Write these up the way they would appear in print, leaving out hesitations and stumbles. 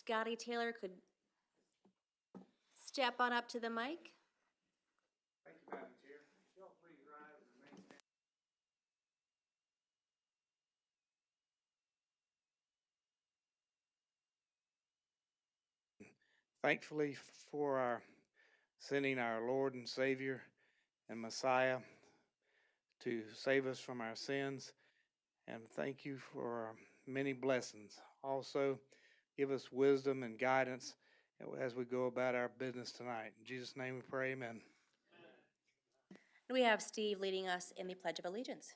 Scotty Taylor could step on up to the mic. Thank you, Madam Chair. Y'all please rise and remain standing. Thankfully for our sending our Lord and Savior and Messiah to save us from our sins, and thank you for many blessings. Also, give us wisdom and guidance as we go about our business tonight. In Jesus' name we pray, amen. And we have Steve leading us in the Pledge of Allegiance.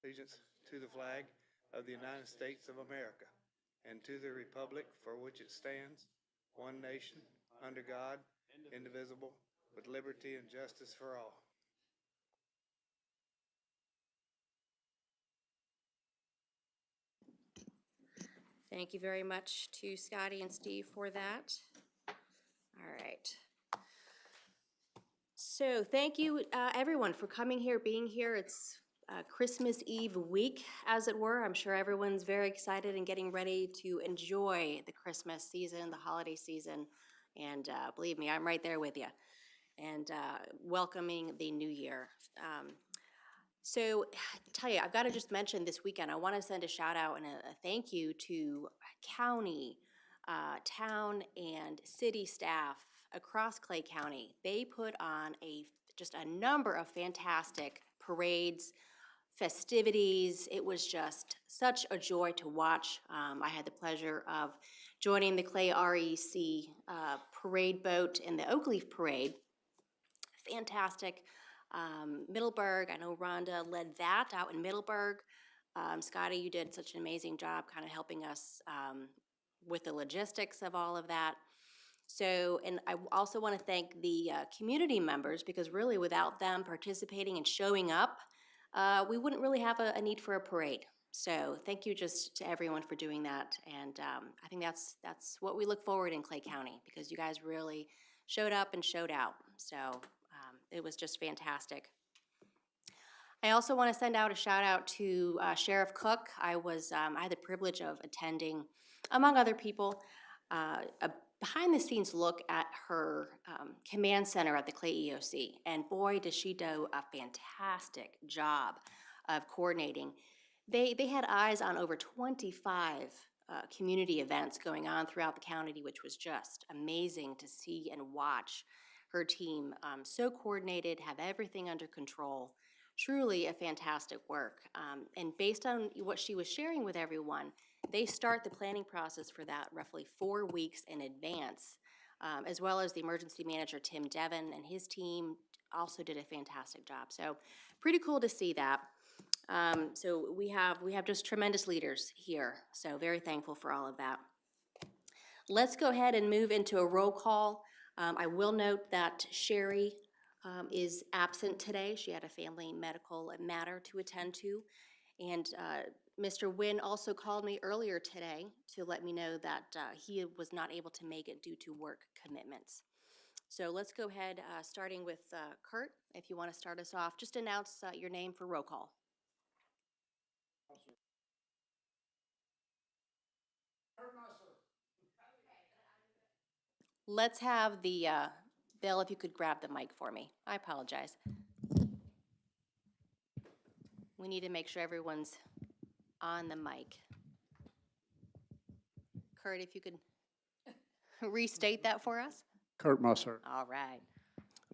Allegiance to the flag of the United States of America and to the republic for which it stands, one nation, under God, indivisible, with liberty and justice for all. Thank you very much to Scotty and Steve for that. All right. So thank you, everyone, for coming here, being here. It's Christmas Eve week, as it were. I'm sure everyone's very excited and getting ready to enjoy the Christmas season, the holiday season. And believe me, I'm right there with you. And welcoming the new year. So, I tell you, I've got to just mention this weekend, I want to send a shout out and a thank you to county, town, and city staff across Clay County. They put on just a number of fantastic parades, festivities. It was just such a joy to watch. I had the pleasure of joining the Clay REC parade boat in the Oak Leaf Parade. Fantastic. Middleburg, I know Rhonda led that out in Middleburg. Scotty, you did such an amazing job kind of helping us with the logistics of all of that. So, and I also want to thank the community members, because really without them participating and showing up, we wouldn't really have a need for a parade. So thank you just to everyone for doing that. And I think that's what we look forward in Clay County, because you guys really showed up and showed out. So it was just fantastic. I also want to send out a shout out to Sheriff Cook. I had the privilege of attending, among other people, a behind the scenes look at her command center at the Clay EOC. And boy, does she do a fantastic job of coordinating. They had eyes on over 25 community events going on throughout the county, which was just amazing to see and watch her team so coordinated, have everything under control. Truly a fantastic work. And based on what she was sharing with everyone, they start the planning process for that roughly 4 weeks in advance, as well as the emergency manager, Tim Devon, and his team also did a fantastic job. So pretty cool to see that. So we have just tremendous leaders here. So very thankful for all of that. Let's go ahead and move into a roll call. I will note that Sherry is absent today. She had a family medical matter to attend to. And Mr. Wynn also called me earlier today to let me know that he was not able to make it due to work commitments. So let's go ahead, starting with Kurt. If you want to start us off, just announce your name for roll call. Let's have the, Bill, if you could grab the mic for me. I apologize. We need to make sure everyone's on the mic. Kurt, if you could restate that for us. Kurt Musser. All right.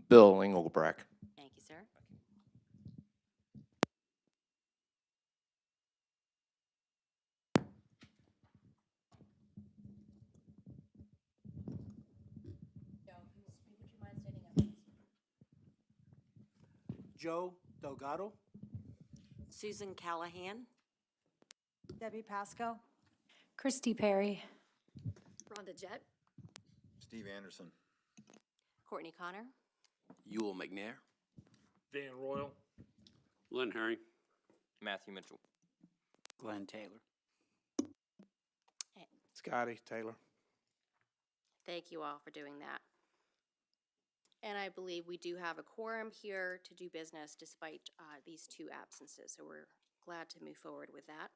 Bill Engelbrecht. Thank you, sir. Would you mind standing up, please? Joe Delgado. Susan Callahan. Debbie Pasco. Christy Perry. Rhonda Jett. Steve Anderson. Courtney Connor. Ewell McNair. Van Royal. Lynn Herring. Matthew Mitchell. Glenn Taylor. Scotty Taylor. Thank you all for doing that. And I believe we do have a quorum here to do business despite these two absences, so we're glad to move forward with that.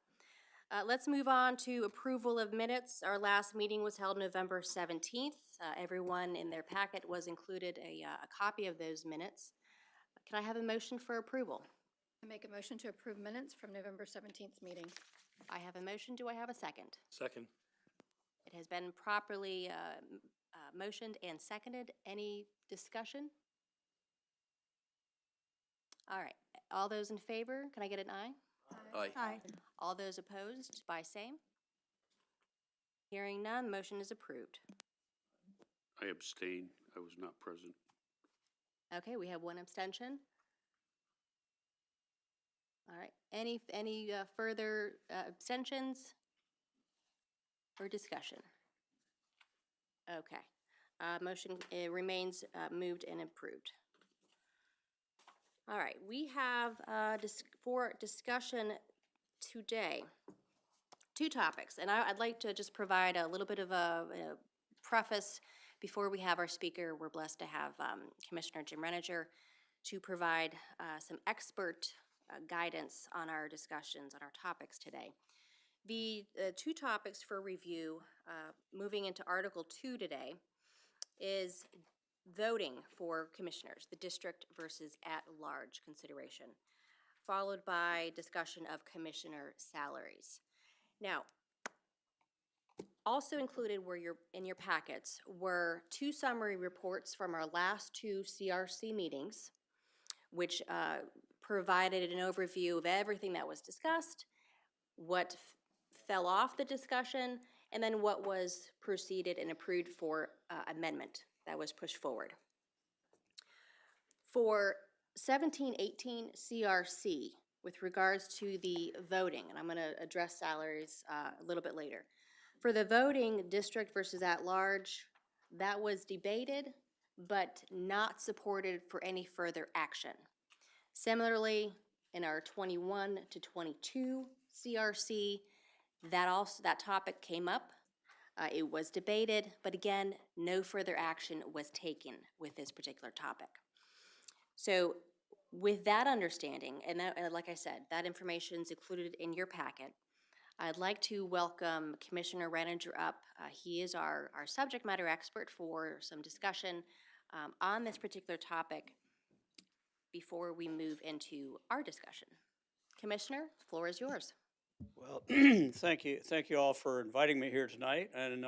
Let's move on to approval of minutes. Our last meeting was held November 17th. Everyone in their packet was included a copy of those minutes. Can I have a motion for approval? I make a motion to approve minutes from November 17th meeting. I have a motion. Do I have a second? Second. It has been properly motioned and seconded. Any discussion? All right. All those in favor, can I get an aye? Aye. Aye. All those opposed, by same? Hearing none, motion is approved. I abstain. I was not present. Okay, we have one abstention. All right, any further abstentions or discussion? Okay, motion remains moved and approved. All right, we have for discussion today, two topics, and I'd like to just provide a little bit of a preface before we have our speaker. We're blessed to have Commissioner Jim Reninger to provide some expert guidance on our discussions, on our topics today. The two topics for review, moving into Article 2 today, is voting for commissioners, the district versus at-large consideration, followed by discussion of commissioner salaries. Now, also included in your packets were two summary reports from our last two CRC meetings, which provided an overview of everything that was discussed, what fell off the discussion, and then what was proceeded and approved for amendment that was pushed forward. For 17-18 CRC, with regards to the voting, and I'm going to address salaries a little bit later. For the voting, district versus at-large, that was debated, but not supported for any further action. Similarly, in our 21 to 22 CRC, that topic came up. It was debated, but again, no further action was taken with this particular topic. So with that understanding, and like I said, that information is included in your packet, I'd like to welcome Commissioner Reninger up. He is our subject matter expert for some discussion on this particular topic before we move into our discussion. Commissioner, the floor is yours. Well, thank you all for inviting me here tonight. And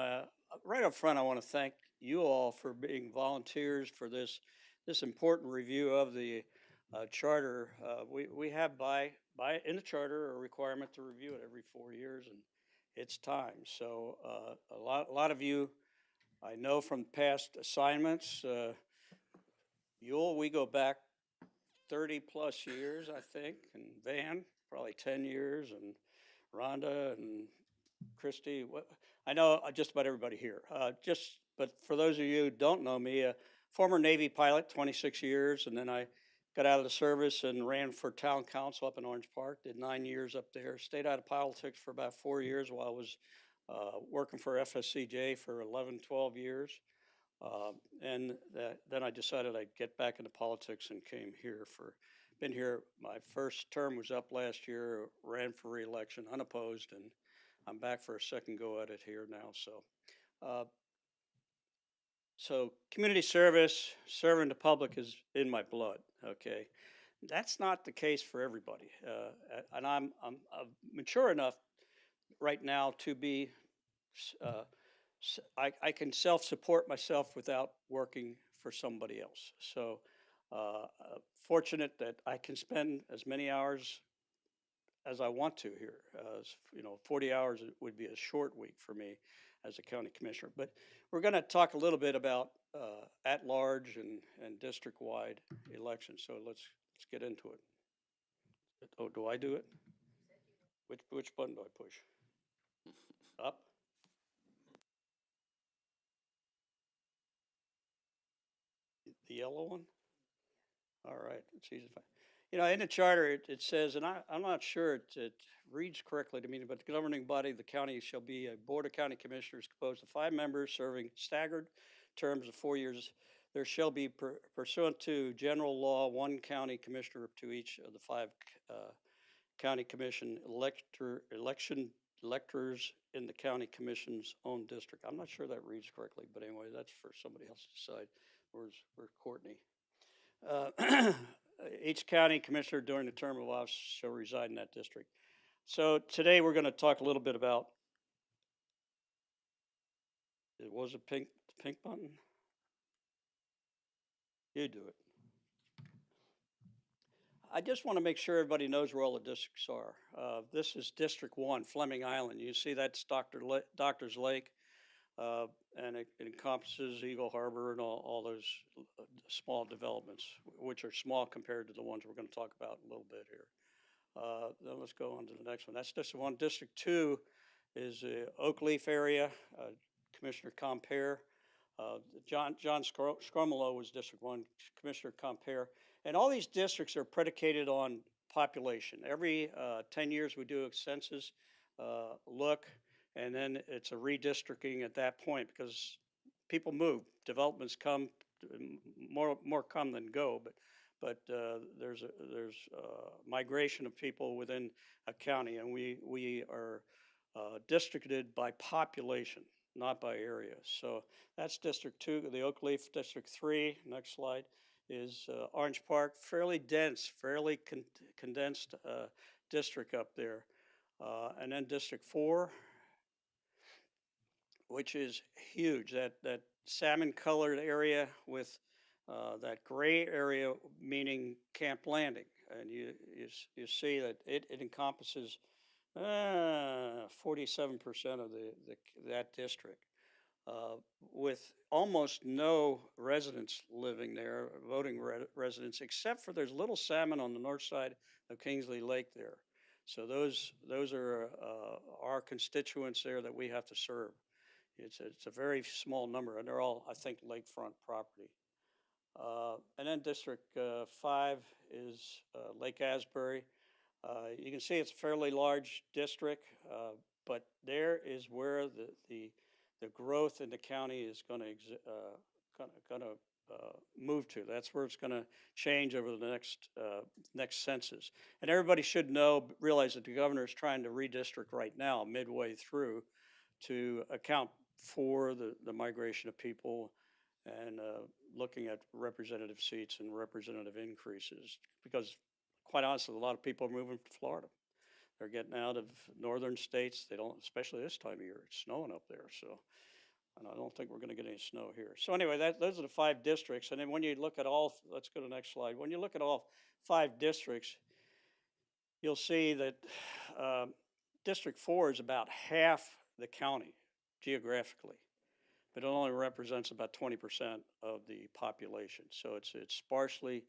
right up front, I want to thank you all for being volunteers for this important review of the charter. We have in the charter a requirement to review it every 4 years, and it's time. So a lot of you I know from past assignments. We go back 30 plus years, I think, and Van probably 10 years, and Rhonda and Christy. I know just about everybody here. But for those of you who don't know me, a former Navy pilot, 26 years, and then I got out of the service and ran for town council up in Orange Park, did 9 years up there, stayed out of politics for about 4 years while I was working for FSCJ for 11, 12 years. And then I decided I'd get back into politics and came here been here. My first term was up last year, ran for re-election unopposed, and I'm back for a second go at it here now. So community service, serving the public is in my blood, okay? That's not the case for everybody. And I'm mature enough right now to be, I can self-support myself without working for somebody else. So fortunate that I can spend as many hours as I want to here. 40 hours would be a short week for me as a county commissioner. But we're going to talk a little bit about at-large and district-wide elections. So let's get into it. Oh, do I do it? Which button do I push? Up? The yellow one? All right, it's easy to find. In the charter, it says, and I'm not sure it reads correctly to me, but the governing body of the county shall be a board of county commissioners composed of 5 members serving staggered terms of 4 years. There shall be, pursuant to general law, 1 county commissioner to each of the 5 county commission election electors in the county commission's own district. I'm not sure that reads correctly, but anyway, that's for somebody else to decide. Where's Courtney? Each county commissioner during the term of office shall reside in that district. So today we're going to talk a little bit about, it was a pink button? You do it. I just want to make sure everybody knows where all the districts are. This is District 1, Fleming Island. You see that's Doctor's Lake, and it encompasses Eagle Harbor and all those small developments, which are small compared to the ones we're going to talk about in a little bit here. Then let's go on to the next one. That's District 1. District 2 is the Oak Leaf area, Commissioner Compere. John Scrumolo was District 1, Commissioner Compere. And all these districts are predicated on population. Every 10 years we do a census look, and then it's a redistricting at that point because people move. Developments come, more come than go, but there's migration of people within a county, and we are districted by population, not by area. So that's District 2, the Oak Leaf. District 3, next slide, is Orange Park, fairly dense, fairly condensed district up there. And then District 4, which is huge, that salmon colored area with that gray area meaning Camp Landing. And you see that it encompasses 47% of that district. With almost no residents living there, voting residents, except for there's little salmon on the north side of Kingsley Lake there. So those are our constituents there that we have to serve. It's a very small number, and they're all, I think, lakefront property. And then District 5 is Lake Asbury. You can see it's a fairly large district, but there is where the growth in the county is going to move to. That's where it's going to change over the next census. And everybody should realize that the governor is trying to redistrict right now, midway through, to account for the migration of people and looking at representative seats and representative increases. Because quite honestly, a lot of people are moving to Florida. They're getting out of northern states. They don't, especially this time of year. It's snowing up there, so and I don't think we're going to get any snow here. So anyway, those are the 5 districts. And then when you look at all, let's go to the next slide. When you look at all 5 districts, you'll see that District 4 is about half the county geographically, but it only represents about 20% of the population. So it's sparsely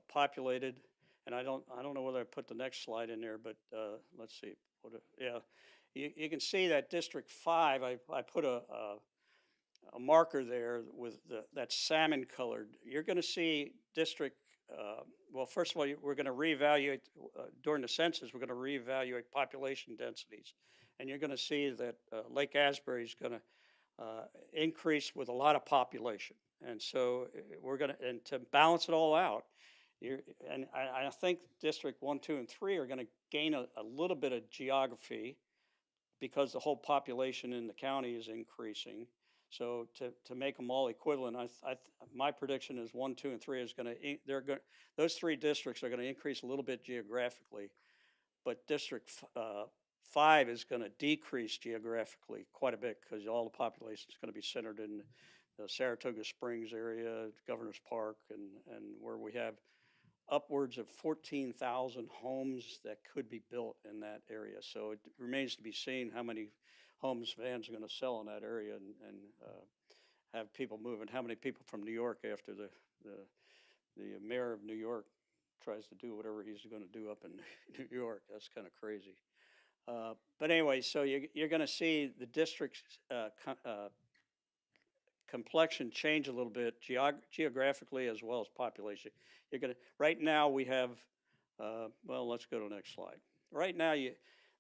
populated. And I don't know whether I put the next slide in there, but let's see. Yeah, you can see that District 5. I put a marker there with that salmon colored. You're going to see District. Well, first of all, we're going to reevaluate during the census. We're going to reevaluate population densities, and you're going to see that Lake Asbury is going to increase with a lot of population, and so and to balance it all out. And I think District 1, 2, and 3 are going to gain a little bit of geography because the whole population in the county is increasing. So to make them all equivalent, my prediction is 1, 2, and 3 is going to those 3 districts are going to increase a little bit geographically, but District 5 is going to decrease geographically quite a bit because all the population is going to be centered in the Saratoga Springs area, Governor's Park, and where we have upwards of 14,000 homes that could be built in that area. So it remains to be seen how many homes Van's are going to sell in that area and have people move, and how many people from New York after the mayor of New York tries to do whatever he's going to do up in New York. That's kind of crazy. But anyway, so you're going to see the district's complexion change a little bit geographically as well as population. Right now we have, well, let's go to the next slide. Right now,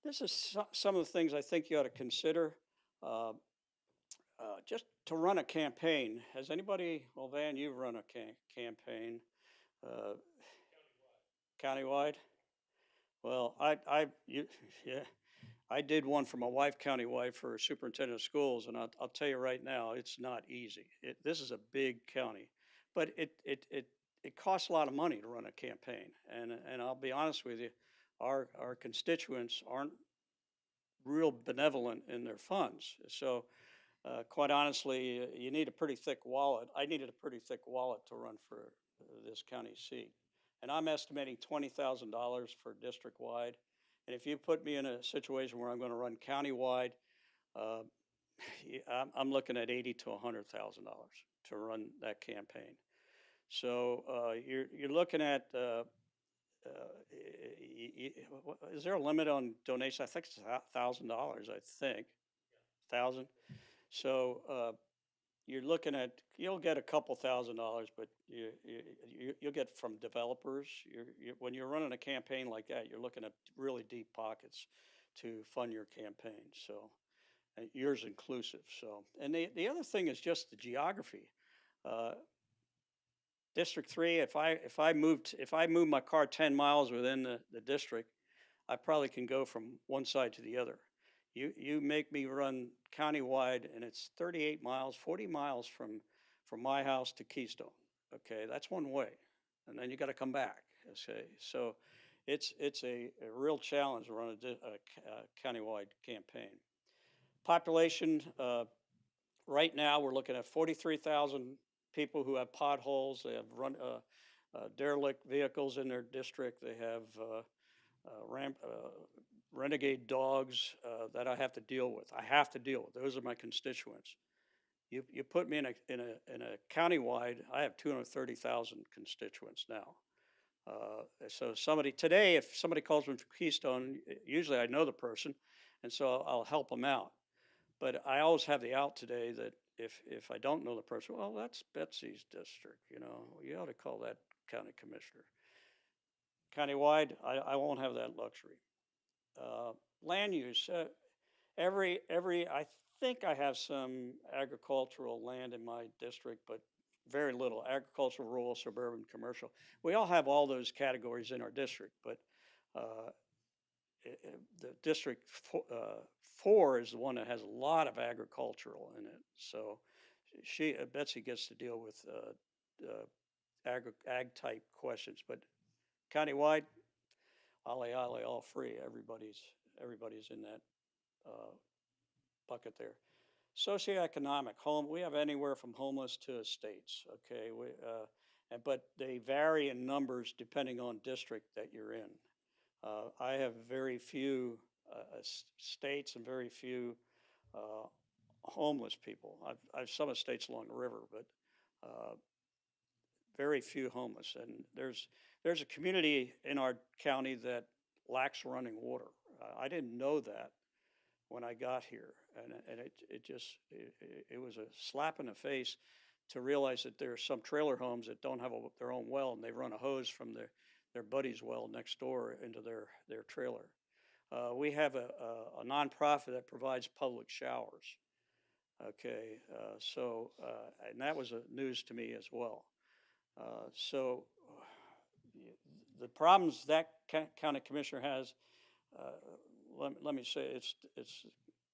this is some of the things I think you ought to consider. Just to run a campaign. Has anybody, well, Van, you've run a campaign. Countywide? Well, yeah. I did one for my wife, countywide, for superintendent of schools, and I'll tell you right now, it's not easy. This is a big county, but it costs a lot of money to run a campaign. And I'll be honest with you, our constituents aren't real benevolent in their funds. So quite honestly, you need a pretty thick wallet. I needed a pretty thick wallet to run for this county seat. And I'm estimating $20,000 for district-wide. And if you put me in a situation where I'm going to run county-wide, uh, I'm looking at $80,000 to $100,000 to run that campaign. So you're looking at, is there a limit on donation? I think it's $1,000, I think, 1,000. So you're looking at, you'll get a couple $1,000s, but you'll get from developers. When you're running a campaign like that, you're looking at really deep pockets to fund your campaign. So yours inclusive. So, and the other thing is just the geography. District 3, if I move my car 10 miles within the district, I probably can go from one side to the other. You make me run countywide, and it's 38 miles, 40 miles from my house to Keystone. Okay, that's one way, and then you got to come back. Okay, so it's a real challenge to run a countywide campaign. Population right now, we're looking at 43,000 people who have potholes. They have derelict vehicles in their district. They have renegade dogs that I have to deal with. I have to deal with. Those are my constituents. You put me in a countywide. I have 230,000 constituents now. So today, if somebody calls me from Keystone, usually I know the person, and so I'll help them out. But I always have the out today that if I don't know the person, well, that's Betsy's district. You ought to call that county commissioner. Countywide, I won't have that luxury. Land use, I think I have some agricultural land in my district, but very little. Agricultural, rural, suburban, commercial. We all have all those categories in our district, but the district 4 is the one that has a lot of agricultural in it. So Betsy gets to deal with ag type questions, but countywide, alle, all free. Everybody's in that bucket there. Socioeconomic, we have anywhere from homeless to estates. Okay, but they vary in numbers depending on district that you're in. I have very few estates and very few homeless people. I have some estates along the river, but very few homeless. And there's a community in our county that lacks running water. I didn't know that when I got here, and it was a slap in the face to realize that there are some trailer homes that don't have their own well, and they run a hose from their buddy's well next door into their trailer. We have a nonprofit that provides public showers. Okay, and that was news to me as well. So the problems that county commissioner has, let me say, it's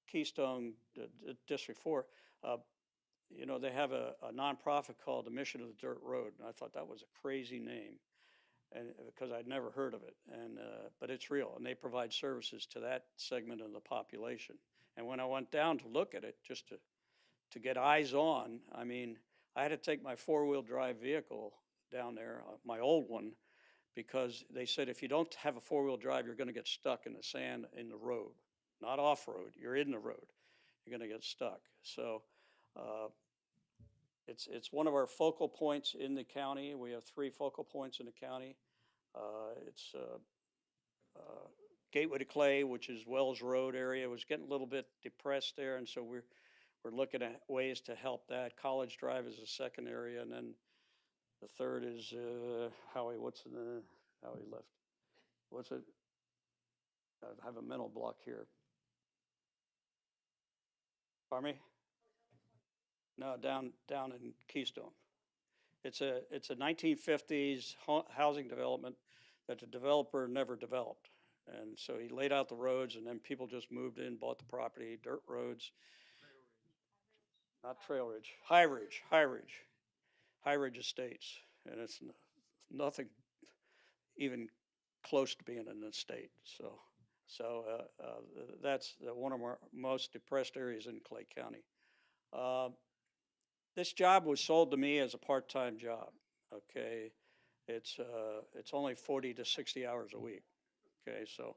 Keystone District 4. They have a nonprofit called the Mission of the Dirt Road, and I thought that was a crazy name, and because I'd never heard of it, but it's real, and they provide services to that segment of the population. And when I went down to look at it, just to get eyes on, I mean, I had to take my 4-wheel drive vehicle down there, my old one, because they said if you don't have a 4-wheel drive, you're going to get stuck in the sand in the road, not off-road. You're in the road. You're going to get stuck. So it's one of our focal points in the county. We have 3 focal points in the county. It's Gateway to Clay, which is Wells Road area, was getting a little bit depressed there, and so we're looking at ways to help that. College Drive is the second area, and then the third is Howie. Howie left. What's it? I have a mental block here. Pardon me? No, down in Keystone. It's a 1950s housing development that the developer never developed. And so he laid out the roads, and then people just moved in, bought the property, dirt roads. Not Trail Ridge, High Ridge Estates, and it's nothing even close to being an estate. So that's one of our most depressed areas in Clay County. This job was sold to me as a part-time job. Okay, it's only 40 to 60 hours a week. Okay, so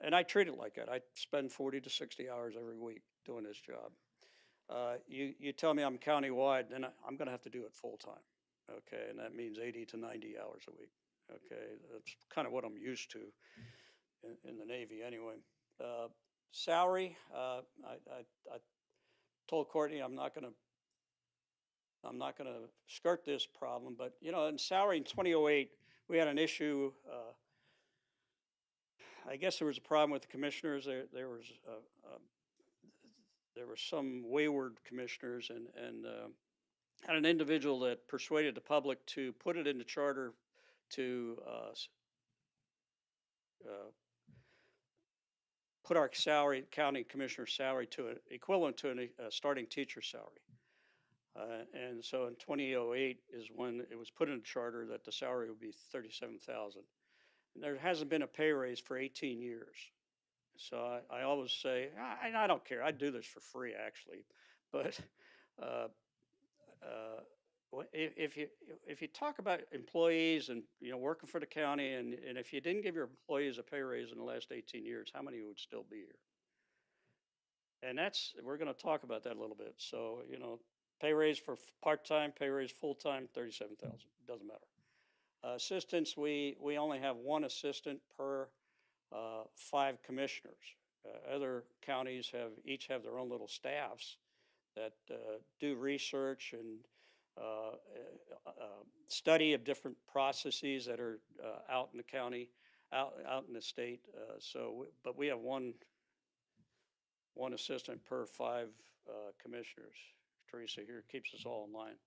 and I treat it like that. I spend 40 to 60 hours every week doing this job. You tell me I'm countywide, then I'm going to have to do it full-time, okay? And that means 80 to 90 hours a week, okay? That's kind of what I'm used to in the Navy anyway. Salary, I told Courtney I'm not going to skirt this problem, but, you know, in salary in 2008, we had an issue. I guess there was a problem with the commissioners. There were some wayward commissioners and had an individual that persuaded the public to put it in the charter to put our salary, county commissioner salary, to equivalent to a starting teacher salary. And so in 2008 is when it was put in the charter that the salary would be $37,000. And there hasn't been a pay raise for 18 years. So I always say, I don't care. I do this for free, actually. But if you talk about employees and, you know, working for the county, and if you didn't give your employees a pay raise in the last 18 years, how many would still be here? And we're going to talk about that a little bit. So, you know, pay raise for part-time, pay raise full-time, $37,000. Doesn't matter. Assistants, we only have one assistant per 5 commissioners. Other counties each have their own little staffs that do research and study of different processes that are out in the county, out in the state. But we have one assistant per 5 commissioners. Teresa here keeps us all in line.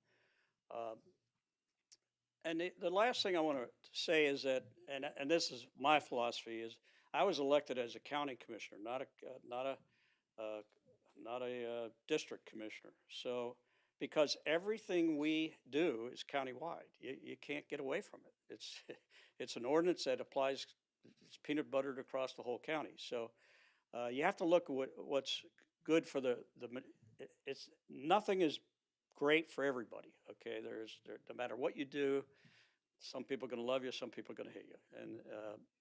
And the last thing I want to say is that, and this is my philosophy, is I was elected as a county commissioner, not a district commissioner. So, because everything we do is countywide, you can't get away from it. It's an ordinance that applies. It's peanut buttered across the whole county. So, you have to look at what's good for nothing is great for everybody. Okay, no matter what you do, some people are going to love you, some people are going to hate you. And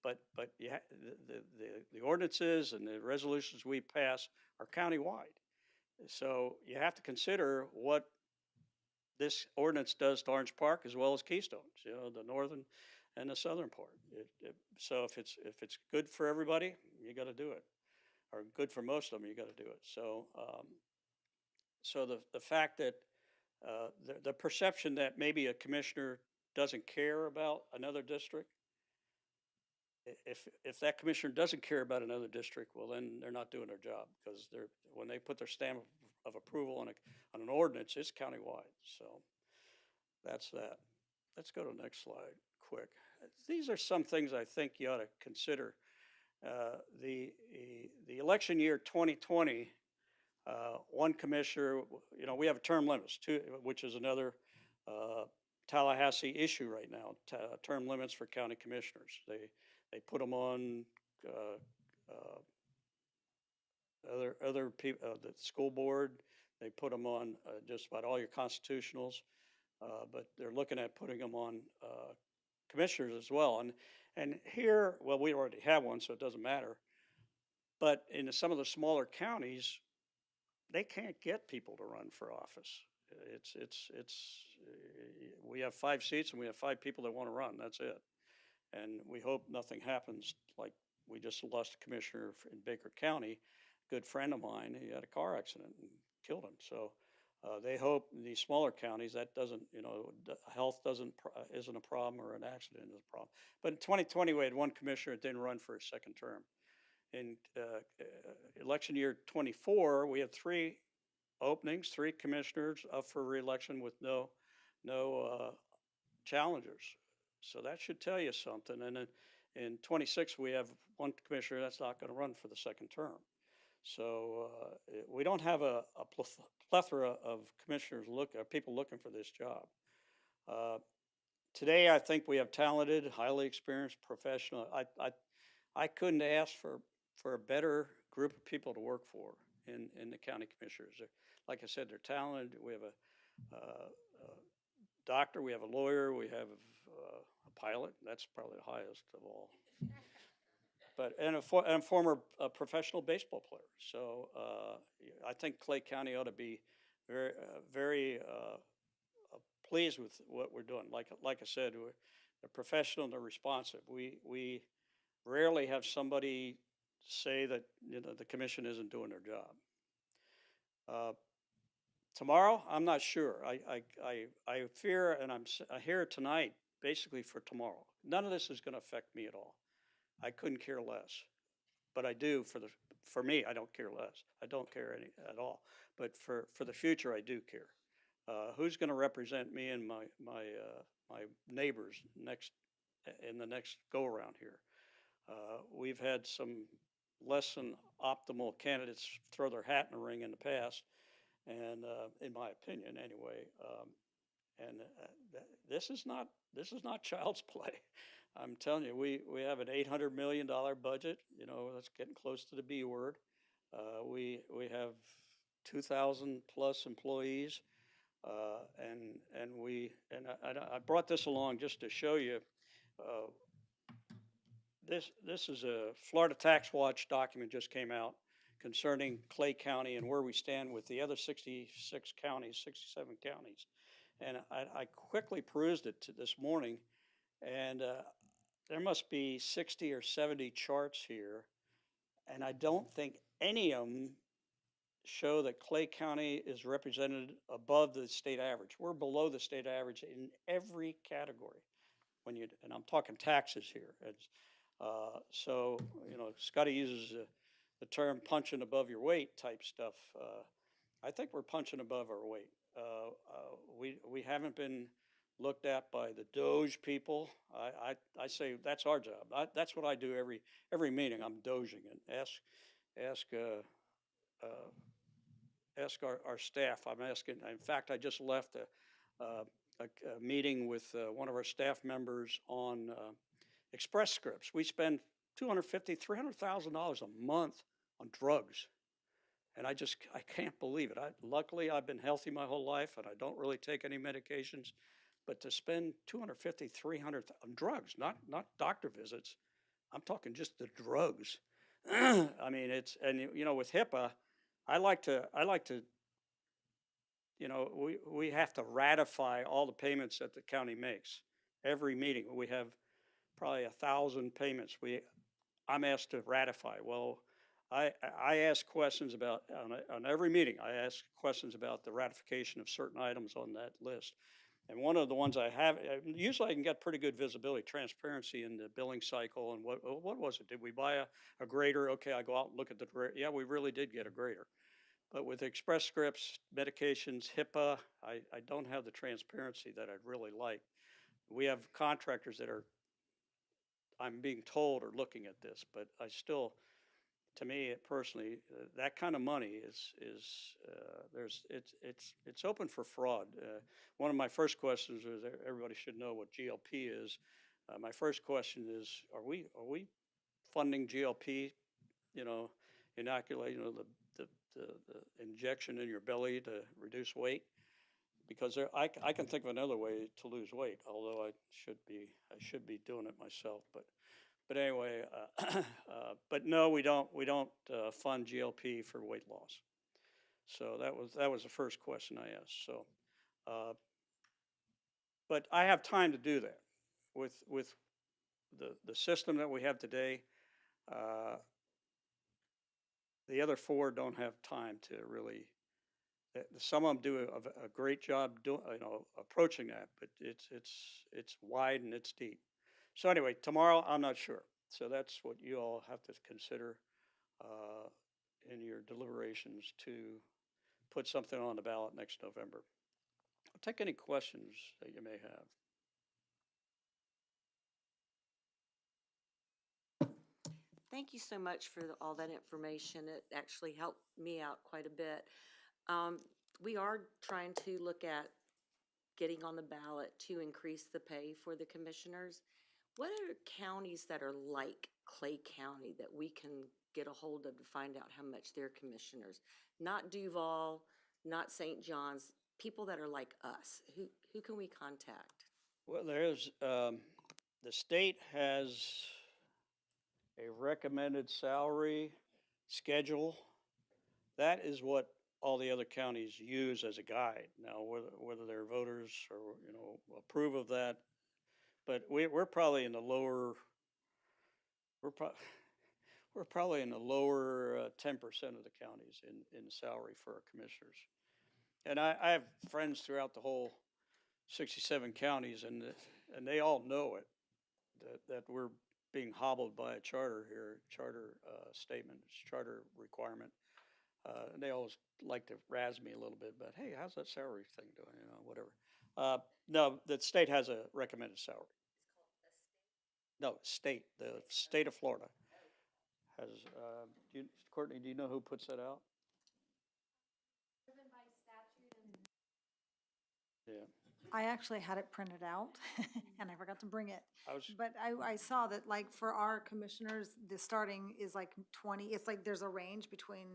but the ordinances and the resolutions we pass are countywide. So you have to consider what this ordinance does to Orange Park as well as Keystone, you know, the northern and the southern part. So if it's good for everybody, you got to do it, or good for most of them, you got to do it. So so the fact that the perception that maybe a commissioner doesn't care about another district, if that commissioner doesn't care about another district, well, then they're not doing their job, because when they put their stamp of approval on an ordinance, it's countywide. So that's that. Let's go to the next slide quick. These are some things I think you ought to consider. The election year 2020, one commissioner, you know, we have term limits, which is another Tallahassee issue right now. Term limits for county commissioners. They put them on other people, the school board. They put them on just about all your constitutionals, but they're looking at putting them on commissioners as well. And here, well, we already have one, so it doesn't matter. But in some of the smaller counties, they can't get people to run for office. We have 5 seats and we have 5 people that want to run. That's it. And we hope nothing happens, like we just lost a commissioner in Baker County, a good friend of mine. He had a car accident and killed him. So they hope in these smaller counties that doesn't, you know, health isn't a problem, or an accident is a problem. But in 2020, we had one commissioner that didn't run for his second term. In election year 24, we have 3 openings, 3 commissioners up for re-election with no challengers. So that should tell you something. And in 26, we have one commissioner that's not going to run for the second term. So we don't have a plethora of commissioners people looking for this job. Today, I think we have talented, highly experienced professional. I couldn't ask for a better group of people to work for in the county commissioners. Like I said, they're talented. We have a doctor, we have a lawyer, we have a pilot. That's probably the highest of all. But and a former professional baseball player. So I think Clay County ought to be very pleased with what we're doing. Like I said, they're professional and they're responsive. We rarely have somebody say that the commission isn't doing their job. Tomorrow, I'm not sure. I fear, and I'm here tonight basically for tomorrow. None of this is going to affect me at all. I couldn't care less, but I do for me. I don't care less. I don't care any at all. But for the future, I do care. Who's going to represent me and my neighbors in the next go around here? We've had some less than optimal candidates throw their hat in the ring in the past, and in my opinion, anyway. This is not child's play. I'm telling you, we have an $800 million budget. That's getting close to the B word. We have 2,000 plus employees, and I brought this along just to show you. This is a Florida Tax Watch document just came out concerning Clay County and where we stand with the other 67 counties. And I quickly perused it this morning, and there must be 60 or 70 charts here, and I don't think any of them show that Clay County is represented above the state average. We're below the state average in every category. And I'm talking taxes here. So Scotty uses the term punching above your weight type stuff. I think we're punching above our weight. We haven't been looked at by the Doge people. I say that's our job. That's what I do every meeting. I'm doging and ask our staff. I'm asking. In fact, I just left a meeting with one of our staff members on Express Scripts. We spend $250,000, $300,000 a month on drugs. And I can't believe it. Luckily, I've been healthy my whole life, and I don't really take any medications. But to spend $250,000, $300,000 on drugs, not doctor visits, I'm talking just the drugs. I mean, with HIPAA, I like to. We have to ratify all the payments that the county makes. Every meeting, we have probably 1,000 payments. I'm asked to ratify. Well, I ask questions about, on every meeting, I ask questions about the ratification of certain items on that list. And one of the ones I have, usually I can get pretty good visibility, transparency in the billing cycle. And what was it? Did we buy a grader? Okay, I go out and look at the grader. Yeah, we really did get a grader. But with Express Scripts, medications, HIPAA, I don't have the transparency that I'd really like. We have contractors that I'm being told are looking at this, but I still, to me personally, that kind of money it's open for fraud. One of my first questions is, everybody should know what GLP is. My first question is, are we funding GLP? Inoculate, the injection in your belly to reduce weight. Because I can think of another way to lose weight, although I should be doing it myself. But anyway, but no, we don't fund GLP for weight loss. So that was the first question I asked. So, but I have time to do that with the system that we have today. The other four don't have time to really. Some of them do a great job approaching that, but it's wide and it's deep. So anyway, tomorrow I'm not sure. So that's what you all have to consider in your deliberations to put something on the ballot next November. I'll take any questions that you may have. Thank you so much for all that information. It actually helped me out quite a bit. We are trying to look at getting on the ballot to increase the pay for the commissioners. What are counties that are like Clay County that we can get a hold of to find out how much their commissioners? Not Duval, not St. John's, people that are like us. Who can we contact? Well, there's, the state has a recommended salary schedule. That is what all the other counties use as a guide. Now, whether their voters or, approve of that, but we're probably in the lower, we're pro- we're probably in the lower 10% of the counties in salary for our commissioners. And I have friends throughout the whole 67 counties, and they all know it, that we're being hobbled by a charter here, charter statement, charter requirement. And they always like to razz me a little bit, but hey, how's that salary thing doing? Whatever. No, the state has a recommended salary. No, state, the state of Florida has, Courtney, do you know who puts that out? Yeah, I actually had it printed out and I forgot to bring it. I was, But I saw that like for our commissioners, the starting is like 20, it's like there's a range between,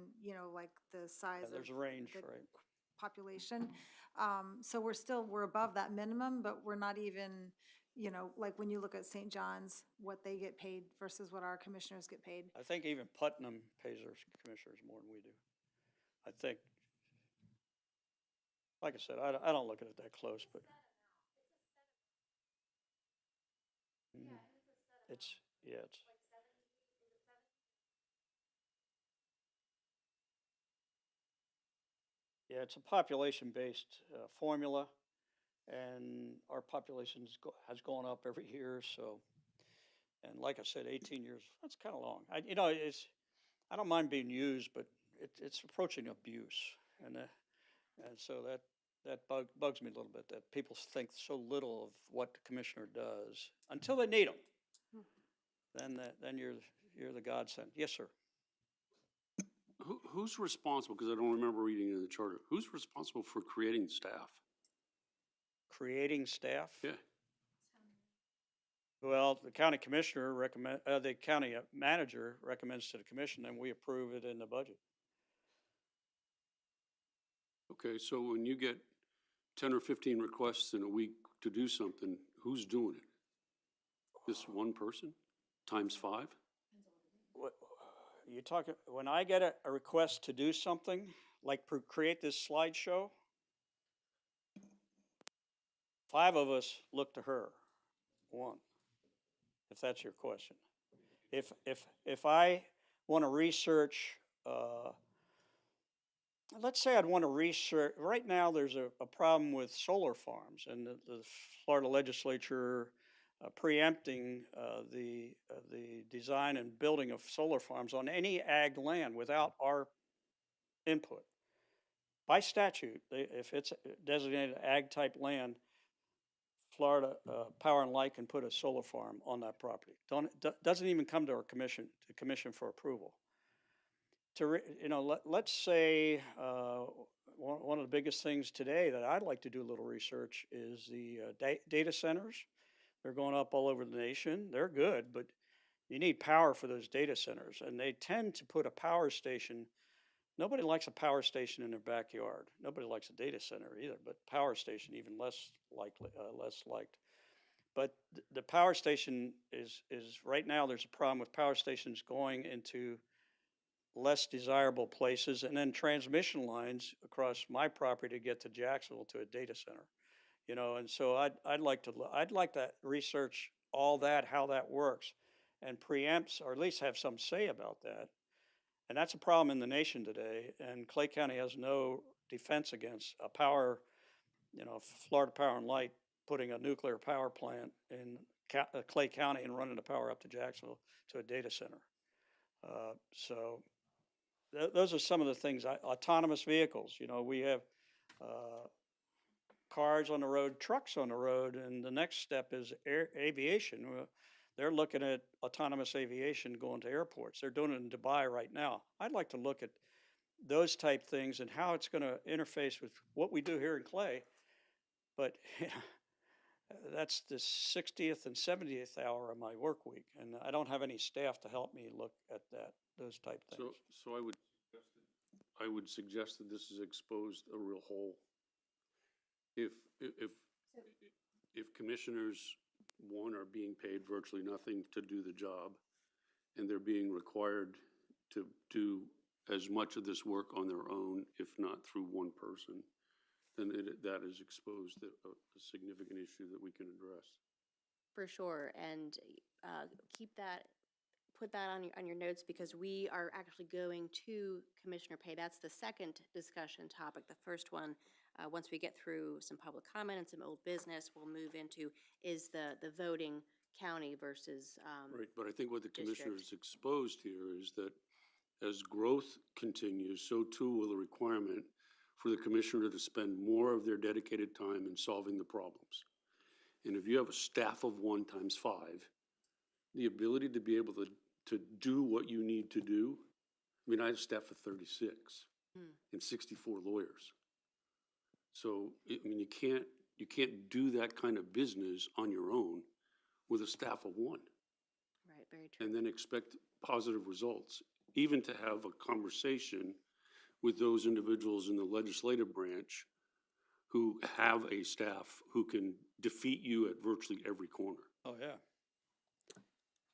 like the size of there's a range, the right? population. So we're above that minimum, but we're not even, like when you look at St. John's, what they get paid versus what our commissioners get paid. I think even Putnam pays their commissioners more than we do. I think, like I said, I don't look at it that close, but. Mhm. It's, yeah, it's. Yeah, it's a population-based formula, and our has gone up every year, so. And like I said, 18 years, that's kind of long. I don't mind being used, but it's approaching abuse. And so that bugs me a little bit, that people think so little of what the commissioner does until they need them. Then you're the godsend. Yes, sir. Who's responsible, because I don't remember reading in the charter, who's responsible for creating staff? Creating staff? Yeah, Well, the county commissioner the county manager recommends to the commission, and we approve it in the budget. okay, so when you get 10 or 15 requests in a week to do something, who's doing it? Just one person, times 5? You talk, when I get a request to do something, like create this slideshow, 5 of us look to her, 1, if that's your question. If I want to research, let's say I'd want to research, right now there's a problem with solar farms, and the Florida legislature preempting the design and building of solar farms on any ag land without our input. By statute, if it's designated ag type land, Florida Power and Light can put a solar farm on that property. Doesn't even come to our commission for approval. Let's say one of the biggest things today that I'd like to do a little research is the data centers. They're going up all over the nation. They're good, but you need power for those data centers, and they tend to put a power station. Nobody likes a power station in their backyard. Nobody likes a data center either, but power station even less liked. But the power station is right now there's a problem with power stations going into less desirable places, and then transmission lines across my property to get to Jacksonville to a data center. And so I'd like to research all that, how that works, and preempts, or at least have some say about that. And that's a problem in the nation today, and Clay County has no defense against a power, Florida Power and Light putting a nuclear power plant in Clay County and running the power up to Jacksonville to a data center. So those are some of the things. Autonomous vehicles, we have cars on the road, trucks on the road, and the next step is aviation. they're looking at autonomous aviation going to airports. They're doing it in Dubai right now. I'd like to look at those type things and how it's going to interface with what we do here in Clay. But that's the 60th and 70th hour of my work week, and I don't have any staff to help me look at those type things. So I would suggest that this has exposed a real hole. If commissioners, one, are being paid virtually nothing to do the job, and they're being required to do as much of this work on their own, if not through one person, then that has exposed a significant issue that we can address. For sure, and put that on your notes, because we are actually going to commissioner pay. That's the second discussion topic. The first one, once we get through some public comment and some old business, we'll move into is the voting county versus Right, but I think what the commissioner district. has exposed here is that as growth continues, so too will the requirement for the commissioner to spend more of their dedicated time in solving the problems. And if you have a staff of 1 times 5, the ability to be able to do what you need to do, I mean, I have a staff of 36 and 64 lawyers. So, I mean, you can't do that kind of business on your own with a staff of 1 Right, very true. and then expect positive results, even to have a conversation with those individuals in the legislative branch who have a staff who can defeat you at virtually every corner. Oh, yeah.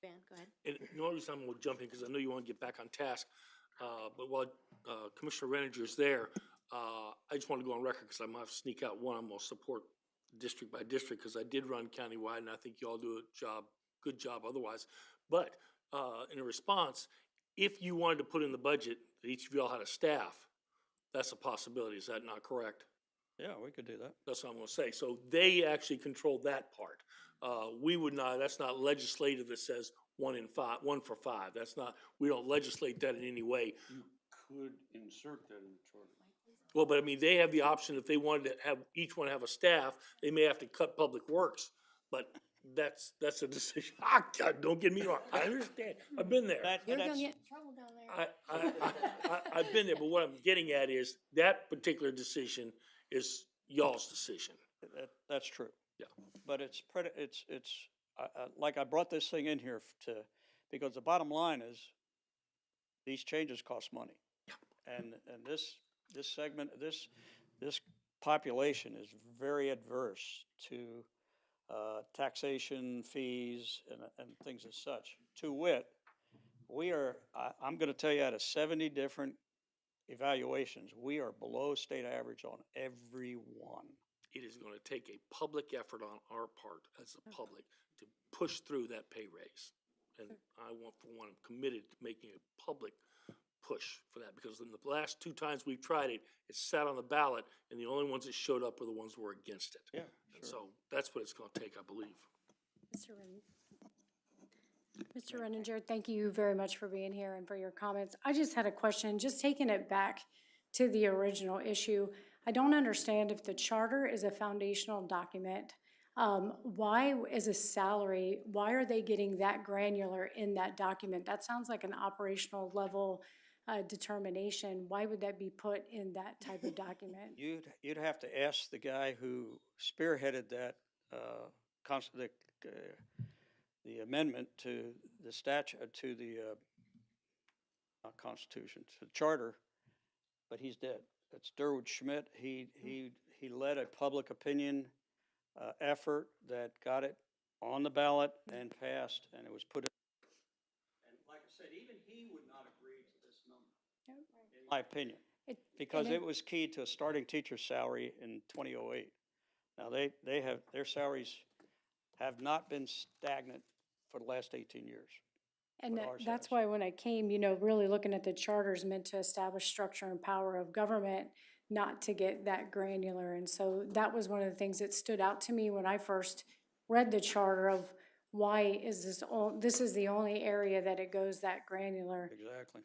Van, go ahead. And the only reason I'm gonna jump in, because I know you wanna get back on task, but while Commissioner Renninger's there, I just wanna go on record, because I'm gonna have to sneak out one, I'm gonna support district by district, because I did run countywide, and I think you all do a good job otherwise. But, in a response, if you wanted to put in the budget that each of y'all had a staff, that's a possibility, is that not correct? Yeah, we could do that. That's what I'm gonna say. So they actually control that part. We would not, that's not legislative that says 1 for 5. That's not, we don't legislate that in any way. You could insert that in the charter. Well, but I mean, they have the option, if they wanted to have, each one have a staff, they may have to cut public works. But that's a decision. God, don't get me wrong. I understand. I've been there. You're That's- gonna get in trouble down there. I've been there, but what I'm getting at is that particular decision is y'all's decision. That's true. Yeah. But like I brought this thing in here because the bottom line is these changes cost money. And this segment, this population is very adverse to taxation, fees, and things as such. To wit, I'm gonna tell you, out of 70 different evaluations, we are below state average on every one. It is gonna take a public effort on our part as a public to push through that pay raise. And I want, for one, I'm committed to making a public push for that, because in the last 2 times we've tried it, it sat on the ballot, and the only ones that showed up were the ones who were against it. Yeah, And so that's what it's gonna take, I believe. Mr. Renninger, thank you very much for being here and for your comments. I just had a question, just taking it back to the original issue. I don't understand if the charter is a foundational document. Why is a salary, why are they getting that granular in that document? That sounds like an operational level determination. Why would that be put in that type of document? You'd have to ask the guy who spearheaded that, the amendment to the statute, to the, not constitution, to the charter, but he's dead. It's Durwood Schmidt. He led a public opinion effort that got it on the ballot and passed, and it was put in. And like I said, even he would not agree to this number, in my opinion, because it was key to a starting teacher's salary in 2008. Now, they have, their salaries have not been stagnant for the last 18 years. And But ours that's has. why when I came, really looking at the charters meant to establish structure and power of government, not to get that granular. And so that was one of the things that stood out to me when I first read the charter of why is this is the only area that it goes that granular. Exactly.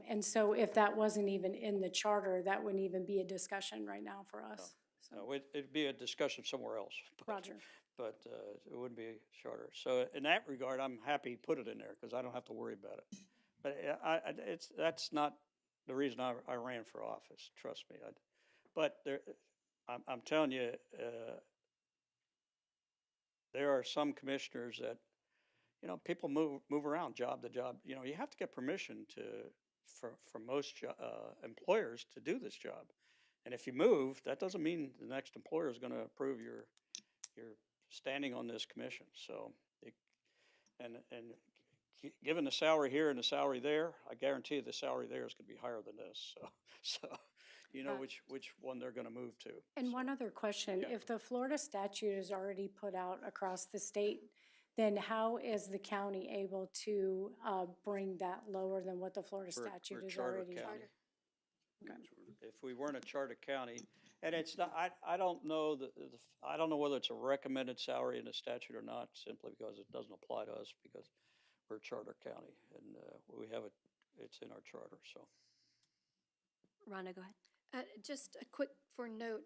And so if that wasn't even in the charter, that wouldn't even be a discussion right now for us. So, It'd be a discussion somewhere else. Roger. but it wouldn't be charter. So in that regard, I'm happy you put it in there because I don't have to worry about it. But that's not the reason I ran for office, trust me. But I'm telling you, there are some commissioners that, people move around job to job. You have to get permission for most employers to do this job. And if you move, that doesn't mean the next employer is going to approve your standing on this commission. So, given the salary here and the salary there, I guarantee you the salary there is going to be higher than this. So you know which one they're going to move to. And one other question, Yeah. if the Florida statute is already put out across the state, then how is the county able to bring that lower than what the Florida We're statute is charter already? county. Okay. If we weren't a charter county, and it's not, I don't know I don't know whether it's a recommended salary in the statute or not, simply because it doesn't apply to us because we're a charter county and we have it's in our charter, so. Rhonda, go ahead. Just a quick for note,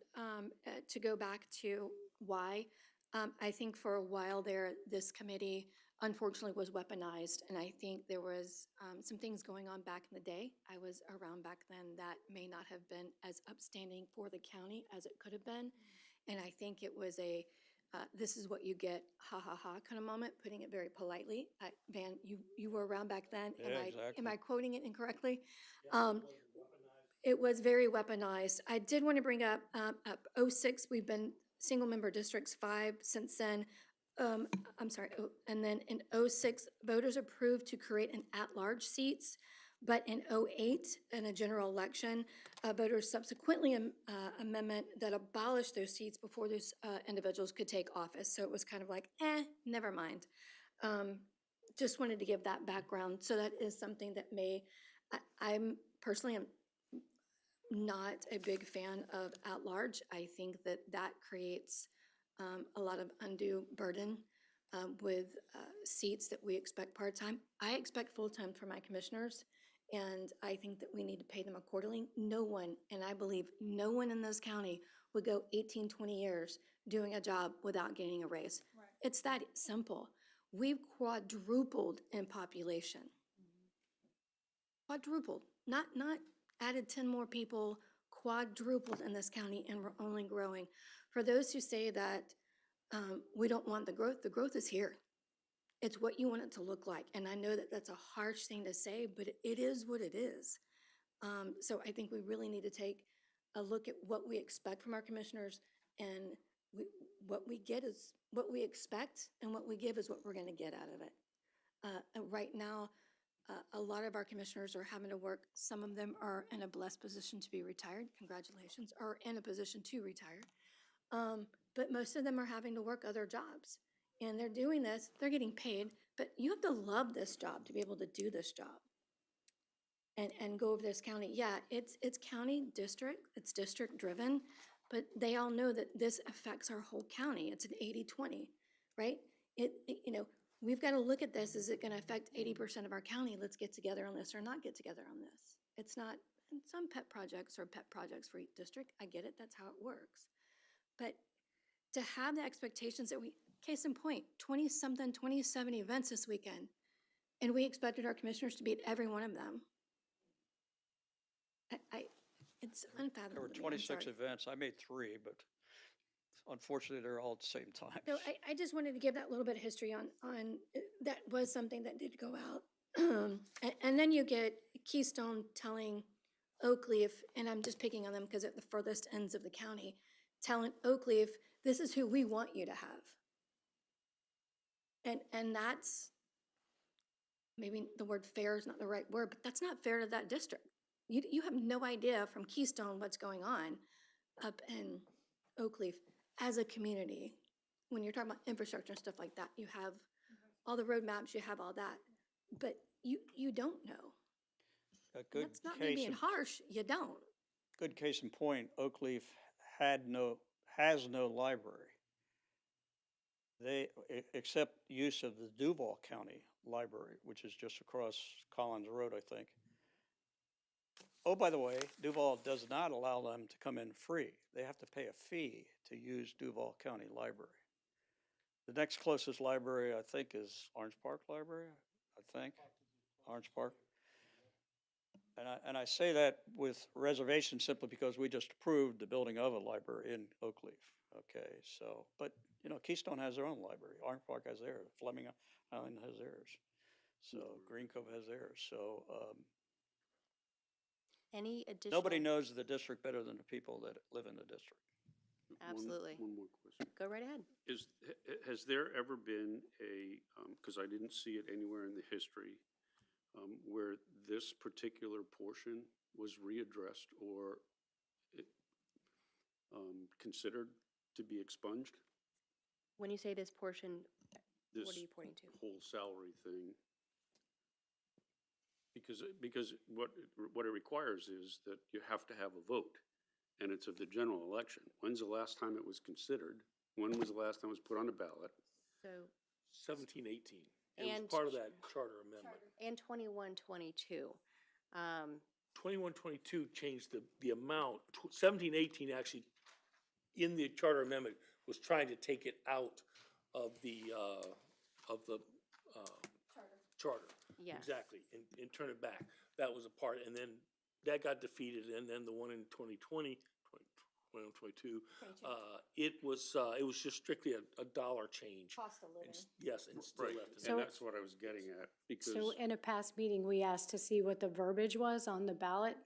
to go back to why. I think for a while there, this committee unfortunately was weaponized, and I think there was some things going on back in the day. I was around back then that may not have been as upstanding for the county as it could have been. And I think it was this is what you get, ha ha ha kind of moment, putting it very politely. Van, you were around back then. Yeah, exactly. Am I quoting it incorrectly? It was very weaponized. I did want to bring up 06, we've been single member districts 5 since then. I'm sorry, and then in 06, voters approved to create an at-large seats, but in 08, in a general election, voters subsequently amendment that abolished those seats before those individuals could take office. So it was kind of like, never mind. Just wanted to give that background. So that is something that I'm personally not a big fan of at-large. I think that creates a lot of undue burden with seats that we expect part-time. I expect full-time for my commissioners, and I think that we need to pay them accordingly. No one, and I believe no one in this county would go 18, 20 years doing a job without getting a raise. Right. It's that simple. We've quadrupled in population. Quadrupled, not added 10 more people, quadrupled in this county, and we're only growing. For those who say that we don't want the growth is here. It's what you want it to look like. And I know that that's a harsh thing to say, but it is what it is. So I think we really need to take a look at what we expect from our commissioners, and what we get is what we expect, and what we give is what we're going to get out of it. Right now, a lot of our commissioners are having to work. Some of them are in a blessed position to be retired, congratulations, or in a position to retire. But most of them are having to work other jobs. And they're doing this, they're getting paid, but you have to love this job to be able to do this job. And go over this county. Yeah, it's county district, it's district driven, but they all know that this affects our whole county. It's an 80-20, right? We've got to look at this. Is it going to affect 80% of our county? Let's get together on this or not get together on this. It's not, and some pet projects are pet projects for each district. I get it. That's how it works. But to have the expectations that case in point, 20-something, 27 events this weekend, and we expected our commissioners to be at every one of them. It's unfathomable. There were to me. I'm 26 sorry. events. I made 3, but unfortunately, they're all at the same time. So I just wanted to give that little bit of history on that was something that did go out. And then you get Keystone telling Oakleaf, and I'm just picking on them because at the furthest ends of the county, telling Oakleaf, this is who we want you to have. And that's, maybe the word fair is not the right word, but that's not fair to that district. You have no idea from Keystone what's going on up in Oakleaf as a community. When you're talking about infrastructure and stuff like that, you have all the road maps, you have all that, but you don't know. A good That's not me case being in- harsh, you don't. Good case in point, Oakleaf has no library. They accept use of the Duval County Library, which is just across Collins Road, I think. Oh, by the way, Duval does not allow them to come in free. They have to pay a fee to use Duval County Library. The next closest library, I think, is Orange Park Library, I think, Orange Park. And I say that with reservation simply because we just approved the building of a library in Oakleaf. Okay, so, but, you know, Keystone has their own library. Orange Park has theirs. Fleming Island has theirs. So Green Cove has theirs. So, Any additional? nobody knows the district better than the people that live in the district. Absolutely. One more question. Go right ahead. Has there ever been a, because I didn't see it anywhere in the history, where this particular portion was readdressed or considered to be expunged? When you say this portion, This what are you pointing to? whole salary thing? Because what it requires is that you have to have a vote, and it's of the general election. When's the last time it was considered? When was the last time it was put on the ballot? So, 17, 18. It was And- part of that charter amendment. and 21, 22. 21, 22 changed the amount. 17, 18 actually, in the charter amendment, was trying to take it out of the charter. Yes. Exactly, and turn it back. That was a part, and then that got defeated, and then the one in 2020, 22, it was just strictly a dollar change. Cost of living. Yes, and still Right, left. it. So- and that's what I was getting at, because. So in a past meeting, we asked to see what the verbiage was on the ballot,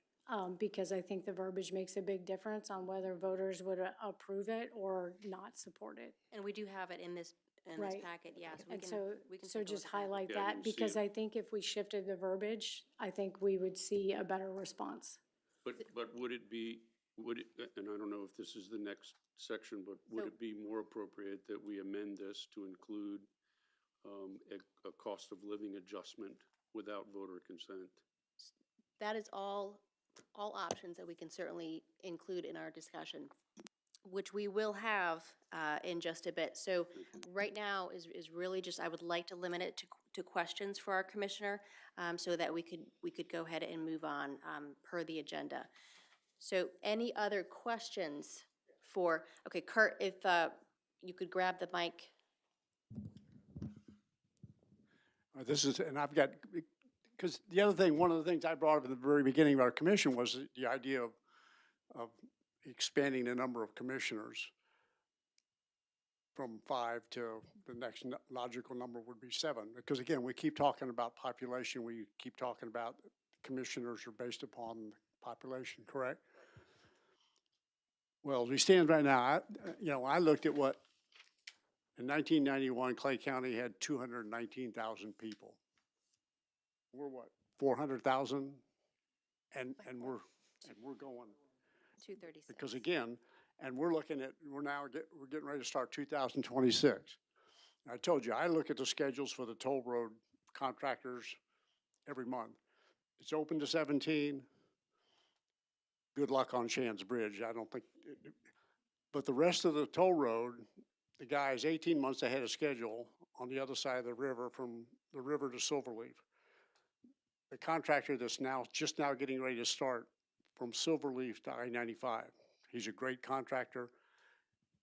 because I think the verbiage makes a big difference on whether voters would approve it or not support it. And we do have it in this Right. packet, yes. And so, we can so take a just look at that. highlight Yeah, I that, didn't see because it. I think if we shifted the verbiage, I think we would see a better response. But would it be, and I don't know if this is the next section, but would So- it be more appropriate that we amend this to include a cost of living adjustment without voter consent? That is all options that we can certainly include in our discussion, which we will have in just a bit. So right now is really just, I would like to limit it to questions for our commissioner, so that we could go ahead and move on per the agenda. So any other questions okay, Kurt, if you could grab the mic. This is, and I've got, because the other thing, one of the things I brought up at the very beginning of our commission was the idea of expanding the number of commissioners from 5 to the next logical number would be 7. Because again, we keep talking about population, we keep talking about commissioners are based upon population, correct? Well, as we stand right now, I looked at what, in 1991, Clay County had 219,000 people. We're what, 400,000? And we're going, 236. because again, and we're looking at, we're getting ready to start 2026. I told you, I look at the schedules for the toll road contractors every month. It's open to 17. Good luck on Shands Bridge. I don't think, but the rest of the toll road, the guy's 18 months ahead of schedule on the other side of the river, from the river to Silverleaf. The contractor that's just now getting ready to start from Silverleaf to I-95. He's a great contractor.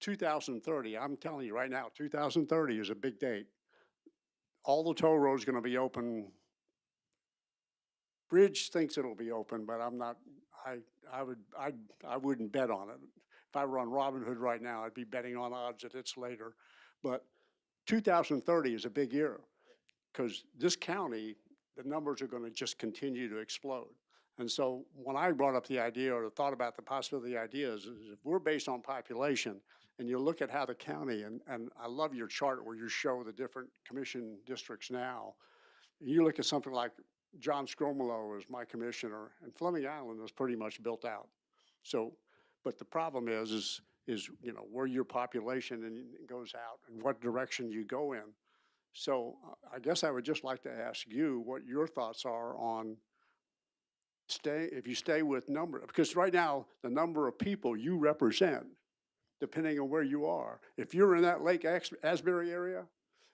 2030, I'm telling you right now, 2030 is a big date. All the toll roads going to be open. Bridge thinks it'll be open, but I'm not, I wouldn't bet on it. If I were on Robinhood right now, I'd be betting on odds that it's later. But 2030 is a big year, because this county, the numbers are going to just continue to explode. And so when I brought up the idea, or thought about the possibility, the idea is if we're based on population, and you look at how the county, and I love your chart where you show the different commission districts now. You look at something like John Scromolo is my commissioner, and Fleming Island is pretty much built out. So, but the problem is where your population goes out and what direction you go in. So I guess I would just like to ask you what your thoughts are on if you stay with number, because right now the number of people you represent, depending on where you are, if you're in that Lake Asbury area,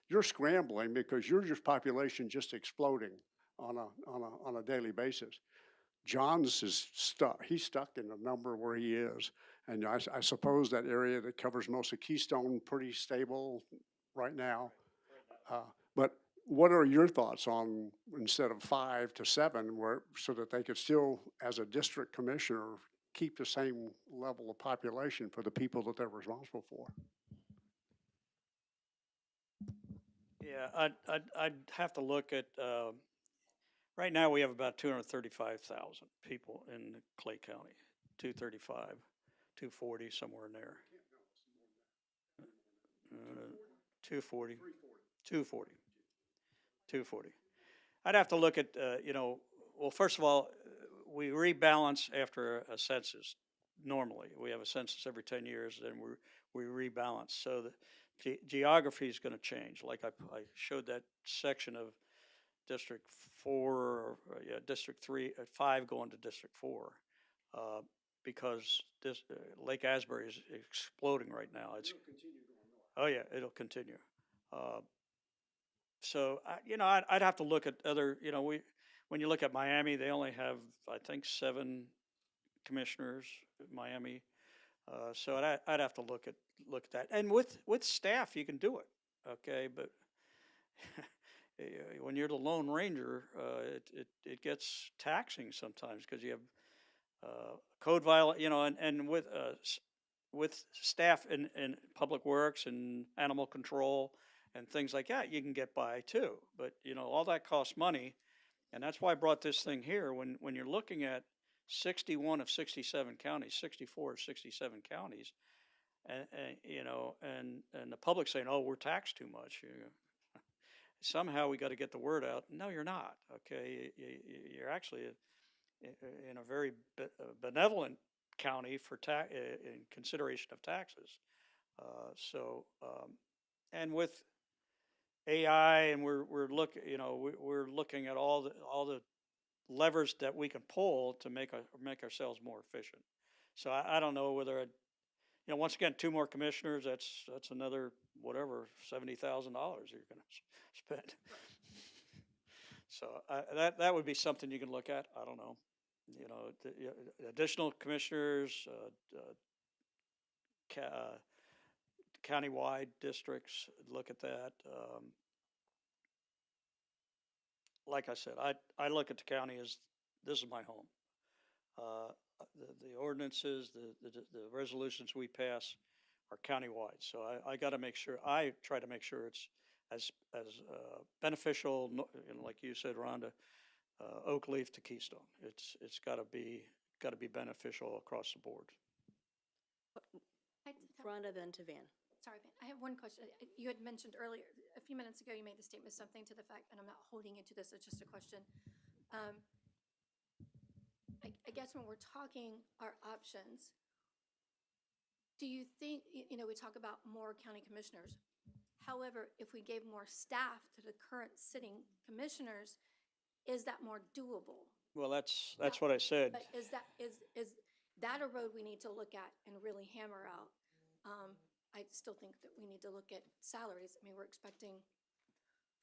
you're scrambling because your population just exploding on a daily basis. John's is stuck. He's stuck in the number where he is. And I suppose that area that covers most of Keystone, pretty stable. right now. But what are your thoughts on, instead of 5 to 7, where, so that they could still, as a district commissioner, keep the same level of population for the people that they're responsible for? Yeah, I'd have to look at, right now we have about 235,000 people in Clay County, 235, 240, somewhere in there. 240, 240, 240. I'd have to look at, well, first of all, we rebalance after a census normally. We have a census every 10 years, then we rebalance. So the geography is going to change. Like I showed that section of District 4, District 3, 5 going to District 4, because this Lake Asbury is exploding right now. It's oh yeah, it'll continue. So I'd have to look at other. When you look at Miami, they only have, I think, 7 commissioners in Miami. So I'd have to look at that. And with staff, you can do it. Okay, but when you're the Lone Ranger, it gets taxing sometimes, because you have code and with staff in public works and animal control and things like that, you can get by too. But all that costs money, and that's why I brought this thing here. When you're looking at 61 of 67 counties, 64 of 67 counties, and the public saying, "Oh, we're taxed too much." Somehow we got to get the word out. No, you're not. Okay, you're actually in a very benevolent county for in consideration of taxes. And with AI, and we're looking at all the levers that we can pull to make ourselves more efficient. So I don't know whether once again, 2 more commissioners, that's another whatever $70,000 you're going to spend. So that would be something you can look at. I don't know. The additional commissioners, countywide districts, look at that. Like I said, I look at the county as this is my home. The ordinances, the resolutions we pass are countywide. So I got to make sure, I try to make sure it's as beneficial, like you said, Rhonda, Oak Leaf to Keystone. It's got to be beneficial across the board. Rhonda, then to Van. Sorry, Van, I have one question. You had mentioned earlier, a few minutes ago, you made the statement, something to the fact, and I'm not holding you to this, it's just a question. I guess when we're talking our options, do you think, we talk about more county commissioners. However, if we gave more staff to the current sitting commissioners, is that more doable? Well, that's what I said. But is that a road we need to look at and really hammer out? I still think that we need to look at salaries. I mean, we're expecting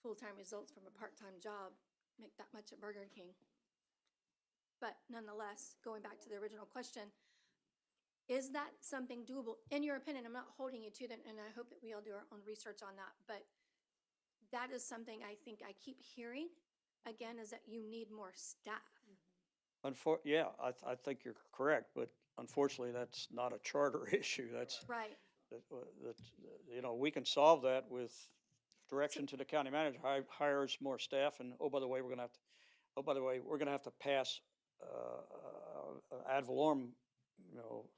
full-time results from a part-time job, make that much at Burger King. But nonetheless, going back to the original question, is that something doable? In your opinion, I'm not holding you to that, and I hope that we all do our own research on that, but that is something I think I keep hearing, again, is that you need more staff. Yeah, I think you're correct, but unfortunately, that's not a charter issue. That's right. We can solve that with direction to the county manager, hires more staff, and by the way, we're going to have to pass ad valorem,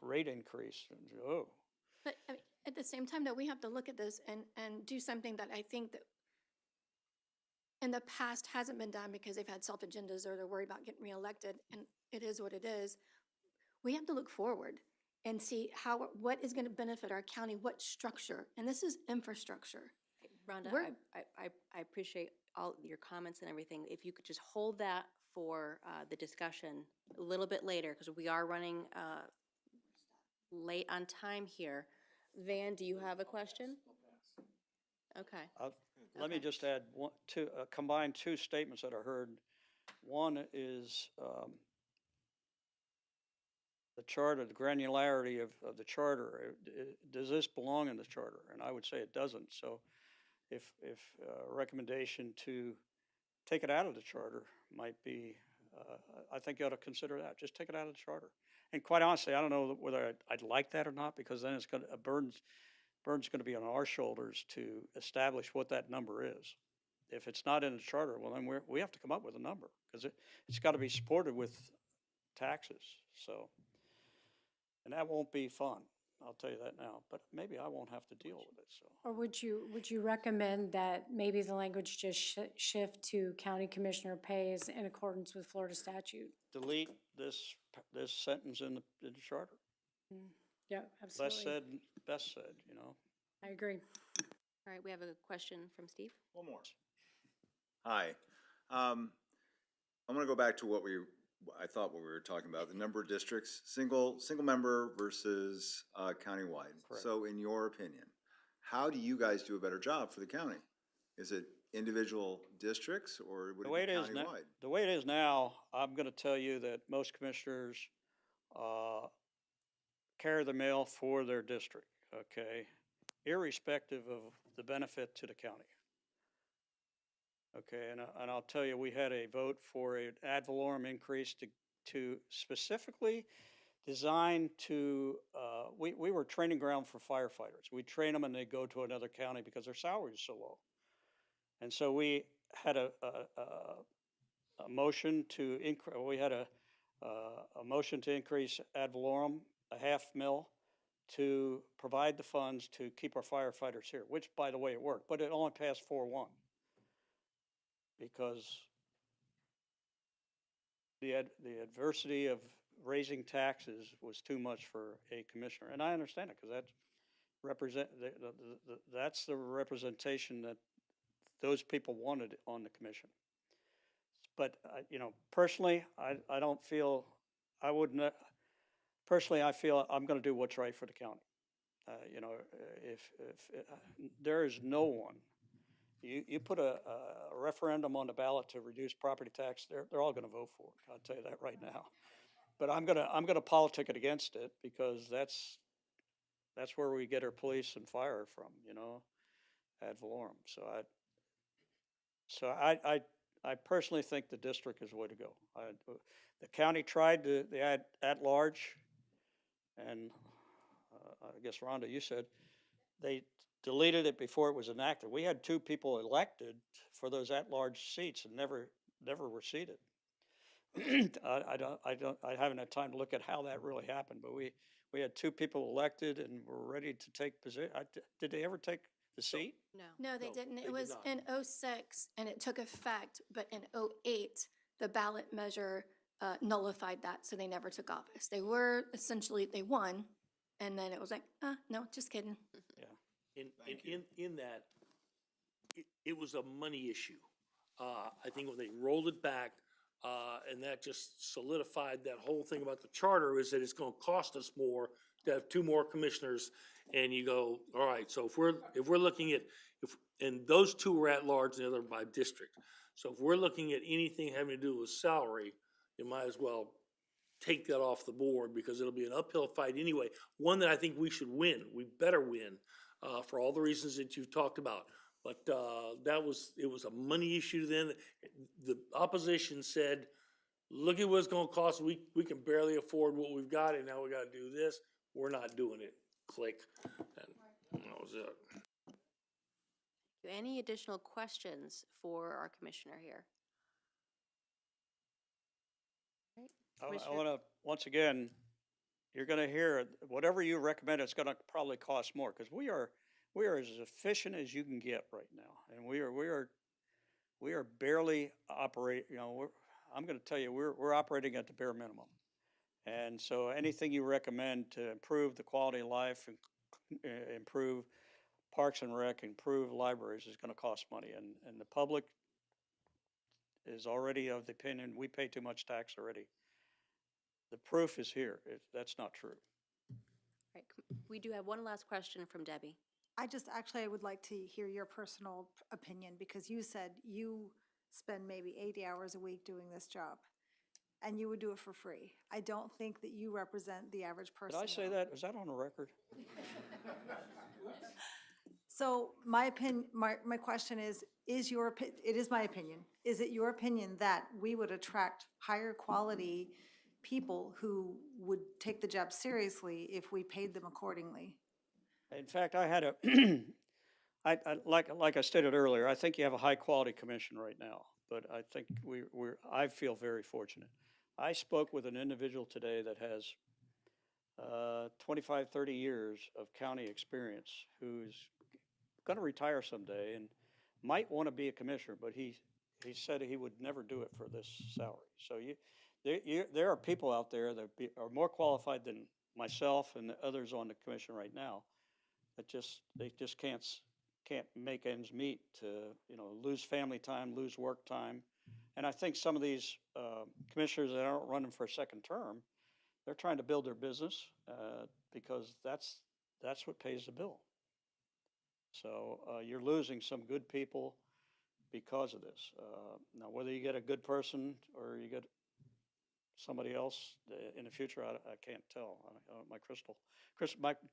rate increase. But I mean, at the same time, that we have to look at this and do something that I think that in the past hasn't been done because they've had self-agendas or they're worried about getting reelected, and it is what it is. We have to look forward and see what is going to benefit our county, what structure, and this is infrastructure. Rhonda, I appreciate all your comments and everything. If you could just hold that for the discussion a little bit later, because we are running late on time here. Van, do you have a question? Okay. Let me just add combine 2 statements that I heard. One is the charter, the granularity of the charter. Does this belong in the charter? And I would say it doesn't. So if a recommendation to take it out of the charter might be, I think you ought to consider that. Just take it out of the charter. And quite honestly, I don't know whether I'd like that or not, because then it's going to, burden's going to be on our shoulders to establish what that number is. If it's not in the charter, well, then we have to come up with a number, because it's got to be supported with taxes, so. And that won't be fun, I'll tell you that now, but maybe I won't have to deal with it, so. Or would you recommend that maybe the language just shift to county commissioner pays in accordance with Florida statute? Delete this sentence in the charter. Yeah, Less absolutely. said, best said, you know. I agree. All right, we have a question from Steve. One more. Hi. I'm going to go back to what I thought what we were talking about, the number of districts, single member versus countywide. Correct. So in your opinion, how do you guys do a better job for the county? Is it individual districts or would The way it it be is now, countywide? the way it is now, I'm going to tell you that most commissioners carry the mail for their district, okay, irrespective of the benefit to the county. Okay, and I'll tell you, we had a vote for an ad valorem increase to specifically designed to, we were training ground for firefighters. We train them and they go to another county because their salary is so low. And so we had a motion to motion to increase ad valorem, $500,000, to provide the funds to keep our firefighters here, which, by the way, it worked, but it only passed 4-1 because the adversity of raising taxes was too much for a commissioner, and I understand it because that's the representation that those people wanted on the commission. But personally, I don't feel I wouldn't. Personally, I feel I'm going to do what's right for the county. If there is no one, you put a referendum on the ballot to reduce property tax, they're all going to vote for it. I'll tell you that right now. But I'm gonna politic it against it because that's where we get our police and fire from, ad valorem. So I personally think the district is the way to go. The county tried the at large, and I guess Rhonda, you said they deleted it before it was enacted. We had 2 people elected for those at-large seats and never were seated. I haven't had time to look at how that really happened, but we had 2 people elected and were ready to take position. Did they ever take the seat? No. No, they No, didn't. they It did was not. in '06 and it took effect, but in '08, the ballot measure nullified that, so they never took office. They won, and then it was like, no, just kidding. In that, it was a money issue. I think when they rolled it back, and that just solidified that whole thing about the charter is that it's gonna cost us more to have 2 more commissioners. And you go, all right, so if we're looking at, and those 2 were at large and the other by district. So if we're looking at anything having to do with salary, you might as well take that off the board because it'll be an uphill fight anyway. One that I think we should win. We better win for all the reasons that you've talked about. But it was a money issue then. The opposition said, look at what it's gonna cost. We can barely afford what we've got and now we gotta do this. We're not doing it. Click. And that was it. Any additional questions for our commissioner here? I Commissioner? want to, once again, you're going to hear, whatever you recommend, it's going to probably cost more, because we are as efficient as you can get right now. And we are barely operating, I'm going to tell you, we're operating at the bare minimum. And so anything you recommend to improve the quality of life, improve Parks and Rec, improve libraries is going to cost money. And the public is already of the opinion, we pay too much tax already. The proof is here. That's not true. Right, we do have one last question from Debbie. I would like to hear your personal opinion, because you said you spend maybe 80 hours a week doing this job, and you would do it for free. I don't think that you represent the average person. Did I say that? Is that on the record? So my opinion, my question is it is my opinion, is it your opinion that we would attract higher quality people who would take the job seriously if we paid them accordingly? In fact, I had a, like I stated earlier, I think you have a high-quality commission right now, but I think I feel very fortunate. I spoke with an individual today that has 25, 30 years of county experience who's going to retire someday and might want to be a commissioner, but he said he would never do it for this salary. So there are people out there that are more qualified than myself and the others on the commission right now that they just can't make ends meet to, lose family time, lose work time. And I think some of these commissioners that aren't running for a second term, they're trying to build their business because that's what pays the bill. So you're losing some good people because of this. Now, whether you get a good person or you get somebody else in the future, I can't tell.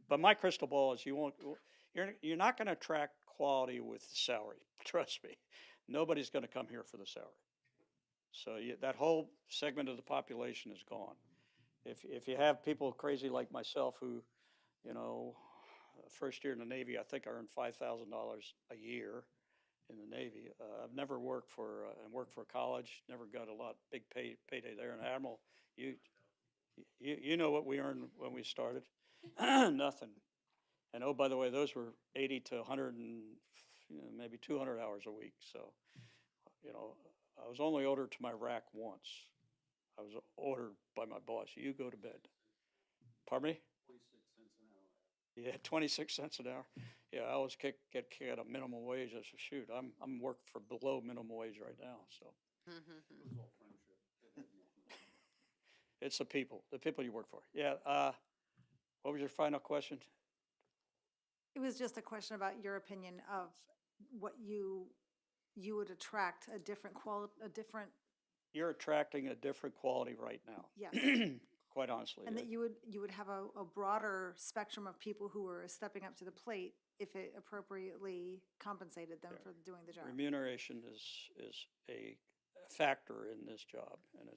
But my crystal ball is you're not going to attract quality with salary. Trust me, nobody's going to come here for the salary. So that whole segment of the population is gone. If you have people crazy like myself who, first year in the Navy, I think I earned $5,000 a year in the Navy. I've never worked for a college, never got a big payday there. And Admiral, you know what we earned when we started? Nothing. And oh, by the way, those were 80 to 100 and maybe 200 hours a week. So, I was only ordered to my rack once. I was ordered by my boss, you go to bed. Pardon me? 26 cents an hour. Yeah, 26 cents an hour. Yeah, I always get kicked at a minimum wage. I said, shoot, I'm working for below minimum wage right now. So it's the people you work for. Yeah. What was your final question? It was just a question about your opinion of what you would attract a different You're attracting a different quality right now. yes. Quite honestly. And that you would have a broader spectrum of people who are stepping up to the plate if it appropriately compensated them for doing the job. Remuneration is a factor in this job, and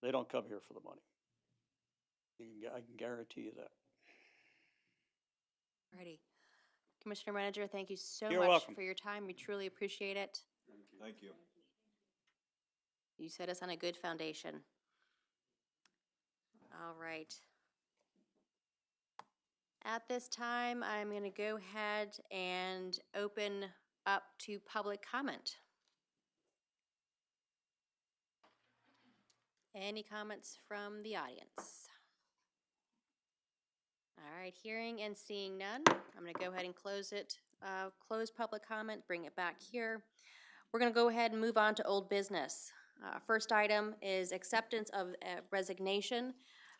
they don't come here for the money. I can guarantee you that. Alrighty. Commissioner Renninger, thank you so You're much welcome. for your time. We truly appreciate it. Thank you. You set us on a good foundation. All right. At this time, I'm going to go ahead and open up to public comment. Any comments from the audience? All right, hearing and seeing none, I'm going to go ahead and close it. Close public comment, bring it back here. We're going to go ahead and move on to old business. First item is acceptance of resignation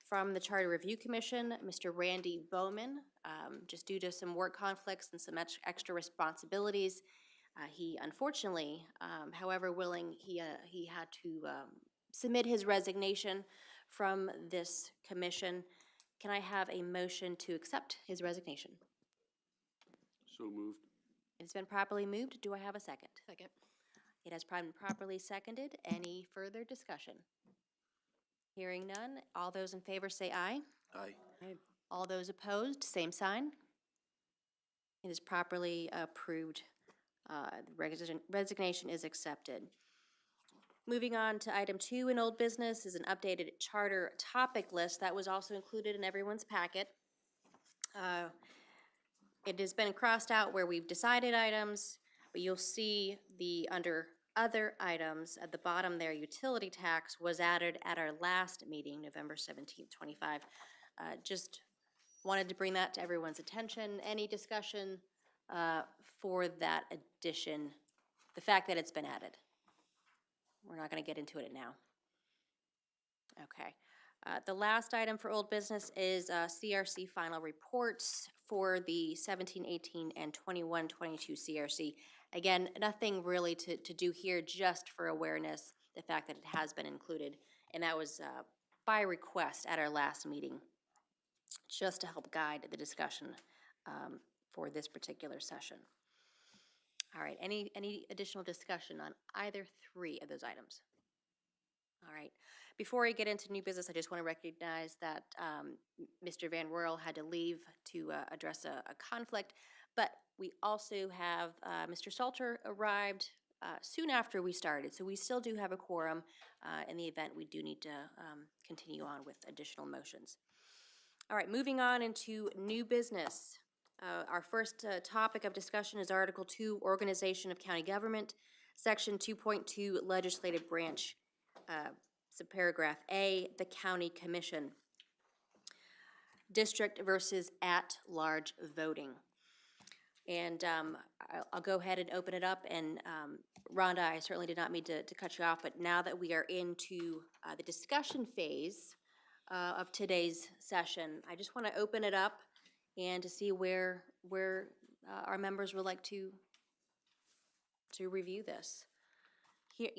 from the Charter Review Commission, Mr. Randy Bowman. Just due to some work conflicts and some extra responsibilities, he unfortunately, however willing, he had to submit his resignation from this commission. Can I have a motion to accept his resignation? So moved. It's been properly moved. Do I have a second? Second. It has been properly seconded. Any further discussion? Hearing none. All those in favor say aye. Aye. All those opposed, same sign. It is properly approved. Resignation is accepted. Moving on to item 2 in old business is an updated charter topic list that was also included in everyone's packet. It has been crossed out where we've decided items, but you'll see under other items at the bottom there, utility tax was added at our last meeting, November 17th, 25. Just wanted to bring that to everyone's attention. Any discussion for that addition, the fact that it's been added? We're not going to get into it now. Okay. The last item for old business is CRC final reports for the 17-18 and 21-22 CRC. Again, nothing really to do here, just for awareness, the fact that it has been included. And that was by request at our last meeting, just to help guide the discussion for this particular session. All right, any additional discussion on either three of those items? All right, before I get into new business, I just want to recognize that Mr. Van Royal had to leave to address a conflict, but we also have Mr. Salter arrived soon after we started, so we still do have a quorum. In the event we do need to continue on with additional motions. All right, moving on into new business. Our first topic of discussion is Article 2, Organization of County Government, Section 2.2, Legislative Branch, subparagraph A, the County Commission. District versus at-large voting. And I'll go ahead and open it up, and Rhonda, I certainly did not mean to cut you off, but now that we are into the discussion phase of today's session, I just want to open it up and to see where our members would like to review this. Here,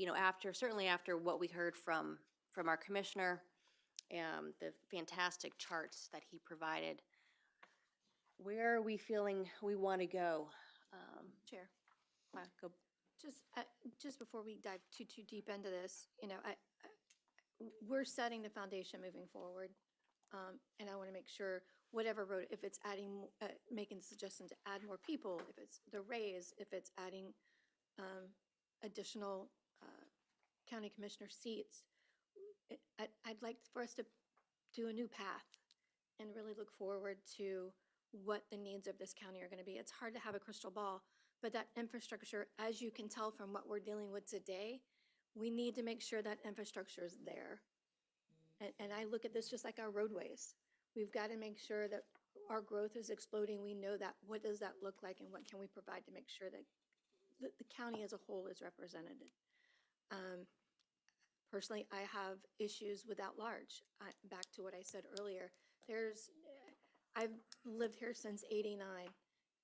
certainly after what we heard from our commissioner, the fantastic charts that he provided, where are we feeling we want to go? Chair, Go. just before we dive too deep into this, we're setting the foundation moving forward. And I want to make sure whatever road, if it's adding, making the suggestion to add more people, if it's the raise, if it's adding additional county commissioner seats, I'd like for us to do a new path and really look forward to what the needs of this county are going to be. It's hard to have a crystal ball, but that infrastructure, as you can tell from what we're dealing with today, we need to make sure that infrastructure is there. And I look at this just like our roadways. We've got to make sure that our growth is exploding. We know that. What does that look like, and what can we provide to make sure that the county as a whole is represented? Personally, I have issues with at-large. Back to what I said earlier, I've lived here since '89,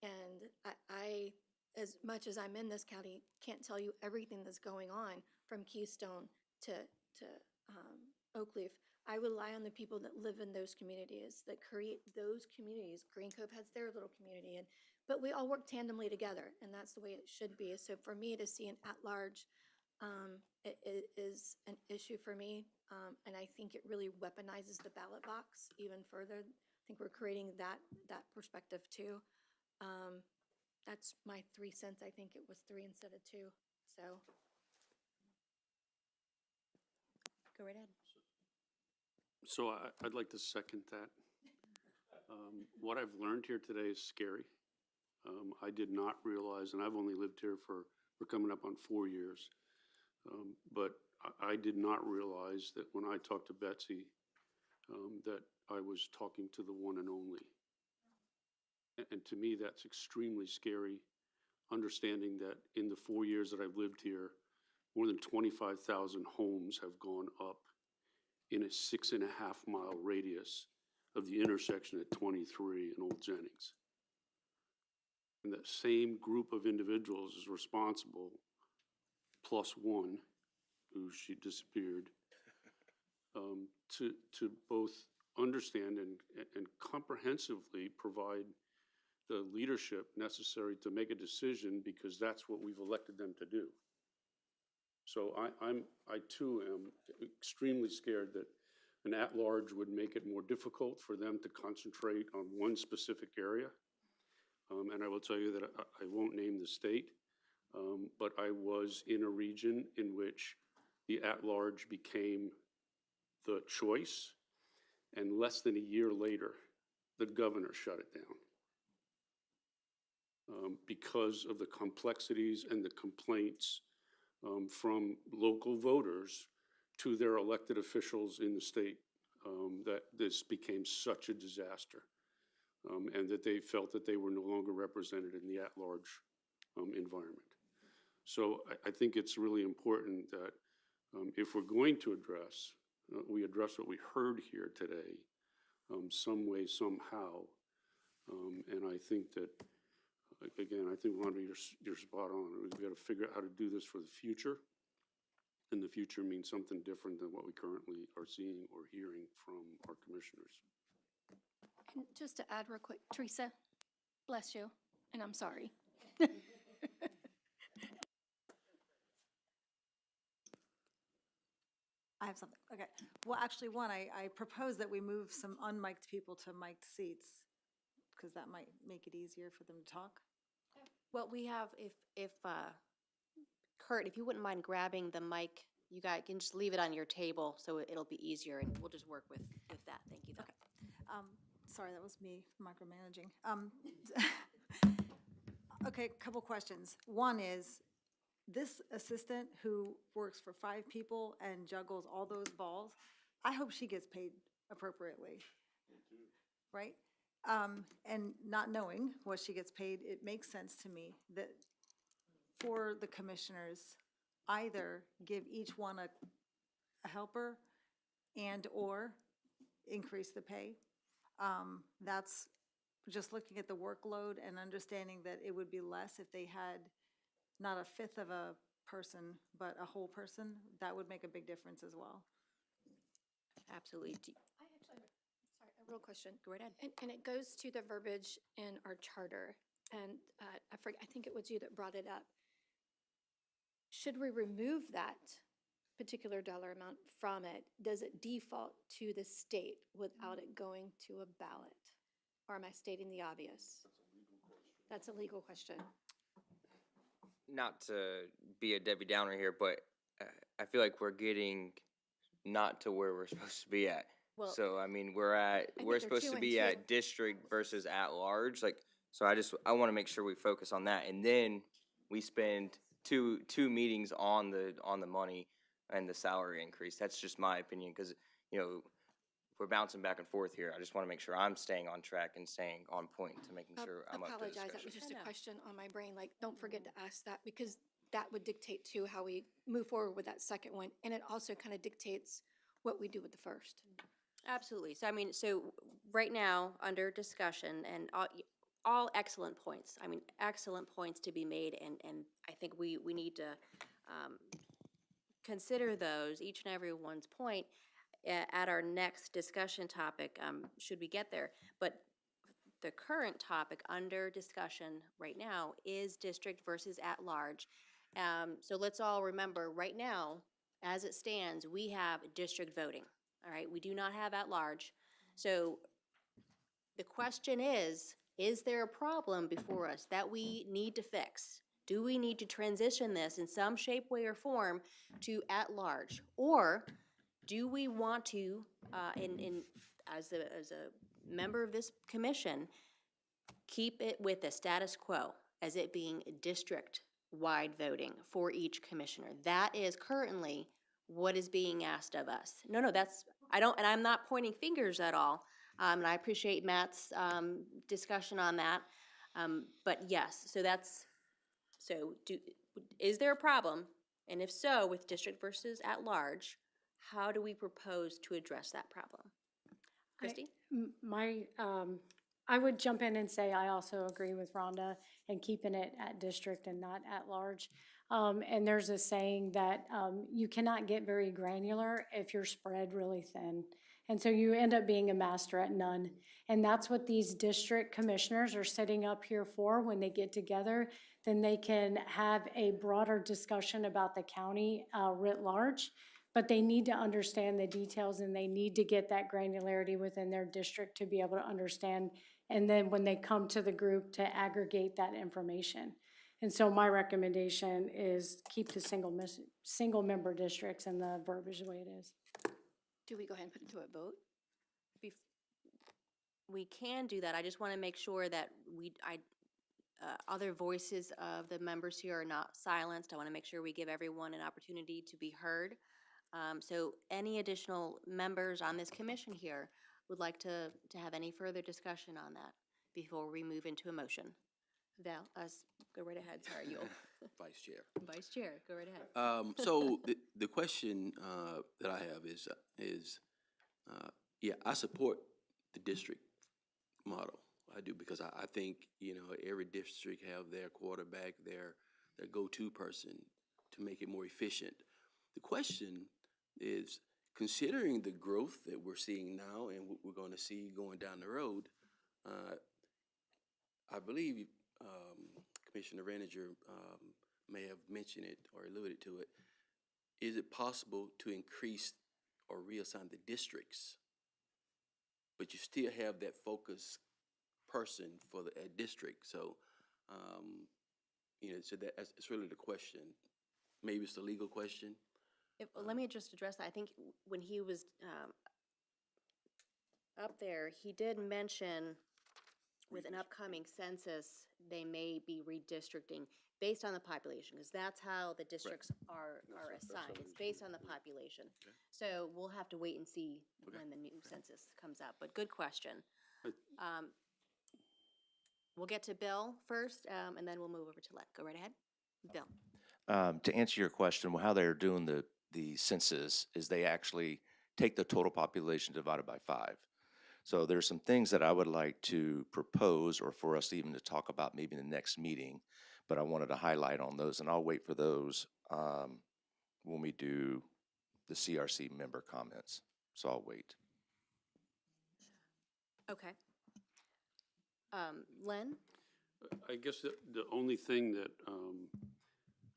and I, as much as I'm in this county, can't tell you everything that's going on from Keystone to Oakleaf. I rely on the people that live in those communities, that create those communities. Green Cove has their little community, but we all work tandemly together, and that's the way it should be. So for me to see an at-large it is an issue for me, and I think it really weaponizes the ballot box even further. I think we're creating that perspective too. That's my 3 cents. I think it was 3 instead of 2. So go right ahead. So I'd like to second that. What I've learned here today is scary. I did not realize, and I've only lived here we're coming up on 4 years, but I did not realize that when I talked to Betsy, that I was talking to the one and only. And to me, that's extremely scary, understanding that in the 4 years that I've lived here, more than 25,000 homes have gone up in a 6.5-mile radius of the intersection at 23 and Old Jennings. And that same group of individuals is responsible, plus one, who she disappeared, to both understand and comprehensively provide the leadership necessary to make a decision, because that's what we've elected them to do. So I too am extremely scared that an at-large would make it more difficult for them to concentrate on one specific area. And I will tell you that I won't name the state, but I was in a region in which the at-large became the choice, and less than a year later, the governor shut it down. Because of the complexities and the complaints from local voters to their elected officials in the state, that this became such a disaster, and that they felt that they were no longer represented in the at-large environment. So I think it's really important that if we're going to address, we address what we heard here today, some way, somehow. And I think that, again, I think, Rhonda, you're spot on. We've got to figure out how to do this for the future. And the future means something different than what we currently are seeing or hearing from our commissioners. And just to add real quick, Teresa, bless you. and I'm sorry. I have something, okay. Well, actually, one, I propose that we move some unmiked people to mic'd seats, because that might make it easier for them to talk. Well, we have, if Kurt, if you wouldn't mind grabbing the mic, you guys can just leave it on your table, so it'll be easier, and we'll just work with that. Thank you, though. Sorry, that was me micromanaging. Okay, couple questions. One is, this assistant who works for 5 people and juggles all those balls, I hope she gets paid appropriately. Right? And not knowing what she gets paid, it makes sense to me that for the commissioners, either give each one a helper and/or increase the pay. That's just looking at the workload and understanding that it would be less if they had not a fifth of a person, but a whole person. That would make a big difference as well. Absolutely. I actually, sorry, a real question. Go right ahead. And it goes to the verbiage in our charter, and I think it was you that brought it up. Should we remove that particular dollar amount from it? Does it default to the state without it going to a ballot? Or am I stating the obvious? That's a legal question. Not to be a Debbie Downer here, but I feel like we're getting not to where we're supposed to be at. Well, So, I mean, think we're they're supposed two to and be two. at district versus at large, like, so I want to make sure we focus on that. And then we spend two meetings on the money and the salary increase. That's just my opinion, because, you know, we're bouncing back and forth here. I just want to make sure I'm staying on track and staying on point to making sure I'm up to Apologize, that discussion. was just a No, no. question on my brain, like, don't forget to ask that, because that would dictate too how we move forward with that second one, and it also kind of dictates what we do with the first. Absolutely. So, I mean, so right now, under discussion, and all excellent points. I mean, excellent points to be made, and I think we need to consider those, each and every one's point, at our next discussion topic, should we get there. But the current topic under discussion right now is district versus at-large. So let's all remember, right now, as it stands, we have district voting, all right? We do not have at-large. So the question is there a problem before us that we need to fix? Do we need to transition this in some shape, way, or form to at-large? Or do we want to, as a member of this commission, keep it with the status quo as it being district-wide voting for each commissioner? That is currently what is being asked of us. No, and I'm not pointing fingers at all. And I appreciate Matt's discussion on that. But yes, is there a problem? And if so, with district versus at-large, how do we propose to address that problem? Christie? I would jump in and say I also agree with Rhonda in keeping it at district and not at large. And there's a saying that you cannot get very granular if you're spread really thin. And so you end up being a master at none. And that's what these district commissioners are setting up here for. When they get together, then they can have a broader discussion about the county writ large. But they need to understand the details, and they need to get that granularity within their district to be able to understand. And then when they come to the group, to aggregate that information. And so my recommendation is keep the single member districts and the verbiage the way it is. Do we go ahead and put it to a vote? We can do that. I just want to make sure that other voices of the members here are not silenced. I want to make sure we give everyone an opportunity to be heard. So any additional members on this commission here would like to have any further discussion on that before we move into a motion? Val, go right ahead. Sorry, you. Vice Chair. Vice Chair, go right ahead. So the question that I have is yeah, I support the district model. I do, because I think, you know, every district have their quarterback, their go-to person to make it more efficient. The question is, considering the growth that we're seeing now and what we're going to see going down the road, I believe Commissioner Renninger may have mentioned it or alluded to it. Is it possible to increase or reassign the districts, but you still have that focus person for the district? So, so that's really the question. Maybe it's a legal question. Let me just address that. I think when he was up there, he did mention with an upcoming census, they may be redistricting based on the population, because that's how the districts are assigned. It's based on the population. Okay. So we'll have to wait and see Okay. when the new census comes out, but good question. But- We'll get to Bill first, and then we'll move over to Let. Go right ahead. Bill. To answer your question, how they're doing the census is they actually take the total population divided by 5. So there's some things that I would like to propose or for us even to talk about maybe in the next meeting, but I wanted to highlight on those, and I'll wait for those when we do the CRC member comments. So I'll wait. Okay. Len? I guess the only thing that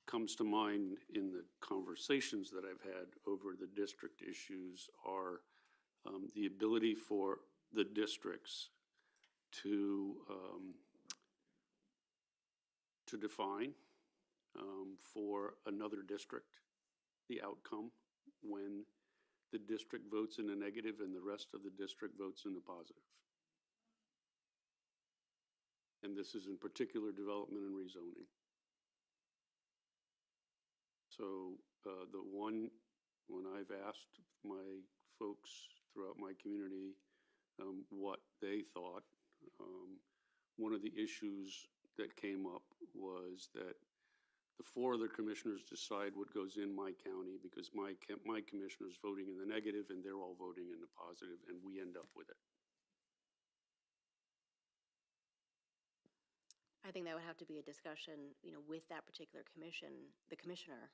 comes to mind in the conversations that I've had over the district issues are the ability for the districts to define for another district the outcome when the district votes in the negative and the rest of the district votes in the positive. And this is in particular development and rezoning. So when I've asked my folks throughout my community what they thought, one of the issues that came up was that the 4 other commissioners decide what goes in my county because my commissioner's voting in the negative and they're all voting in the positive, and we end up with it. I think that would have to be a discussion, with that particular commission, the commissioner.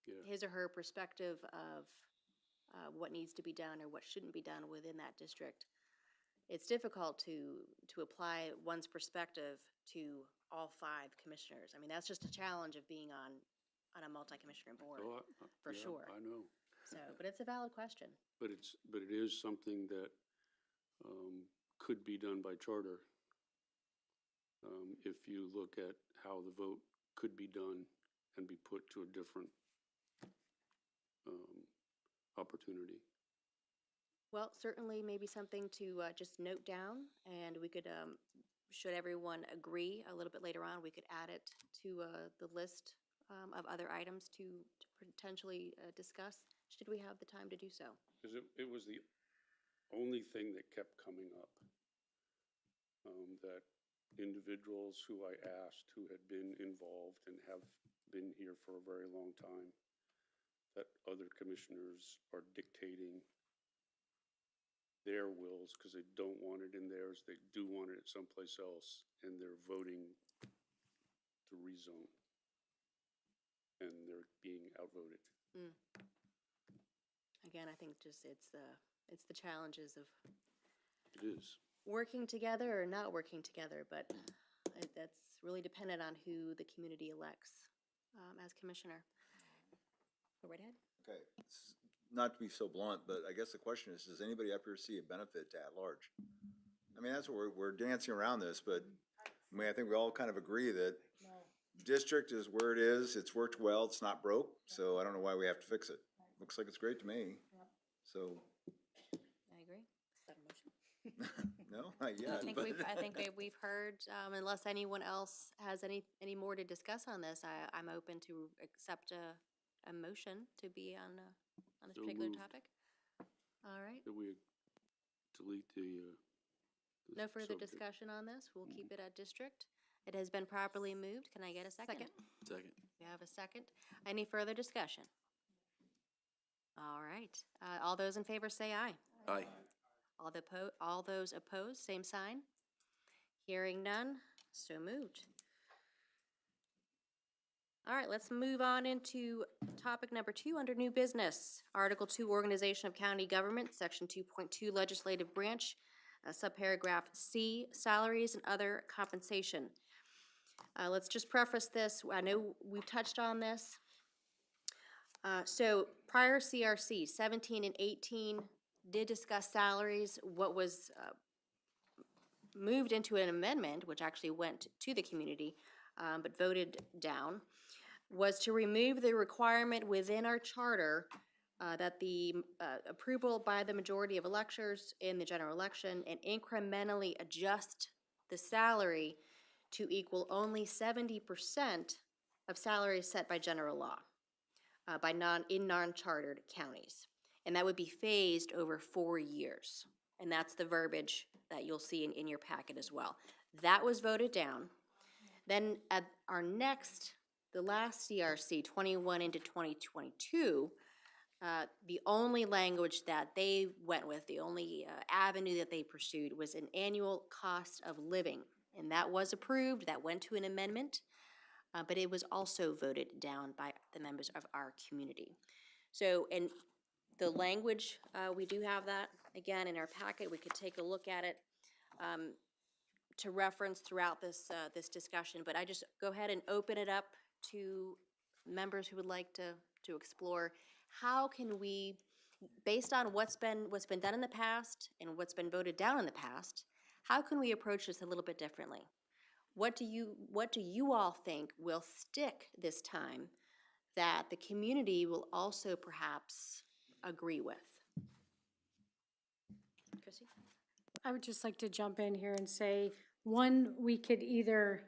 Yeah. His or her perspective of what needs to be done or what shouldn't be done within that district. It's difficult to apply one's perspective to all 5 commissioners. I mean, that's just a challenge of being on a multi-commissioner board, for Yeah, sure. I know. So, but it's a valid question. But it is something that could be done by charter. If you look at how the vote could be done and be put to a different opportunity. Well, certainly maybe something to just note down, and we could, should everyone agree a little bit later on, we could add it to the list of other items to potentially discuss, should we have the time to do so. Because it was the only thing that kept coming up, that individuals who I asked who had been involved and have been here for a very long time, that other commissioners are dictating their wills because they don't want it in theirs, they do want it someplace else, and they're voting to rezone. And they're being outvoted. Again, I think just it's the challenges of It is. working together or not working together, but that's really dependent on who the community elects as commissioner. Go right ahead. Okay, not to be so blunt, but I guess the question is, does anybody up here see a benefit to at-large? I mean, that's what we're dancing around this, but I mean, I think we all kind of agree that district is where it is, it's worked well, it's not broke, so I don't know why we have to fix it. Looks like it's great to me, so, I agree. Is that a motion? no, not I yet, think but. we've heard, unless anyone else has any more to discuss on this, I'm open to accept a motion to be on this So particular moved. topic. All right, That we delete the no further subject. discussion on this. We'll keep it at district. It has been properly moved. Can I get a second? Second. We have a second. Any further discussion? All right, all those in favor say aye. Aye. All those opposed, same sign. Hearing none, so moved. All right, let's move on into topic number 2 under new business. Article 2, Organization of County Government, Section 2.2, Legislative Branch. subparagraph C, salaries and other compensation. Let's just preface this. I know we've touched on this. So prior CRC 17 and 18 did discuss salaries. What was moved into an amendment, which actually went to the community, but voted down, was to remove the requirement within our charter that the approval by the majority of electors in the general election and incrementally adjust the salary to equal only 70% of salaries set by general law in non-chartered counties. And that would be phased over 4 years. And that's the verbiage that you'll see in your packet as well. That was voted down. Then at our next, the last CRC, 21 into 2022, the only language that they went with, the only avenue that they pursued was an annual cost of living. And that was approved, that went to an amendment, but it was also voted down by the members of our community. So, and the language, we do have that, again, in our packet. We could take a look at it to reference throughout this, this discussion. But I just go ahead and open it up to members who would like to explore. How can we, based on what's been done in the past and what's been voted down in the past, how can we approach this a little bit differently? What do you all think will stick this time that the community will also perhaps agree with? Chrissy? I would just like to jump in here and say, one, we could either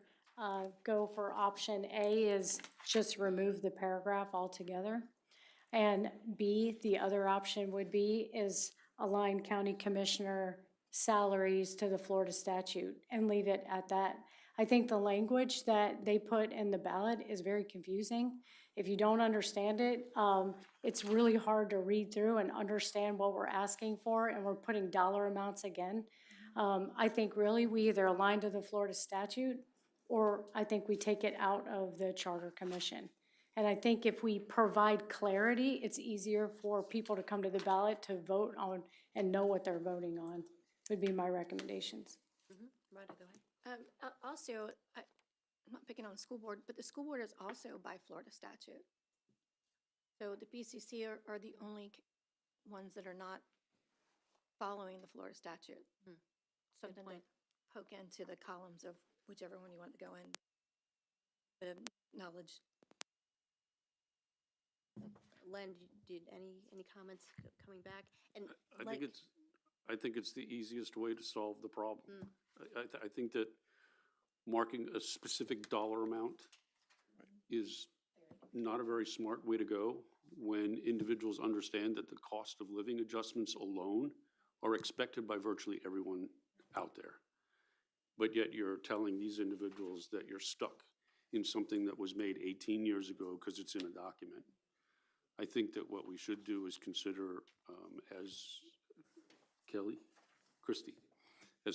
go for option A is just remove the paragraph altogether. And B, the other option would be is align county commissioner salaries to the Florida statute and leave it at that. I think the language that they put in the ballot is very confusing. If you don't understand it, it's really hard to read through and understand what we're asking for, and we're putting dollar amounts again. I think really we either align to the Florida statute, or I think we take it out of the Charter Commission. And I think if we provide clarity, it's easier for people to come to the ballot to vote on and know what they're voting on, would be my recommendations. Rhonda, go ahead. Also, I'm not picking on the school board, but the school board is also by Florida statute. So the PCC are the only ones that are not following the Florida statute. Something to poke into the columns of whichever one you want to go in. The knowledge. Len, did any comments coming back? And I think it's the easiest way to solve the problem. I think that marking a specific dollar amount is not a very smart way to go when individuals understand that the cost of living adjustments alone are expected by virtually everyone out there. But yet you're telling these individuals that you're stuck in something that was made 18 years ago because it's in a document. I think that what we should do is consider, as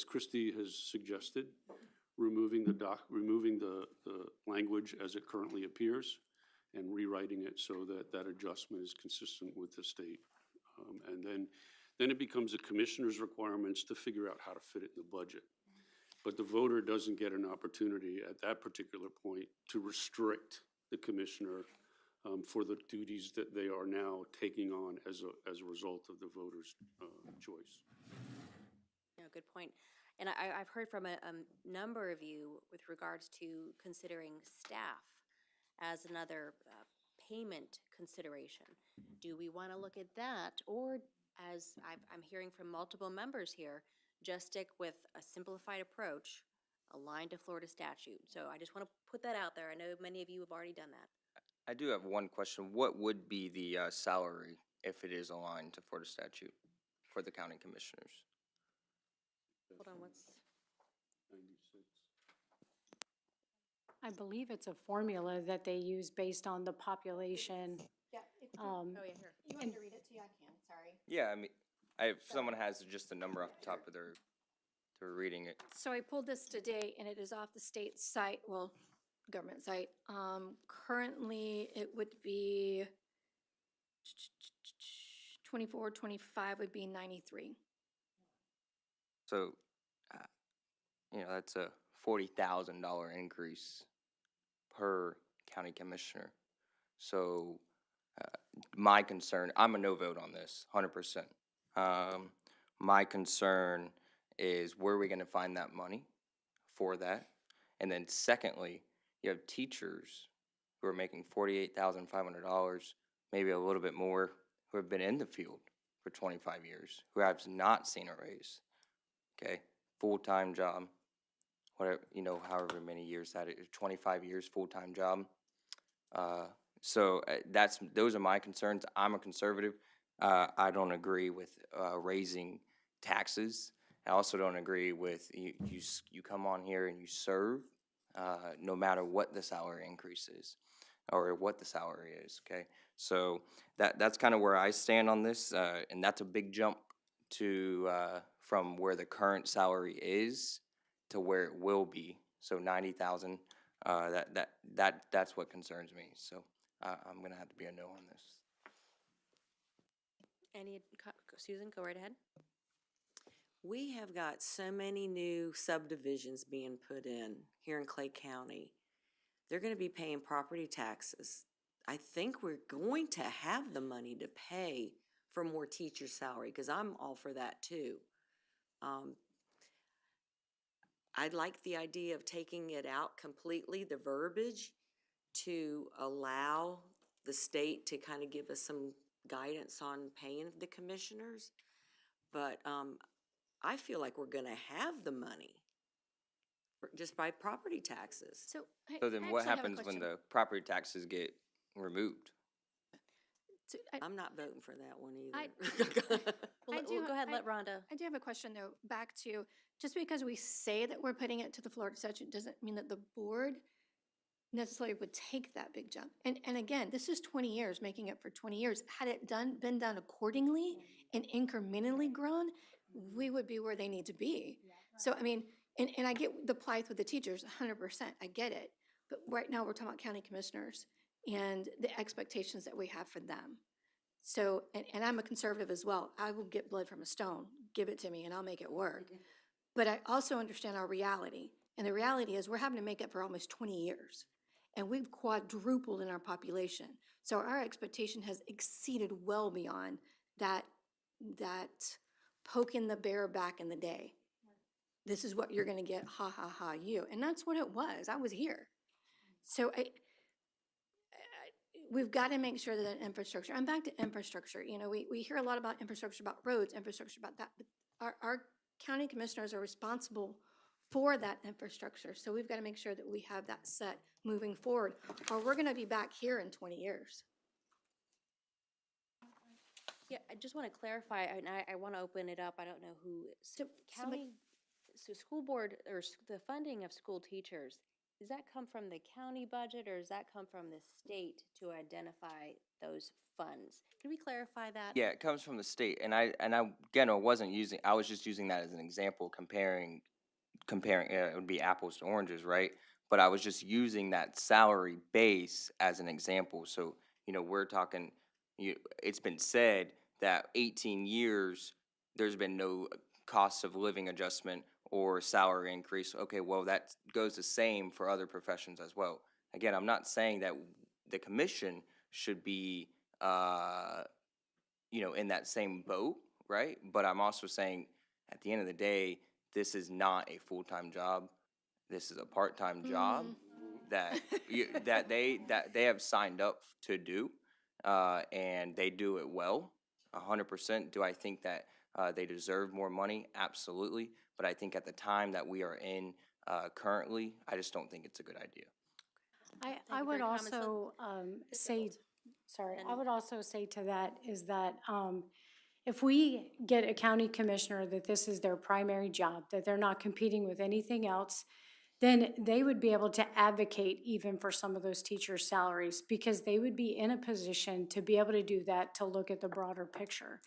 Christy has suggested, removing the language as it currently appears and rewriting it so that that adjustment is consistent with the state. And then it becomes a commissioner's requirements to figure out how to fit it in the budget. But the voter doesn't get an opportunity at that particular point to restrict the commissioner for the duties that they are now taking on as a result of the voter's choice. No, good point. And I've heard from a number of you with regards to considering staff as another payment consideration. Do we want to look at that, or as I'm hearing from multiple members here, just stick with a simplified approach aligned to Florida statute? So I just want to put that out there. I know many of you have already done that. I do have one question. What would be the salary if it is aligned to Florida statute for the county commissioners? Hold on, what's? 96. I believe it's a formula that they use based on the population. Yeah. Oh, yeah, here. You want me to read it to you? I can, sorry. Yeah, I mean, if someone has just a number off the top of their reading it. So I pulled this today, and it is off the state site, well, government site. Currently, it would be 24, 25 would be 93. So, that's a $40,000 increase per county commissioner. So, my concern, I'm a no vote on this, 100%. My concern is where are we going to find that money for that? And then secondly, you have teachers who are making $48,500, maybe a little bit more, who have been in the field for 25 years, who have not seen a raise. Okay, full-time job, whatever, however many years that is, 25 years, full-time job. So those are my concerns. I'm a conservative. I don't agree with raising taxes. I also don't agree with you come on here and you serve, no matter what the salary increase is or what the salary is. Okay, so that's kind of where I stand on this, and that's a big jump to from where the current salary is to where it will be. So 90,000. That's what concerns me. So I'm gonna have to be a no on this. Susan, go right ahead. We have got so many new subdivisions being put in here in Clay County. They're gonna be paying property taxes. I think we're going to have the money to pay for more teacher salary, because I'm all for that too. I'd like the idea of taking it out completely, the verbiage, to allow the state to kind of give us some guidance on paying the commissioners. But I feel like we're gonna have the money just by property taxes. So, So then what happens when the property taxes get removed? I'm not voting for that one I- either. I do- Go ahead, I- let Rhonda. I do have a question, though, back to, just because we say that we're putting it to the Florida statute doesn't mean that the board necessarily would take that big jump. And again, this is 20 years, making it for 20 years. Had it been done accordingly and incrementally grown, we would be where they need to be. So, I mean, and I get the plight with the teachers, 100%, I get it. But right now, we're talking about county commissioners and the expectations that we have for them. So, and I'm a conservative as well. I will get blood from a stone. Give it to me and I'll make it work. But I also understand our reality. And the reality is we're having to make it for almost 20 years. And we've quadrupled in our population. So our expectation has exceeded well beyond that poking the bear back in the day. This is what you're going to get, ha, ha, ha, you. And that's what it was. I was here. So we've got to make sure that infrastructure, I'm back to infrastructure. We hear a lot about infrastructure, about roads, infrastructure, about that. But our county commissioners are responsible for that infrastructure. So we've got to make sure that we have that set moving forward, or we're going to be back here in 20 years. Yeah, I just want to clarify, and I want to open it up. I don't know who, so school board, or the funding of school teachers, does that come from the county budget, or does that come from the state to identify those funds? Can we clarify that? Yeah, it comes from the state, and I again, I was just using that as an example, comparing, it would be apples to oranges, right? But I was just using that salary base as an example. So, we're talking, it's been said that 18 years, there's been no cost of living adjustment or salary increase. Okay, well, that goes the same for other professions as well. Again, I'm not saying that the commission should be, in that same boat, right? But I'm also saying, at the end of the day, this is not a full-time job. This is a part-time job that they have signed up to do, and they do it well, 100%. Do I think that they deserve more money? Absolutely. But I think at the time that we are in currently, I just don't think it's a good idea. I would also say, I would also say to that is that if we get a county commissioner that this is their primary job, that they're not competing with anything else, then they would be able to advocate even for some of those teachers' salaries, because they would be in a position to be able to do that, to look at the broader picture.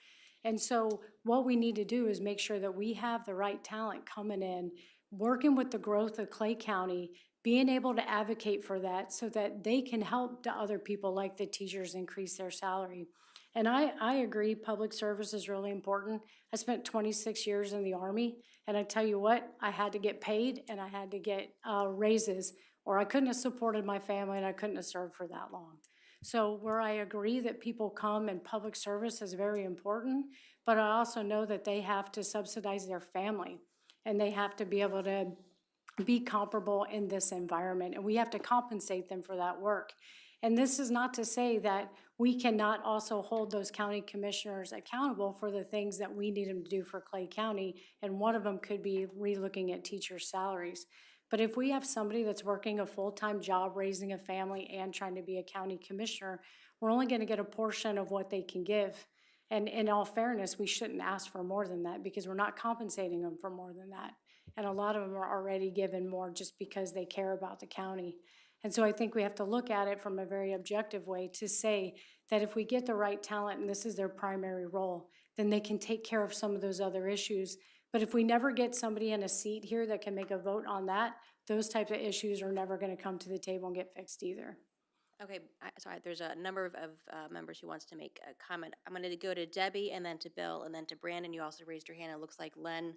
And so what we need to do is make sure that we have the right talent coming in, working with the growth of Clay County, being able to advocate for that so that they can help the other people like the teachers increase their salary. And I agree, public service is really important. I spent 26 years in the Army, And I tell you what, I had to get paid and I had to get raises, or I couldn't have supported my family and I couldn't have served for that long. So where I agree that people come and public service is very important, but I also know that they have to subsidize their family and they have to be able to be comparable in this environment, and we have to compensate them for that work. And this is not to say that we cannot also hold those county commissioners accountable for the things that we need them to do for Clay County, and one of them could be relooking at teacher salaries. But if we have somebody that's working a full-time job, raising a family, and trying to be a county commissioner, we're only gonna get a portion of what they can give. And in all fairness, we shouldn't ask for more than that because we're not compensating them for more than that. And a lot of them are already given more just because they care about the county. And so I think we have to look at it from a very objective way to say that if we get the right talent and this is their primary role, then they can take care of some of those other issues. But if we never get somebody in a seat here that can make a vote on that, those types of issues are never gonna come to the table and get fixed either. Okay, sorry, there's a number of members who wants to make a comment. I'm going to go to Debbie and then to Bill and then to Brandon. You also raised your hand. It looks like Len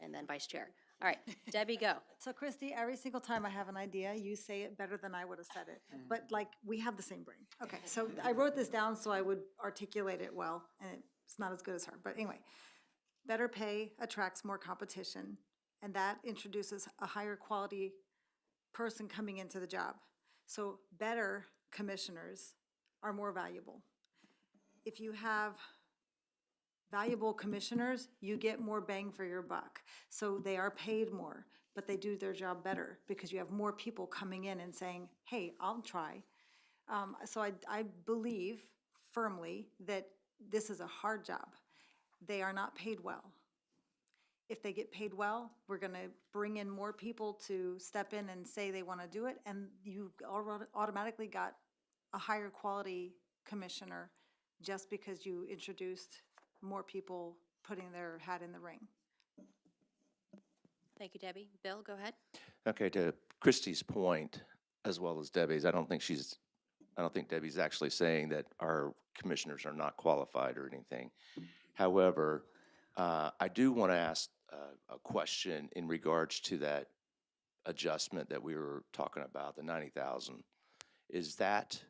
and then Vice Chair. All right, Debbie, go. So Christy, every single time I have an idea, you say it better than I would have said it. But like, we have the same brain. Okay, so I wrote this down so I would articulate it well, and it's not as good as her. But anyway, better pay attracts more competition, and that introduces a higher quality person coming into the job. So better commissioners are more valuable. If you have valuable commissioners, you get more bang for your buck. So they are paid more, but they do their job better because you have more people coming in and saying, hey, I'll try. So I believe firmly that this is a hard job. They are not paid well. If they get paid well, we're gonna bring in more people to step in and say they wanna do it, and you automatically got a higher quality commissioner just because you introduced more people putting their hat in the ring. Thank you, Debbie. Bill, go ahead. Okay, to Christie's point, as well as Debbie's, I don't think Debbie's actually saying that our commissioners are not qualified or anything. However, I do want to ask a question in regards to that adjustment that we were talking about, the 90,000. Is that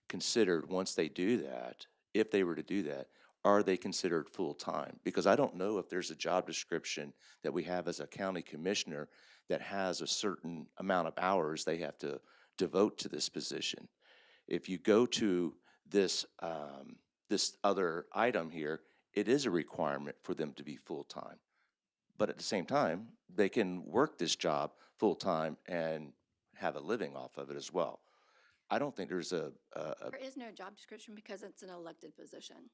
considered, once they do that, if they were to do that, are they considered full-time? Because I don't know if there's a job description that we have as a county commissioner that has a certain amount of hours they have to devote to this position. If you go to this, this other item here, it is a requirement for them to be full-time. But at the same time, they can work this job full-time and have a living off of it as well. I don't think there's There is no job description because it's an elected position.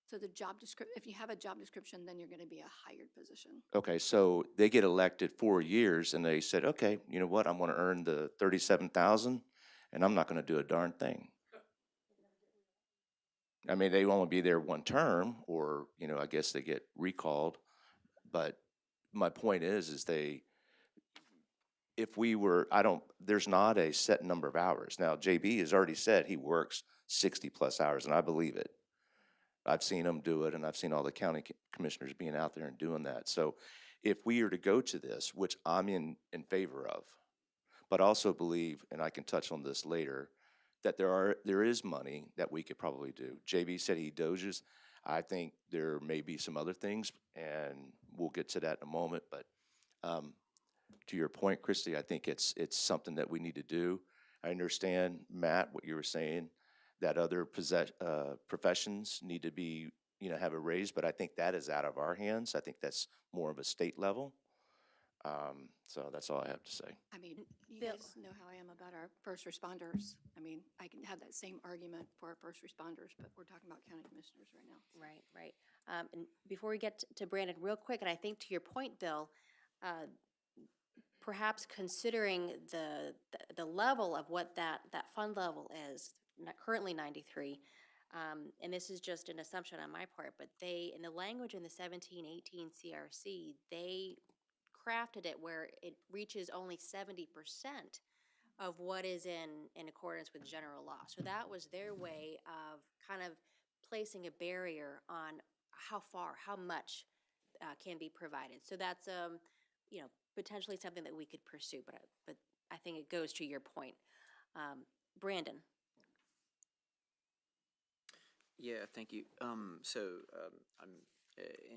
So the job if you have a job description, then you're gonna be a hired position. okay, so they get elected 4 years and they said, okay, you know what, I'm gonna earn the 37,000 and I'm not gonna do a darn thing. I mean, they only be there one term, or, you know, I guess they get recalled. But my point is if we were, there's not a set number of hours. Now, JB has already said he works 60+ hours, and I believe it. I've seen him do it, and I've seen all the county commissioners being out there and doing that. So if we are to go to this, which I'm in favor of, but also believe, and I can touch on this later, that there is money that we could probably do. JB said he doges. I think there may be some other things, and we'll get to that in a moment. But to your point, Christy, I think it's something that we need to do. I understand, Matt, what you were saying, that other professions need to be, you know, have a raise, but I think that is out of our hands. I think that's more of a state level. So that's all I have to say. I mean, you Bill. guys know how I am about our first responders. I mean, I can have that same argument for our first responders, but we're talking about county commissioners right now. Right, right. And before we get to Brandon, real quick, and I think to your point, Bill, perhaps considering the level of what that fund level is, currently 93, and this is just an assumption on my part, but they, in the language in the 1718 CRC, they crafted it where it reaches only 70% of what is in accordance with general law. So that was their way of kind of placing a barrier on how far, how much can be provided. So that's, you know, potentially something that we could pursue, but I think it goes to your point. Brandon? Yeah, thank you. I'm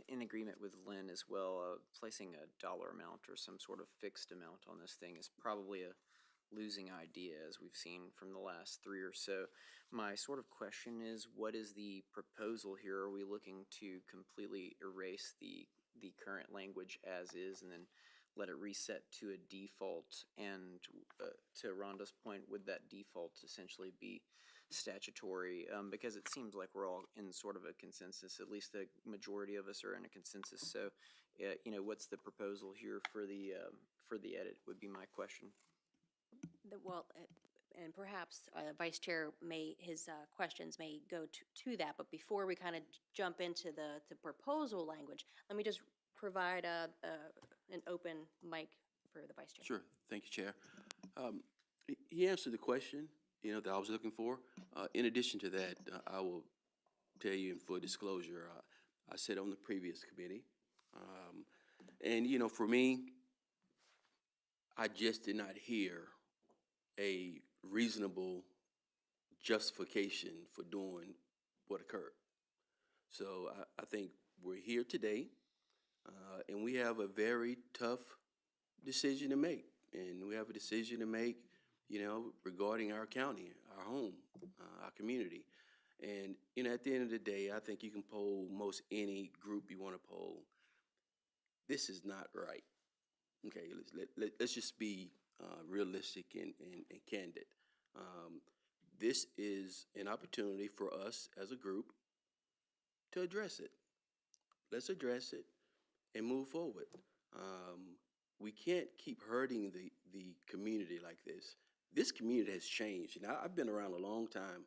in agreement with Lynn as well. Placing a dollar amount or some sort of fixed amount on this thing is probably a losing idea, as we've seen from the last 3 or so. My sort of question is, what is the proposal here? Are we looking to completely erase the current language as is and then let it reset to a default? And to Rhonda's point, would that default essentially be statutory? Because it seems like we're all in sort of a consensus, at least the majority of us are in a consensus. So, you know, what's the proposal here for the edit would be my question. Well, and perhaps Vice Chair his questions may go to that, but before we kind of jump into the proposal language, let me just provide an open mic for the Vice Chair. Sure, thank you, Chair. He answered the question, you know, that I was looking for. In addition to that, I will tell you in full disclosure, I sat on the previous committee. And, you know, for me, I just did not hear a reasonable justification for doing what occurred. So I think we're here today, and we have a very tough decision to make. And we have a decision to make, you know, regarding our county, our home, our community. And, you know, at the end of the day, I think you can poll most any group you want to poll. This is not right. Okay, let's just be realistic and candid. This is an opportunity for us as a group to address it. Let's address it and move forward. We can't keep hurting the community like this. This community has changed, and I've been around a long time,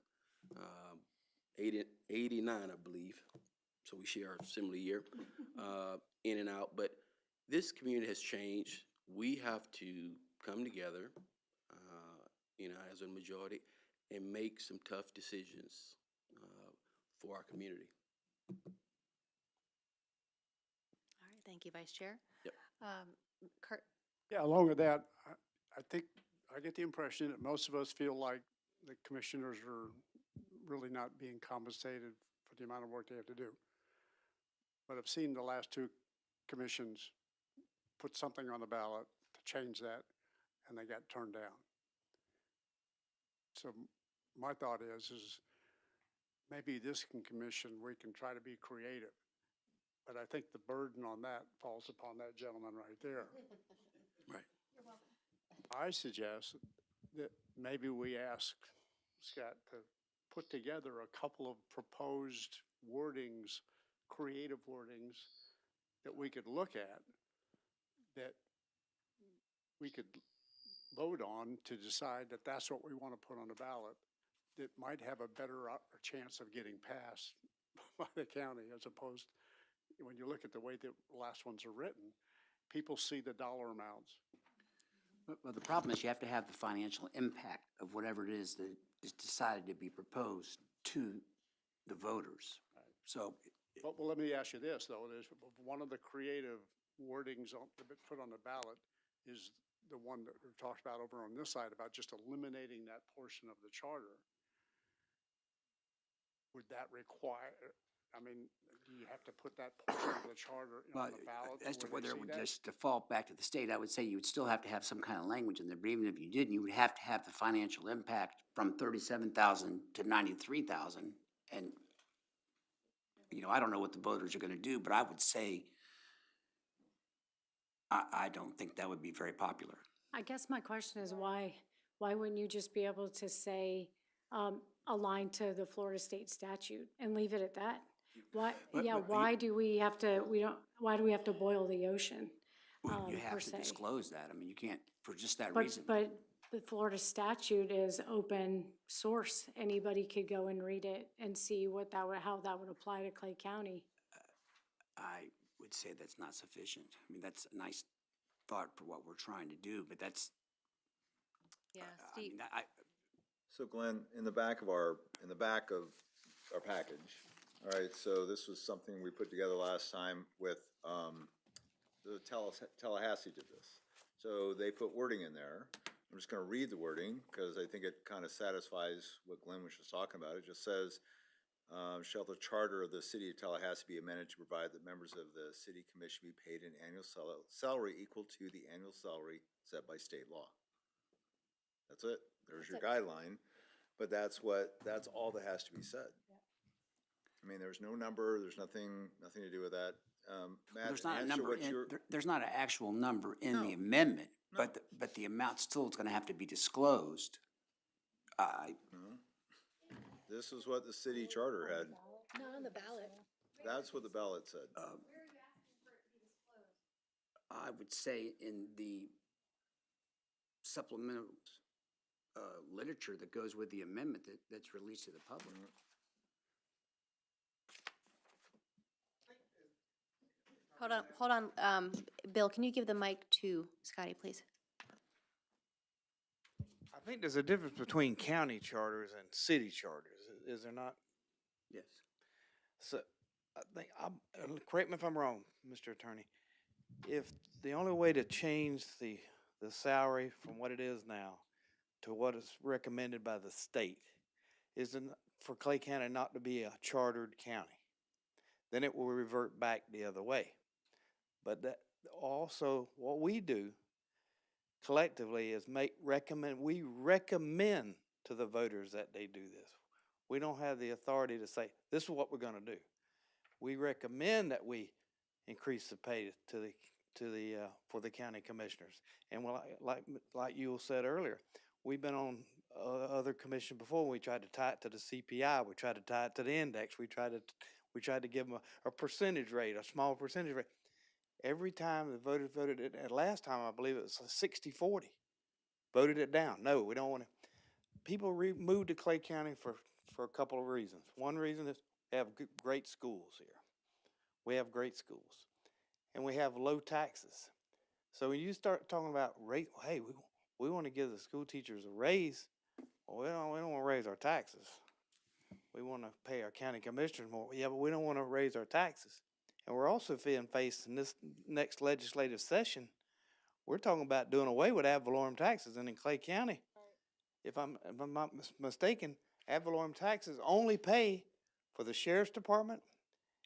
89, I believe, so we share a similar year, in and out, but this community has changed. We have to come together, you know, as a majority and make some tough decisions for our community. All right, thank you, Vice Chair. Yep. Kurt? Yeah, along with that, I think, I get the impression that most of us feel like the commissioners are really not being compensated for the amount of work they have to do. But I've seen the last two commissions put something on the ballot to change that, and they got turned down. So my thought is maybe this commission, we can try to be creative. But I think the burden on that falls upon that gentleman right there. Right. I suggest that maybe we ask Scott to put together a couple of proposed wordings, creative wordings that we could look at, that we could vote on to decide that that's what we want to put on the ballot, that might have a better chance of getting passed by the county, as opposed, when you look at the way the last ones are written, people see the dollar amounts. Well, the problem is you have to have the financial impact of whatever it is that is decided to be proposed to the voters. So, Well, let me ask you this, though. There's one of the creative wordings put on the ballot is the one that we talked about over on this side about just eliminating that portion of the charter. Would that require, I mean, do you have to put that portion of the charter on the ballot? as to where they whether it see would that? just default back to the state, I would say you would still have to have some kind of language in there. But even if you didn't, you would have to have the financial impact from 37,000 to 93,000. And, you know, I don't know what the voters are going to do, but I would say I don't think that would be very popular. I guess my question is why wouldn't you just be able to say, align to the Florida state statute and leave it at that? Why, why do we have to, why do we have to boil the ocean? Well, you per have to se? disclose that. I mean, you can't, for just that But, reason. but the Florida statute is open source. Anybody could go and read it and see what that would, how that would apply to Clay County. I would say that's not sufficient. I mean, that's a nice thought for what we're trying to do, but that's, Yeah, I Steve? mean, So Glenn, in the back of our package, all right, so this was something we put together last time with the Tallahassee did this. So they put wording in there. I'm just gonna read the wording, because I think it kind of satisfies what Glenn was just talking about. It just says, shall the charter of the city of Tallahassee be amended to provide that members of the city commission be paid an annual salary equal to the annual salary set by state law. That's it. There's your guideline, but that's all that has to be said. I mean, there's no number, there's nothing to do with that. Matt, There's not a answer number what in, you're- there's not an actual number in the No. amendment, No. but the amount still is gonna have to be disclosed. No. This is what the city charter had. Not on the ballot. That's what the ballot said. I would say in the supplemental, literature that goes with the amendment that's released to the public. Hold on, Bill, can you give the mic to Scotty, please? I think there's a difference between county charters and city charters, is there not? Yes. So, I think, correct me if I'm wrong, Mr. Attorney, if the only way to change the salary from what it is now to what is recommended by the state is for Clay County not to be a chartered county, then it will revert back the other way. But that also, what we do collectively is we recommend to the voters that they do this. We don't have the authority to say, this is what we're gonna do. We recommend that we increase the pay for the county commissioners. And like you said earlier, we've been on other commission before. We tried to tie it to the CPI. We tried to tie it to the index. We tried to give them a percentage rate, a small percentage rate. Every time the voters voted it, and last time I believe it was 60-40, voted it down. No, we don't want to. People moved to Clay County for a couple of reasons. One reason is we have great schools here. We have great schools. And we have low taxes. So when you start talking about rate, hey, we want to give the school teachers a raise. Well, we don't want to raise our taxes. We want to pay our county commissioners more. Yeah, but we don't want to raise our taxes. And we're also faced in this next legislative session, we're talking about doing away with ad valorem taxes. And in Clay County, if I'm not mistaken, ad valorem taxes only pay for the sheriff's department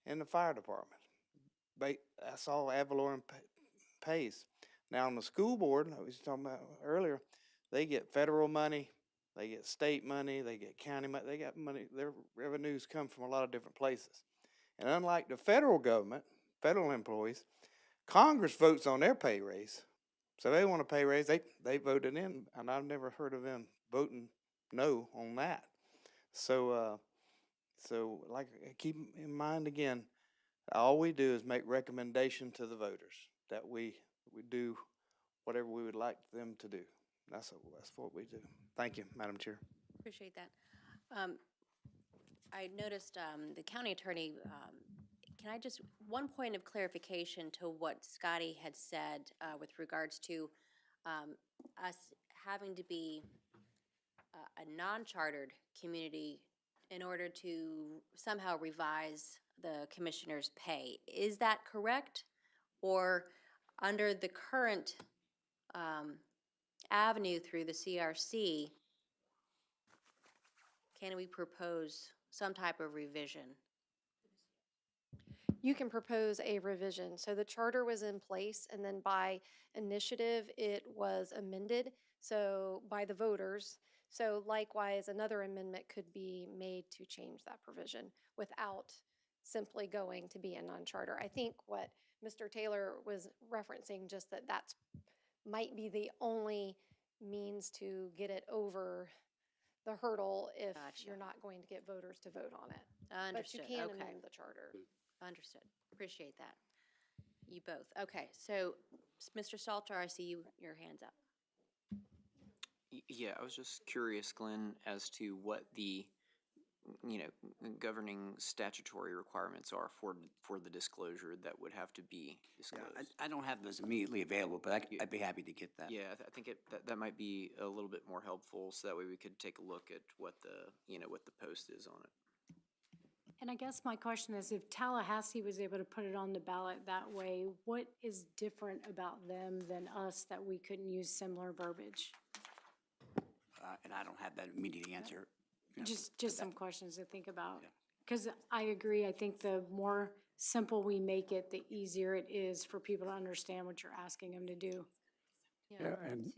and the fire department. That's all ad valorem pays. Now on the school board, I was talking about earlier, they get federal money, they get state money, they get county money, they got money, their revenues come from a lot of different places. And unlike the federal government, federal employees, Congress votes on their pay raise. So they want a pay raise, they vote it in, and I've never heard of them voting no on that. So like, keep in mind again, all we do is make recommendation to the voters that we do whatever we would like them to do. That's what we do. Thank you, Madam Chair. Appreciate that. I noticed the county attorney, can I just, one point of clarification to what Scotty had said with regards to us having to be a non-chartered community in order to somehow revise the commissioner's pay. Is that correct? Or under the current avenue through the CRC, can we propose some type of revision? You can propose a revision. So the charter was in place, and then by initiative, it was amended, so by the voters. So likewise, another amendment could be made to change that provision without simply going to be a non-charter. I think what Mr. Taylor was referencing, just that's might be the only means to get it over the hurdle if you're not going to get voters to vote on it. Understood. But you can Okay. amend the charter. Understood. Appreciate that. You both. Okay, so Mr. Salter, I see your hand's up. Yeah, I was just curious, Glenn, as to what the, governing statutory requirements are for the disclosure that would have to be disclosed. I don't have those immediately available, but I'd be happy to get that. Yeah, I think that might be a little bit more helpful, so that way we could take a look at what the post is on it. And I guess my question is, if Tallahassee was able to put it on the ballot that way, what is different about them than us that we couldn't use similar verbiage? And I don't have that immediate answer. you know, Just to some that. questions to think about. Because I agree, I think the more simple we make it, the easier it is for people to understand what you're asking them to do. Yeah, and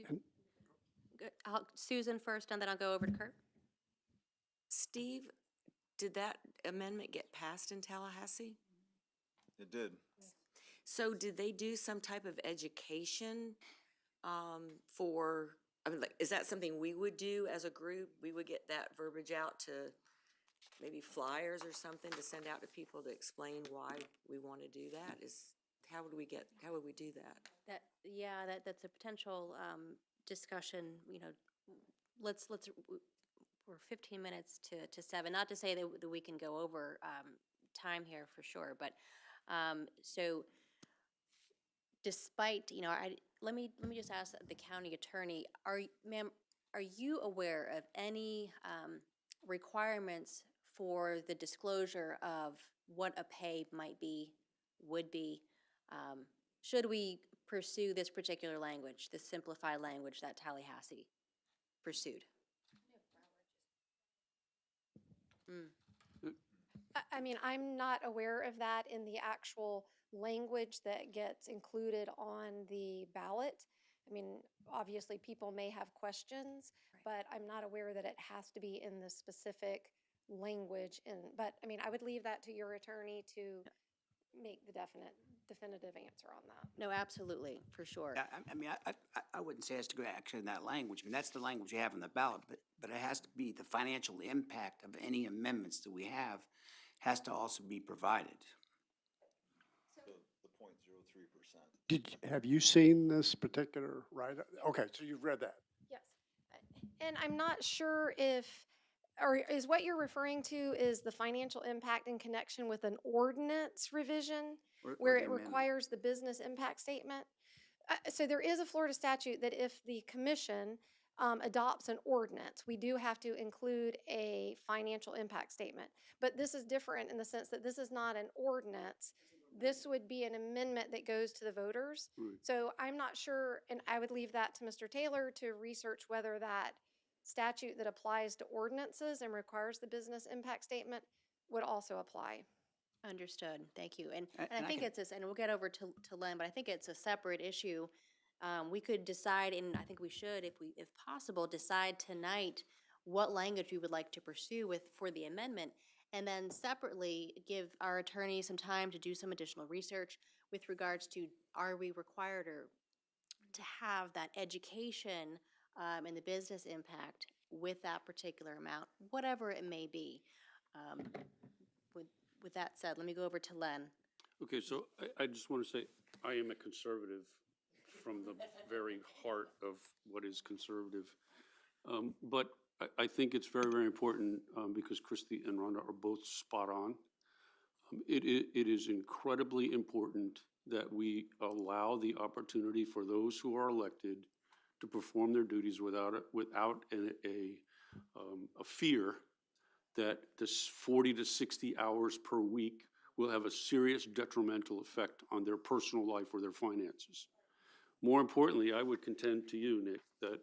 Susan first, and then I'll go over to Kurt. Steve, did that amendment get passed in Tallahassee? It did. So did they do some type of education for, I mean, like, is that something we would do as a group? We would get that verbiage out to maybe flyers or something to send out to people to explain why we want to do that? How would we do that? That's a potential, discussion, you know, we're 15 minutes to 7, not to say that we can go over, time here for sure, but, so despite, you know, let me just ask the county attorney, ma'am, are you aware of any, requirements for the disclosure of what a pay would be, should we pursue this particular language, this simplified language that Tallahassee pursued? I mean, I'm not aware of that in the actual language that gets included on the ballot. I mean, obviously, people may have questions, but I'm not aware that it has to be in the specific language. But, I mean, I would leave that to your attorney to make the definitive answer on that. No, absolutely, for sure. I mean, I wouldn't say it has to go actually in that language. I mean, that's the language you have in the ballot, but it has to be the financial impact of any amendments that we have has to also be provided. The 0.03%. have you seen this particular, right? Okay, so you've read that. Yes. And I'm not sure if, or is what you're referring to is the financial impact in connection with an ordinance revision Or where the it amendment. requires the business impact statement? So there is a Florida statute that if the commission adopts an ordinance, we do have to include a financial impact statement. But this is different in the sense that this is not an ordinance. This would be an amendment that goes to the voters. Right. So I'm not sure, and I would leave that to Mr. Taylor to research whether that statute that applies to ordinances and requires the business impact statement would also apply. Understood, thank you. And And I I think can- and we'll get over to Len, but I think it's a separate issue. We could decide, and I think we should, if possible, decide tonight what language we would like to pursue for the amendment, and then separately give our attorney some time to do some additional research with regards to, are we required to have that education and the business impact with that particular amount, whatever it may be. With that said, let me go over to Len. Okay, so I just want to say, I am a conservative from the very heart of what is conservative. But I think it's very, very important because Christy and Rhonda are both spot on. It is incredibly important that we allow the opportunity for those who are elected to perform their duties without a fear that this 40 to 60 hours per week will have a serious detrimental effect on their personal life or their finances. More importantly, I would contend to you, Nick, that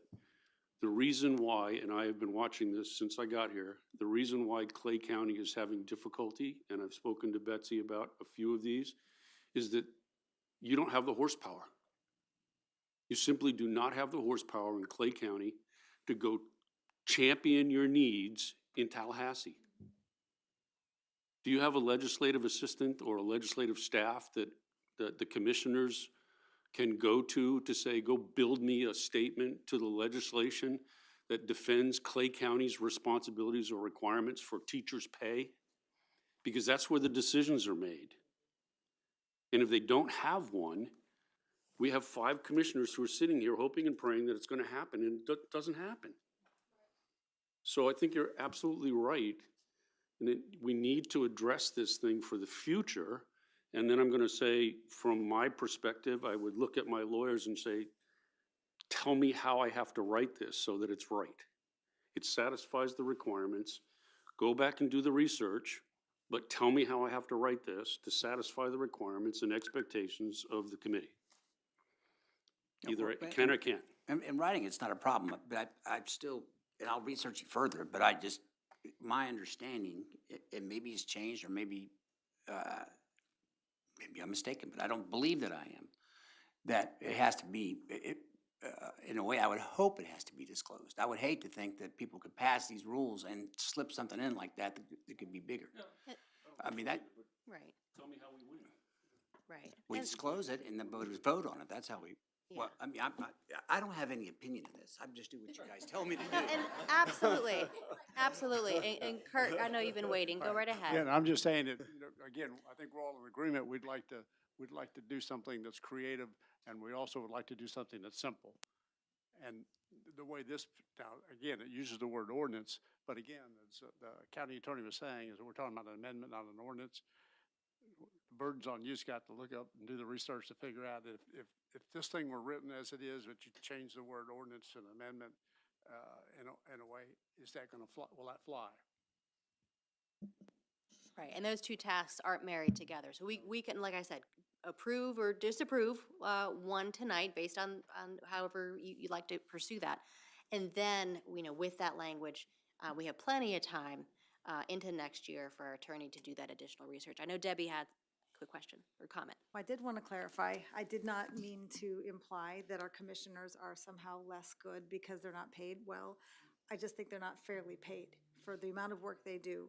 the reason why, and I have been watching this since I got here, the reason why Clay County is having difficulty, and I've spoken to Betsy about a few of these, is that you don't have the horsepower. You simply do not have the horsepower in Clay County to go champion your needs in Tallahassee. Do you have a legislative assistant or a legislative staff that the commissioners can go to say, go build me a statement to the legislation that defends Clay County's responsibilities or requirements for teachers' pay? Because that's where the decisions are made. And if they don't have one, we have 5 commissioners who are sitting here hoping and praying that it's going to happen, and it doesn't happen. So I think you're absolutely right. And we need to address this thing for the future. And then I'm going to say, from my perspective, I would look at my lawyers and say, tell me how I have to write this so that it's right. It satisfies the requirements. Go back and do the research. but tell me how I have to write this to satisfy the requirements and expectations of the committee. Either I can or can't. In writing, it's not a problem, but I'm still, and I'll research it further, but I just, my understanding, it maybe it's changed, or maybe I'm mistaken, but I don't believe that I am, that it has to be, in a way, I would hope it has to be disclosed. I would hate to think that people could pass these rules and slip something in like that that could be bigger. I mean, that, Right, Tell me how we win. right. we And- disclose it and the voters vote on it. That's how we, well, I mean, I don't have any opinion in this. I'm just doing what you guys tell me to do. And absolutely, absolutely. And Kurt, I know you've been waiting. Go right Yeah, ahead. and I'm just saying that, again, I think we're all in agreement. We'd like to do something that's creative, and we also would like to do something that's simple. And the way this, now, again, it uses the word ordinance, but again, as the county attorney was saying, is we're talking about an amendment, not an ordinance. The burden's on you, Scott, to look up and do the research to figure out if this thing were written as it is, but you change the word ordinance to an amendment, in a way, is that gonna fly, will that fly? Right, and those two tasks aren't married together. So we can, like I said, approve or disapprove one tonight based on however you'd like to pursue that. And then, with that language, we have plenty of time into next year for our attorney to do that additional research. I know Debbie had a quick question or comment. I did want to clarify, I did not mean to imply that our commissioners are somehow less good because they're not paid well. I just think they're not fairly paid for the amount of work they do.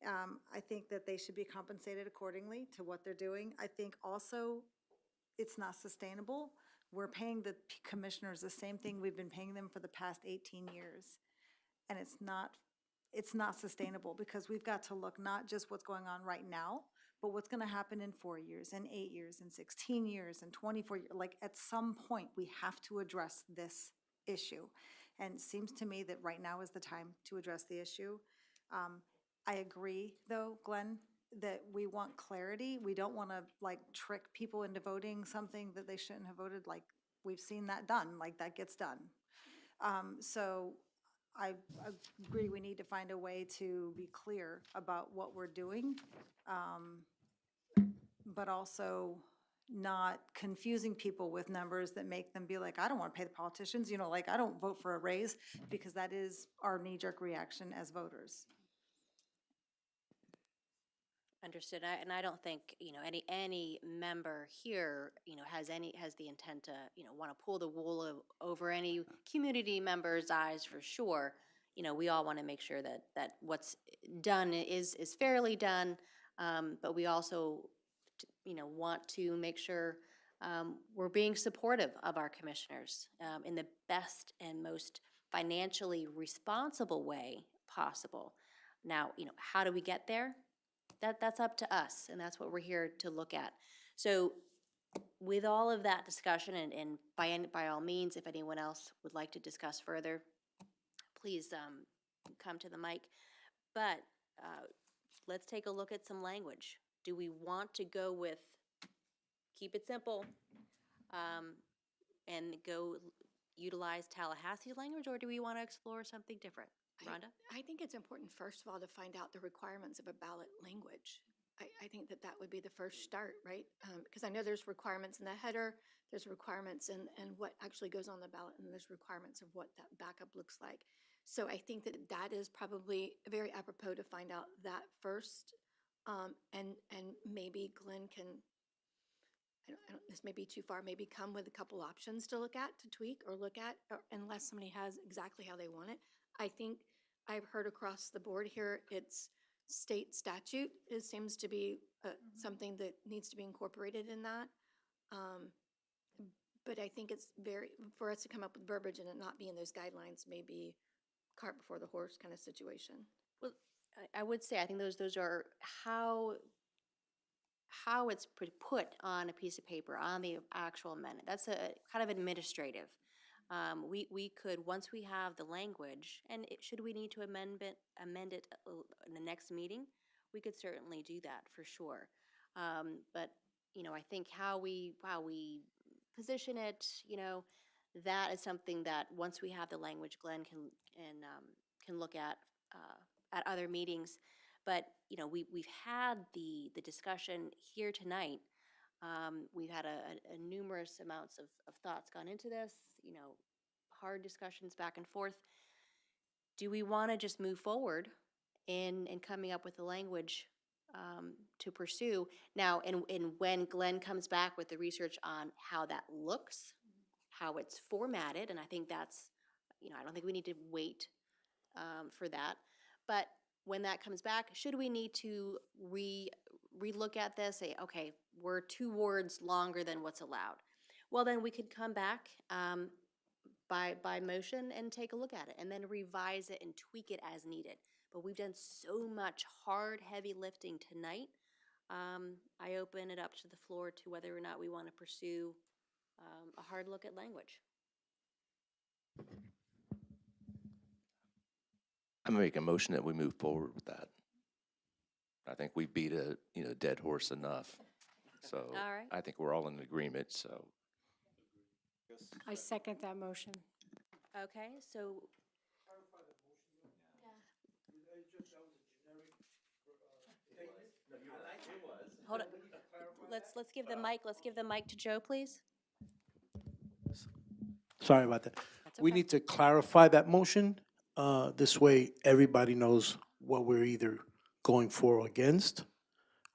I think that they should be compensated accordingly to what they're doing. I think also it's not sustainable. We're paying the commissioners the same thing we've been paying them for the past 18 years. And it's not sustainable, because we've got to look not just what's going on right now, but what's gonna happen in 4 years, and 8 years, and 16 years, and 24 years. Like, at some point, we have to address this issue. And it seems to me that right now is the time to address the issue. I agree, though, Glenn, that we want clarity. We don't wanna trick people into voting something that they shouldn't have voted. Like, we've seen that done, like that gets done. So I agree, we need to find a way to be clear about what we're doing, but also not confusing people with numbers that make them be like, I don't want to pay the politicians, I don't vote for a raise, because that is our knee-jerk reaction as voters. Understood. And I don't think, any member here, has the intent to, want to pull the wool over any community member's eyes, for sure. We all want to make sure that what's done is fairly done. But we also, want to make sure we're being supportive of our commissioners in the best and most financially responsible way possible. Now, how do we get there? That's up to us, and that's what we're here to look at. So with all of that discussion, and by all means, if anyone else would like to discuss further, please come to the mic. But let's take a look at some language. Do we want to go with keep it simple and go utilize Tallahassee language, or do we want to explore something different? Rhonda? I think it's important, first of all, to find out the requirements of a ballot language. I think that would be the first start, right? Because I know there's requirements in the header, there's requirements in what actually goes on the ballot, and there's requirements of what that backup looks like. So I think that is probably very apropos to find out that first. And maybe Glenn can, this may be too far, maybe come with a couple options to look at, to tweak or look at, unless somebody has exactly how they want it. I think I've heard across the board here, it's state statute. It seems to be something that needs to be incorporated in that. But I think it's for us to come up with verbiage and it not be in those guidelines, maybe cart before the horse kind of situation. Well, I would say, I think those are how it's put on a piece of paper, on the actual amendment. That's a kind of administrative. We could, once we have the language, and should we need to amend it in the next meeting, we could certainly do that for sure. But I think how we position it, that is something that once we have the language, Glenn can look at other meetings. But you know, we've had the discussion here tonight. We've had a numerous amounts of thoughts gone into this, you know, hard discussions back and forth. Do we want to just move forward in coming up with the language to pursue? Now, and when Glenn comes back with the research on how that looks, how it's formatted, and I think that's, you know, I don't think we need to wait for that. But when that comes back, should we need to relook at this, say, okay, we're 2 words longer than what's allowed? Well, then we could come back by motion and take a look at it, and then revise it and tweak it as needed. But we've done so much hard, heavy lifting tonight. I open it up to the floor to whether or not we want to pursue a hard look at language. I'm gonna make a motion that we move forward with that. I think we beat a, you know, dead horse enough. So All right. I think we're all in agreement, so. I second that motion. Okay, so. Hold on. Let's give the mic to Joe, please. Sorry about that. That's We okay. need to clarify that motion. This way, everybody knows what we're either going for or against.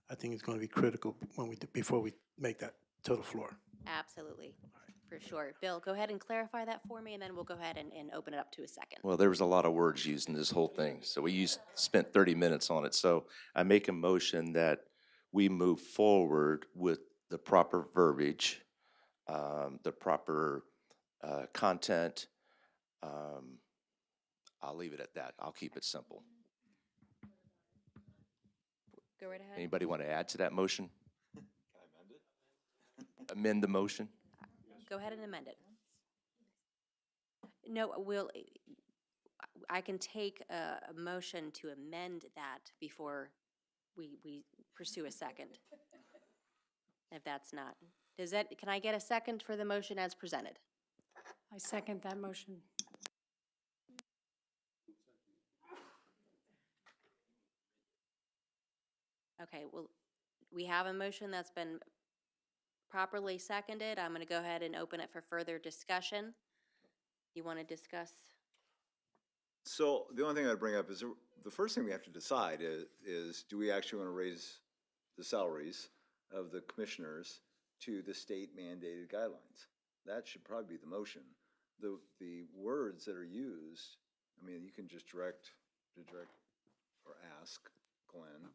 I think it's going to be critical before we make that to the floor. Absolutely, for sure. Bill, go ahead and clarify that for me, and then we'll go ahead and open it up to a second. Well, there was a lot of words used in this whole thing, so spent 30 minutes on it. So I make a motion that we move forward with the proper verbiage, the proper content. I'll leave it at that. I'll keep it simple. Go right ahead. Anybody want to add to that motion? Amend the motion? Go ahead and amend it. No, I can take a motion to amend that before we pursue a second. If that's not, can I get a second for the motion as presented? I second that motion. Okay, well, we have a motion that's been properly seconded. I'm going to go ahead and open it for further discussion. You want to discuss? So the only thing I'd bring up is the first thing we have to decide is do we actually want to raise the salaries of the commissioners to the state mandated guidelines? That should probably be the motion. The words that are used, I mean, you can just direct or ask Glenn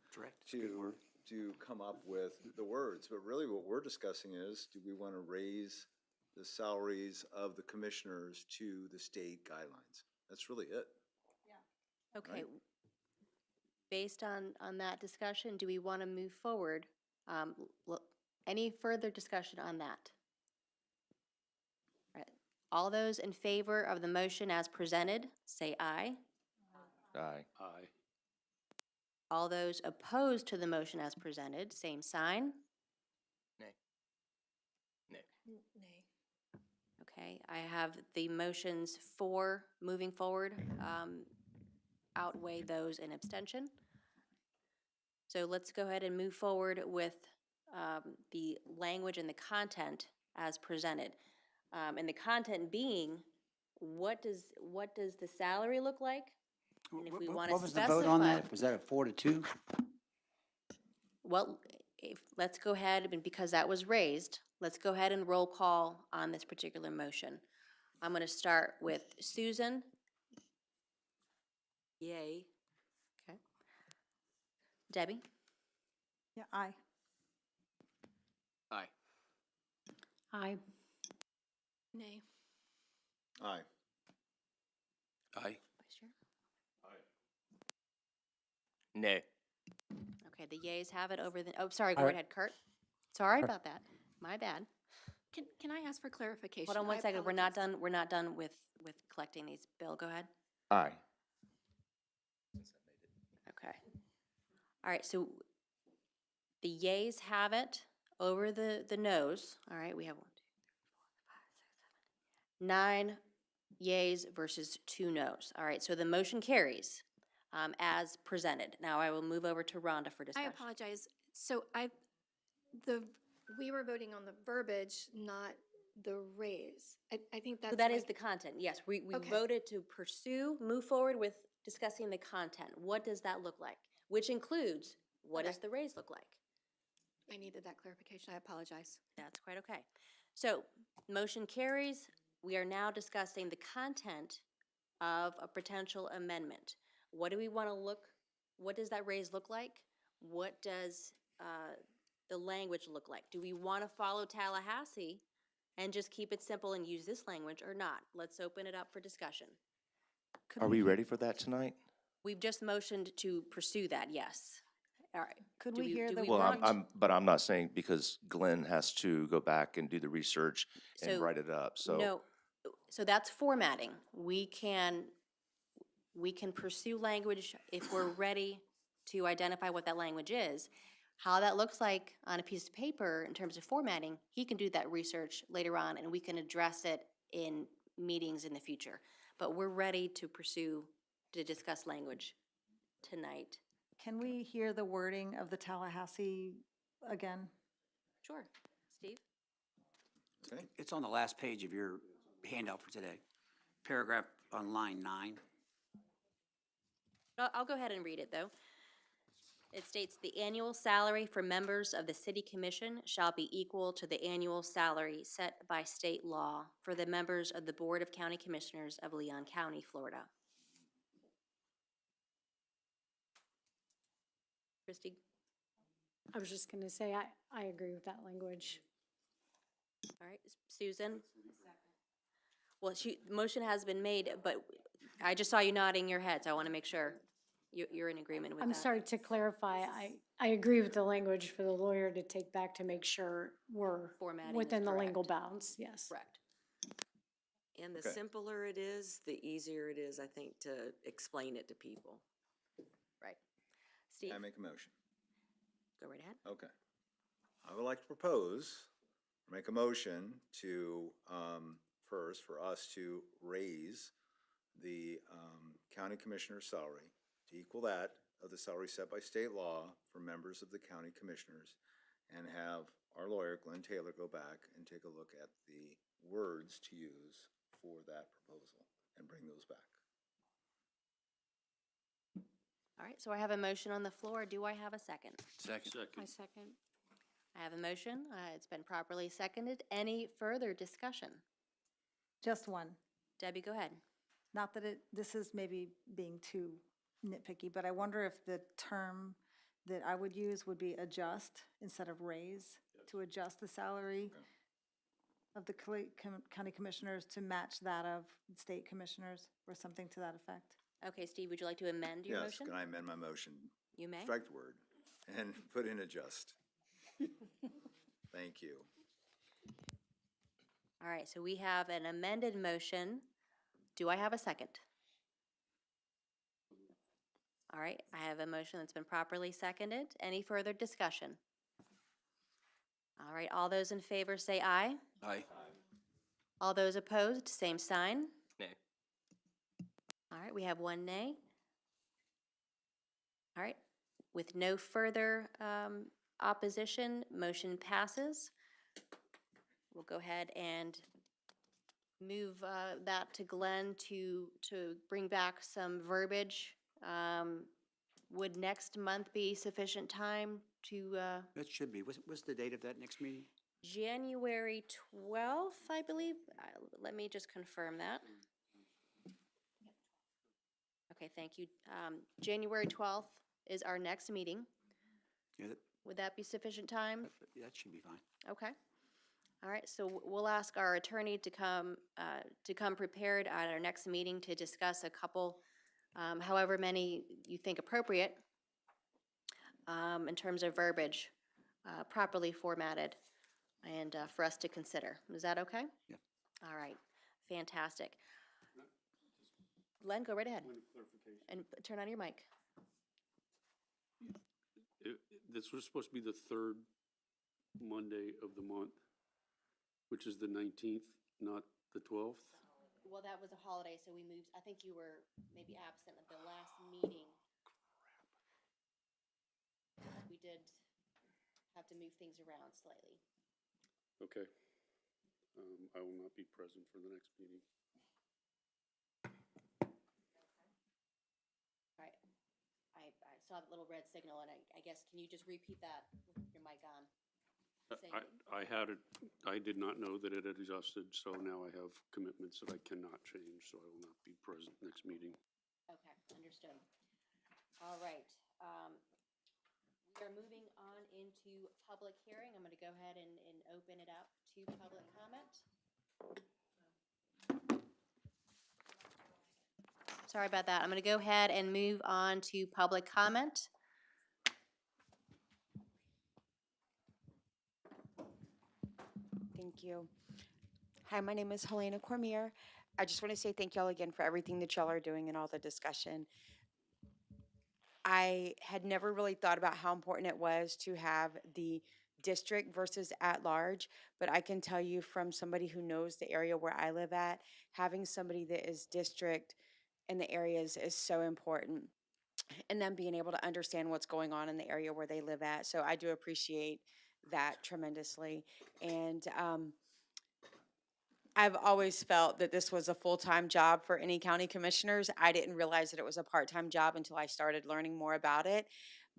to come up with the words. But really what we're discussing is, do we want to raise the salaries of the commissioners to the state guidelines? That's really it. Okay. Right. Based on that discussion, do we want to move forward? Any further discussion on that? All right. All those in favor of the motion as presented, say aye. Aye. Aye. All those opposed to the motion as presented, same sign. Nay. Nay. Okay, I have the motions for moving forward outweigh those in abstention. So let's go ahead and move forward with the language and the content as presented. And the content being, what does the salary look like? And if we want to What was the vote on specify, that? Was that a 4-2? well, let's go ahead, and because that was raised, let's go ahead and roll call on this particular motion. I'm going to start with Susan. Yay. Okay. Debbie? Yeah, aye. Aye. Aye. Nay. Aye. Aye. Vice Chair? Nay. Okay, the yays have it over the, oh, sorry, go right ahead, Kurt. Sorry about that. My bad. Can I ask for clarification? Hold on one I second. apologize. We're not done with collecting these. Bill, go ahead. Aye. Okay. All right, so the yays have it over the noes. All right, we have 1, 2, 3, 4, 5, 6, 7, 9 yays versus 2 noes. All right, so the motion carries. as presented. Now I will move over to Rhonda for I discussion. apologize. So we were voting on the verbiage, not the raise. I think that's. So that my- is the content, yes. We Okay. voted to move forward with discussing the content. What does that look like? Which includes, what does the raise look like? I needed that clarification. I apologize. That's quite okay. So, motion carries. We are now discussing the content of a potential amendment. What do we want to what does that raise look like? What does the language look like? Do we want to follow Tallahassee and just keep it simple and use this language or not? Let's open it up for discussion. Are we ready for that tonight? We've just motioned to pursue that, yes. All right. Could Do we hear do the we Well, want- but I'm not saying because Glenn has to go back and do the research and So, write it up, so. No, so that's formatting. We can pursue language if we're ready to identify what that language is. How that looks like on a piece of paper in terms of formatting, he can do that research later on, and we can address it in meetings in the future. But we're ready to discuss language tonight. Can we hear the wording of the Tallahassee again? Sure. Steve? Okay. It's on the last page of your handout for today. Paragraph on line 9. I'll go ahead and read it, though. It states, "The annual salary for members of the city commission shall be equal to the annual salary set by state law for the members of the Board of County Commissioners of Leon County, Florida." Christie? I was just gonna say, I agree with that language. All right, Susan? Well, motion has been made, but I just saw you nodding your head, so I want to make sure you're in agreement with that. I'm sorry, to clarify, I agree with the language for the lawyer to take back to make sure we're Formatting is within the legal correct. bounds, yes. Correct. And the Okay. simpler it is, the easier it is, I think, to explain it to people. Right. Can Steve, I make a motion? go right ahead. Okay. I would like to propose, make a motion to, first, for us to raise the county commissioner's salary to equal that of the salary set by state law for members of the county commissioners, and have our lawyer, Glenn Taylor, go back and take a look at the words to use for that proposal and bring those back. All right, so I have a motion on the floor. Do I have a second? Second. I second. I have a motion. It's been properly seconded. Any further discussion? Just one. Debbie, go ahead. Not that this is maybe being too nitpicky, but I wonder if the term that I would use would be adjust instead of raise, to adjust the salary of the county commissioners to match that of state commissioners, or something to that effect. Okay, Steve, would you like to amend your Yes, motion? can I amend my motion? You may. Strike the word and put in adjust. Thank you. All right, so we have an amended motion. Do I have a second? All right, I have a motion that's been properly seconded. Any further discussion? All right, all those in favor say aye. Aye. All those opposed, same sign. Nay. All right, we have one nay. All right, with no further opposition, motion passes. We'll go ahead and move that to Glenn to bring back some verbiage. Would next month be sufficient time to, That should be. What's the date of that next meeting? January 12th, I believe? Let me just confirm that. Okay, thank you. January 12th is our next meeting. Yeah, Would that be sufficient time? that should be fine. Okay. All right, so we'll ask our attorney to come prepared at our next meeting to discuss a couple, however many you think appropriate, in terms of verbiage, properly formatted, and for us to consider. Is that okay? Yeah. All right, fantastic. Len, go right ahead. And turn on your mic. This was supposed to be the third Monday of the month, which is the 19th, not the 12th. Well, that was a holiday, so we moved, I think you were maybe absent at the last meeting. we did have to move things around slightly. Okay. I will not be present for the next meeting. All right. I saw that little red signal, and I guess, can you just repeat that with your mic on? Saying- I had it, I did not know that it had adjusted, so now I have commitments that I cannot change, so I will not be present next meeting. Okay, understood. All right. We are moving on into public hearing. I'm going to go ahead and open it up to public comment. Sorry about that. I'm going to go ahead and move on to public comment. Thank you. Hi, my name is Helena Cormier. I just want to say thank y'all again for everything that y'all are doing and all the discussion. I had never really thought about how important it was to have the district versus at large, but I can tell you from somebody who knows the area where I live at, having somebody that is district in the areas is so important. And them being able to understand what's going on in the area where they live at. So I do appreciate that tremendously. And I've always felt that this was a full-time job for any county commissioners. I didn't realize that it was a part-time job until I started learning more about it.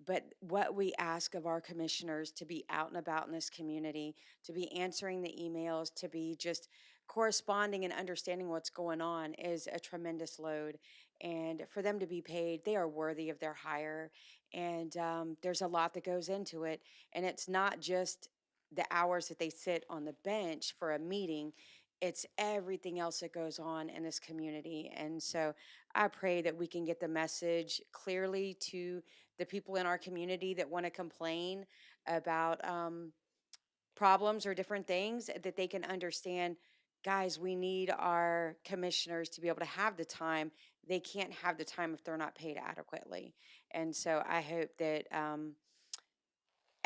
But what we ask of our commissioners to be out and about in this community, to be answering the emails, to be just corresponding and understanding what's going on is a tremendous load. And for them to be paid, they are worthy of their hire. And there's a lot that goes into it. And it's not just the hours that they sit on the bench for a meeting, it's everything else that goes on in this community. And so I pray that we can get the message clearly to the people in our community that want to complain about problems or different things, that they can understand, guys, we need our commissioners to be able to have the time. They can't have the time if they're not paid adequately. And so I hope that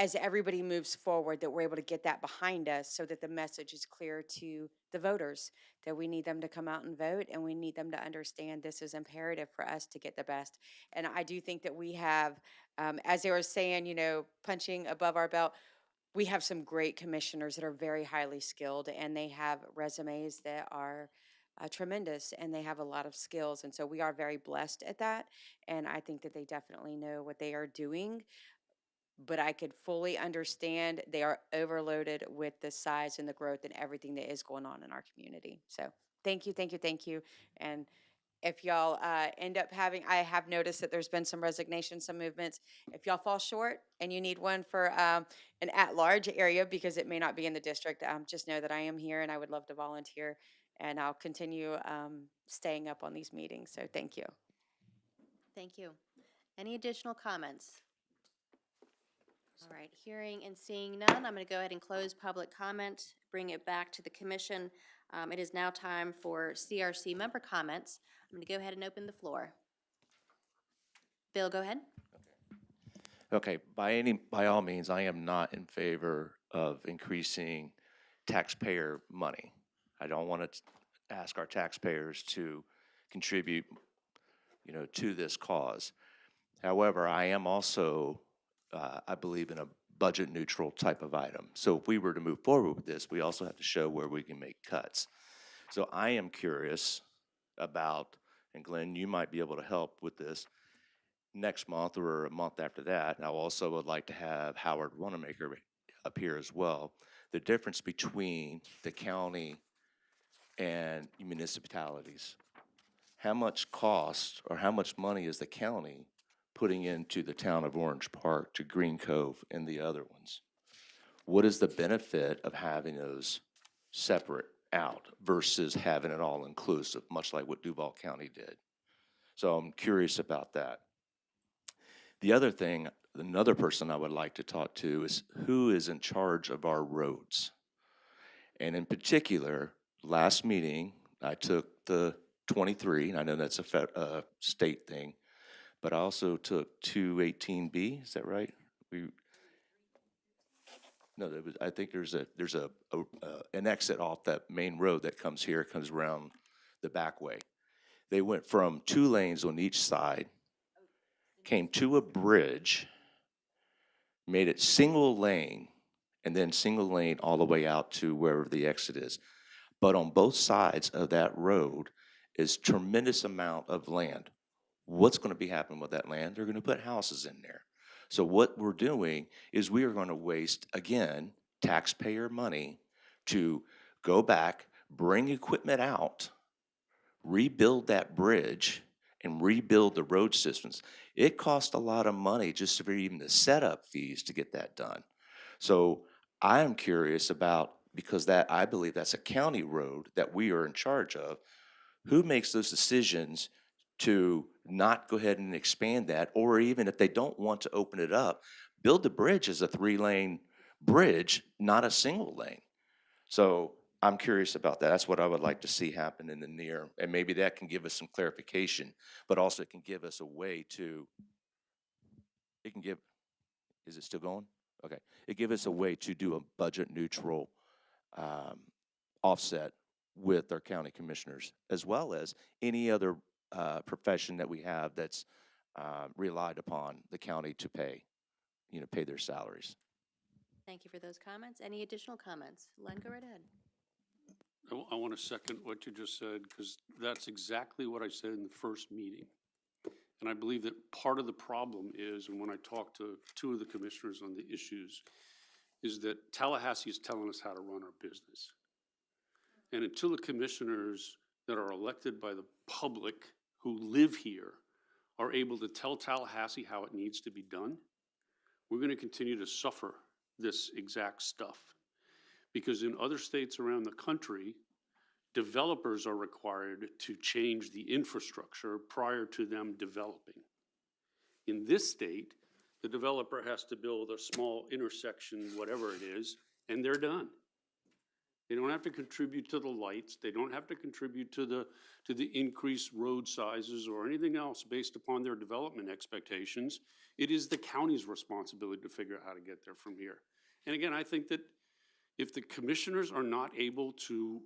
as everybody moves forward, that we're able to get that behind us so that the message is clear to the voters, that we need them to come out and vote, and we need them to understand this is imperative for us to get the best. And I do think that we have, as they were saying, you know, punching above our belt, we have some great commissioners that are very highly skilled, and they have resumes that are tremendous, and they have a lot of skills. And so we are very blessed at that. And I think that they definitely know what they are doing. But I could fully understand they are overloaded with the size and the growth and everything that is going on in our community. So thank you, thank you, thank you. And if y'all end up having, I have noticed that there's been some resignations, some movements. If y'all fall short and you need one for an at-large area, because it may not be in the district, just know that I am here and I would love to volunteer. And I'll continue staying up on these meetings. So thank you. Thank you. Any additional comments? All right, hearing and seeing none, I'm going to go ahead and close public comment, bring it back to the commission. It is now time for CRC member comments. I'm going to go ahead and open the floor. Bill, go ahead. Okay, by all means, I am not in favor of increasing taxpayer money. I don't want to ask our taxpayers to contribute, you know, to this cause. However, I am also, I believe in a budget neutral type of item. So if we were to move forward with this, we also have to show where we can make cuts. So I am curious about, and Glenn, you might be able to help with this, next month or a month after that. I also would like to have Howard Wanamaker up here as well. The difference between the county and municipalities. How much cost or how much money is the county putting into the town of Orange Park, to Green Cove, and the other ones? What is the benefit of having those separate out versus having it all inclusive, much like what Duval County did? So I'm curious about that. The other thing, another person I would like to talk to is who is in charge of our roads. And in particular, last meeting, I took the 23, and I know that's a state thing, but I also took 218B, is that right? No, I think there's an exit off that main road that comes here, comes around the back way. They went from 2 lanes on each side, came to a bridge, made it single lane, and then single lane all the way out to wherever the exit is. But on both sides of that road is tremendous amount of land. What's going to be happening with that land? They're going to put houses in there. So what we're doing is we are going to waste, again, taxpayer money to go back, bring equipment out, rebuild that bridge, and rebuild the road systems. It costs a lot of money just for even the setup fees to get that done. So I am curious about, because that, I believe that's a county road that we are in charge of, who makes those decisions to not go ahead and expand that, or even if they don't want to open it up, build the bridge as a 3-lane bridge, not a single lane. So I'm curious about that. That's what I would like to see happen in the near, and maybe that can give us some clarification, but also it can give us a way to, it can give, is it still going? Okay. It give us a way to do a budget neutral offset with our county commissioners, as well as any other profession that we have that's relied upon the county to pay, pay their salaries. Thank you for those comments. Any additional comments? Len, go right ahead. I want to second what you just said, because that's exactly what I said in the first meeting. And I believe that part of the problem is, and when I talked to 2 of the commissioners on the issues, is that Tallahassee is telling us how to run our business. And until the commissioners that are elected by the public who live here are able to tell Tallahassee how it needs to be done, we're going to continue to suffer this exact stuff. Because in other states around the country, developers are required to change the infrastructure prior to them developing. In this state, the developer has to build a small intersection, whatever it is, and they're done. They don't have to contribute to the lights. They don't have to contribute to the increased road sizes or anything else based upon their development expectations. It is the county's responsibility to figure out how to get there from here. And again, I think that if the commissioners are not able to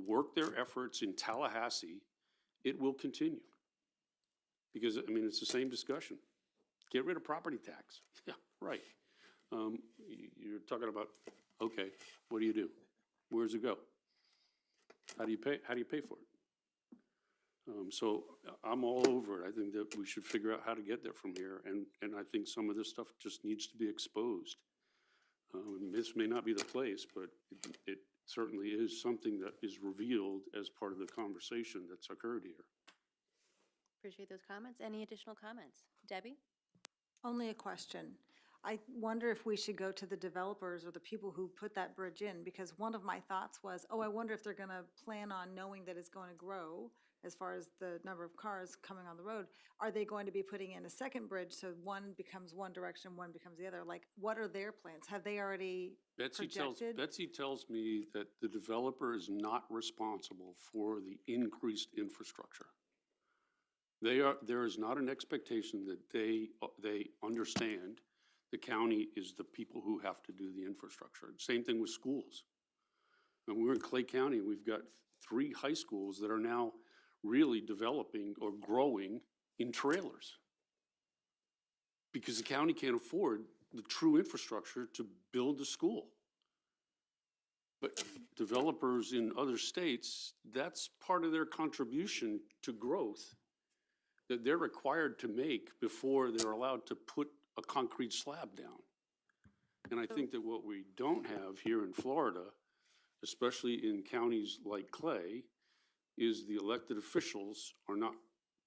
work their efforts in Tallahassee, it will continue. Because, I mean, it's the same discussion. Get rid of property tax. Yeah, right. You're talking about, okay, what do you do? Where does it go? How do you pay for it? So I'm all over it. I think that we should figure out how to get there from here. And I think some of this stuff just needs to be exposed. This may not be the place, but it certainly is something that is revealed as part of the conversation that's occurred here. Appreciate those comments. Any additional comments? Debbie? Only a question. I wonder if we should go to the developers or the people who put that bridge in, because one of my thoughts was, oh, I wonder if they're going to plan on knowing that it's going to grow as far as the number of cars coming on the road. Are they going to be putting in a second bridge so one becomes one direction, one becomes the other? Like, what are their plans? Have they already projected? Betsy tells me that the developer is not responsible for the increased infrastructure. There is not an expectation that they understand the county is the people who have to do the infrastructure. Same thing with schools. And we're in Clay County, we've got 3 high schools that are now really developing or growing in trailers. Because the county can't afford the true infrastructure to build a school. But developers in other states, that's part of their contribution to growth that they're required to make before they're allowed to put a concrete slab down. And I think that what we don't have here in Florida, especially in counties like Clay, is the elected officials are not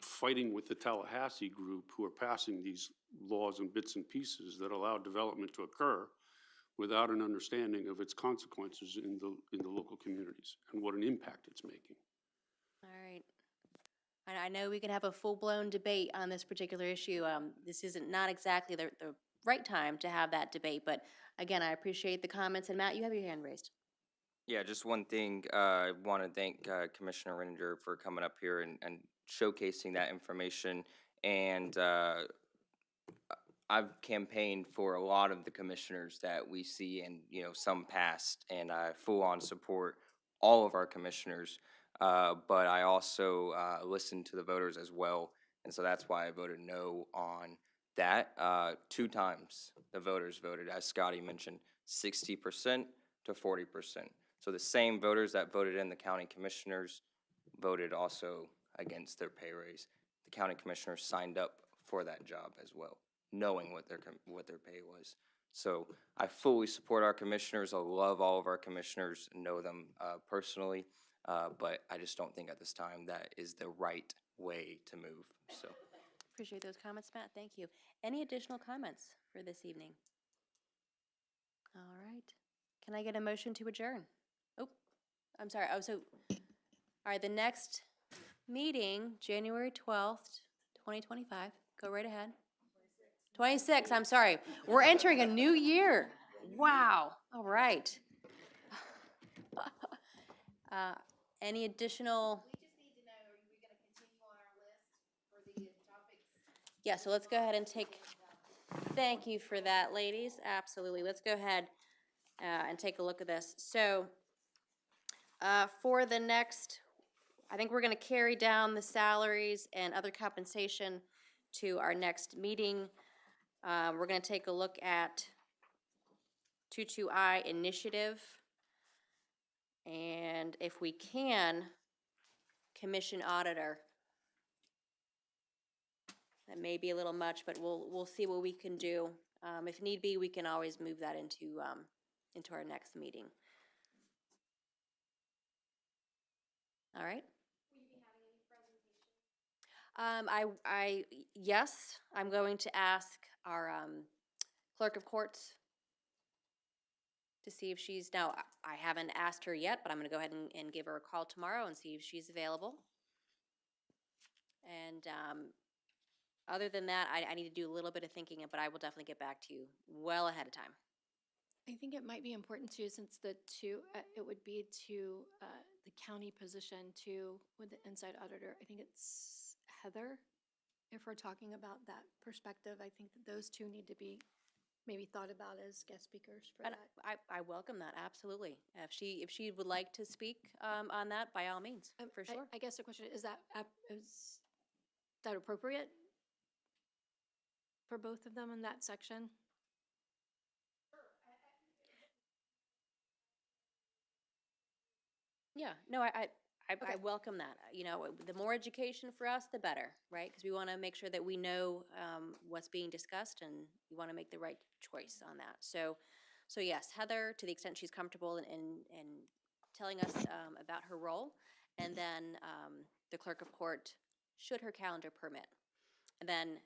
fighting with the Tallahassee group who are passing these laws and bits and pieces that allow development to occur without an understanding of its consequences in the local communities and what an impact it's making. All right. I know we can have a full-blown debate on this particular issue. This isn't not exactly the right time to have that debate, but again, I appreciate the comments. And Matt, you have your hand raised. Yeah, just one thing. I want to thank Commissioner Renninger for coming up here and showcasing that information. And I've campaigned for a lot of the commissioners that we see, and some past, and I full-on support all of our commissioners. But I also listened to the voters as well, and so that's why I voted no on that, 2 times the voters voted, as Scotty mentioned, 60% to 40%. So the same voters that voted in the county commissioners voted also against their pay raise. The county commissioners signed up for that job as well, knowing what their pay was. So I fully support our commissioners. I love all of our commissioners, know them personally, but I just don't think at this time that is the right way to move, so. Appreciate those comments, Matt. Thank you. Any additional comments for this evening? All right. Can I get a motion to adjourn? Oh, I'm sorry. Oh, so, all right, the next meeting, January 12th, 2025. Go right ahead. 26, I'm sorry. We're entering a new year. Wow. All right. Any additional? Yeah, so let's go ahead and take, thank you for that, ladies. Absolutely. Let's go ahead and take a look at this. So for the next, I think we're going to carry down the salaries and other compensation to our next meeting. We're going to take a look at 22I initiative. And if we can, commission auditor. That may be a little much, but we'll see what we can do. If need be, we can always move that into our next meeting. All right. Will you be having any presentation? Yes, I'm going to ask our clerk of courts to see if she's, now, I haven't asked her yet, but I'm going to go ahead and give her a call tomorrow and see if she's available. And other than that, I need to do a little bit of thinking, but I will definitely get back to you well ahead of time. I think it might be important too, since the two, it would be to the county position too with the inside auditor. I think it's Heather. If we're talking about that perspective, I think that those two need to be maybe thought about as guest speakers for And that. I welcome that, absolutely. If she would like to speak on that, by all means, for sure. I guess the question is that appropriate for both of them in that section? Yeah, no, I welcome that. You know, the more education for us, the better, right? Because we want to make sure that we know what's being discussed, and we want to make the right choice on that. So yes, Heather, to the extent she's comfortable in telling us about her role, and then the clerk of court, should her calendar permit. And then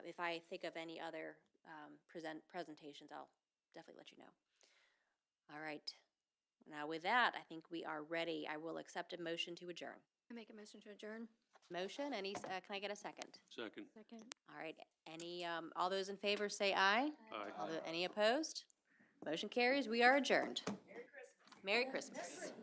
if I think of any other presentations, I'll definitely let you know. All right. Now with that, I think we are ready. I will accept a motion to adjourn. I make a motion to adjourn. Motion, can I get a second? Second. Second. All right, all those in favor say aye. Aye. Any opposed? Motion carries. We are adjourned. Merry Christmas. Merry Christmas.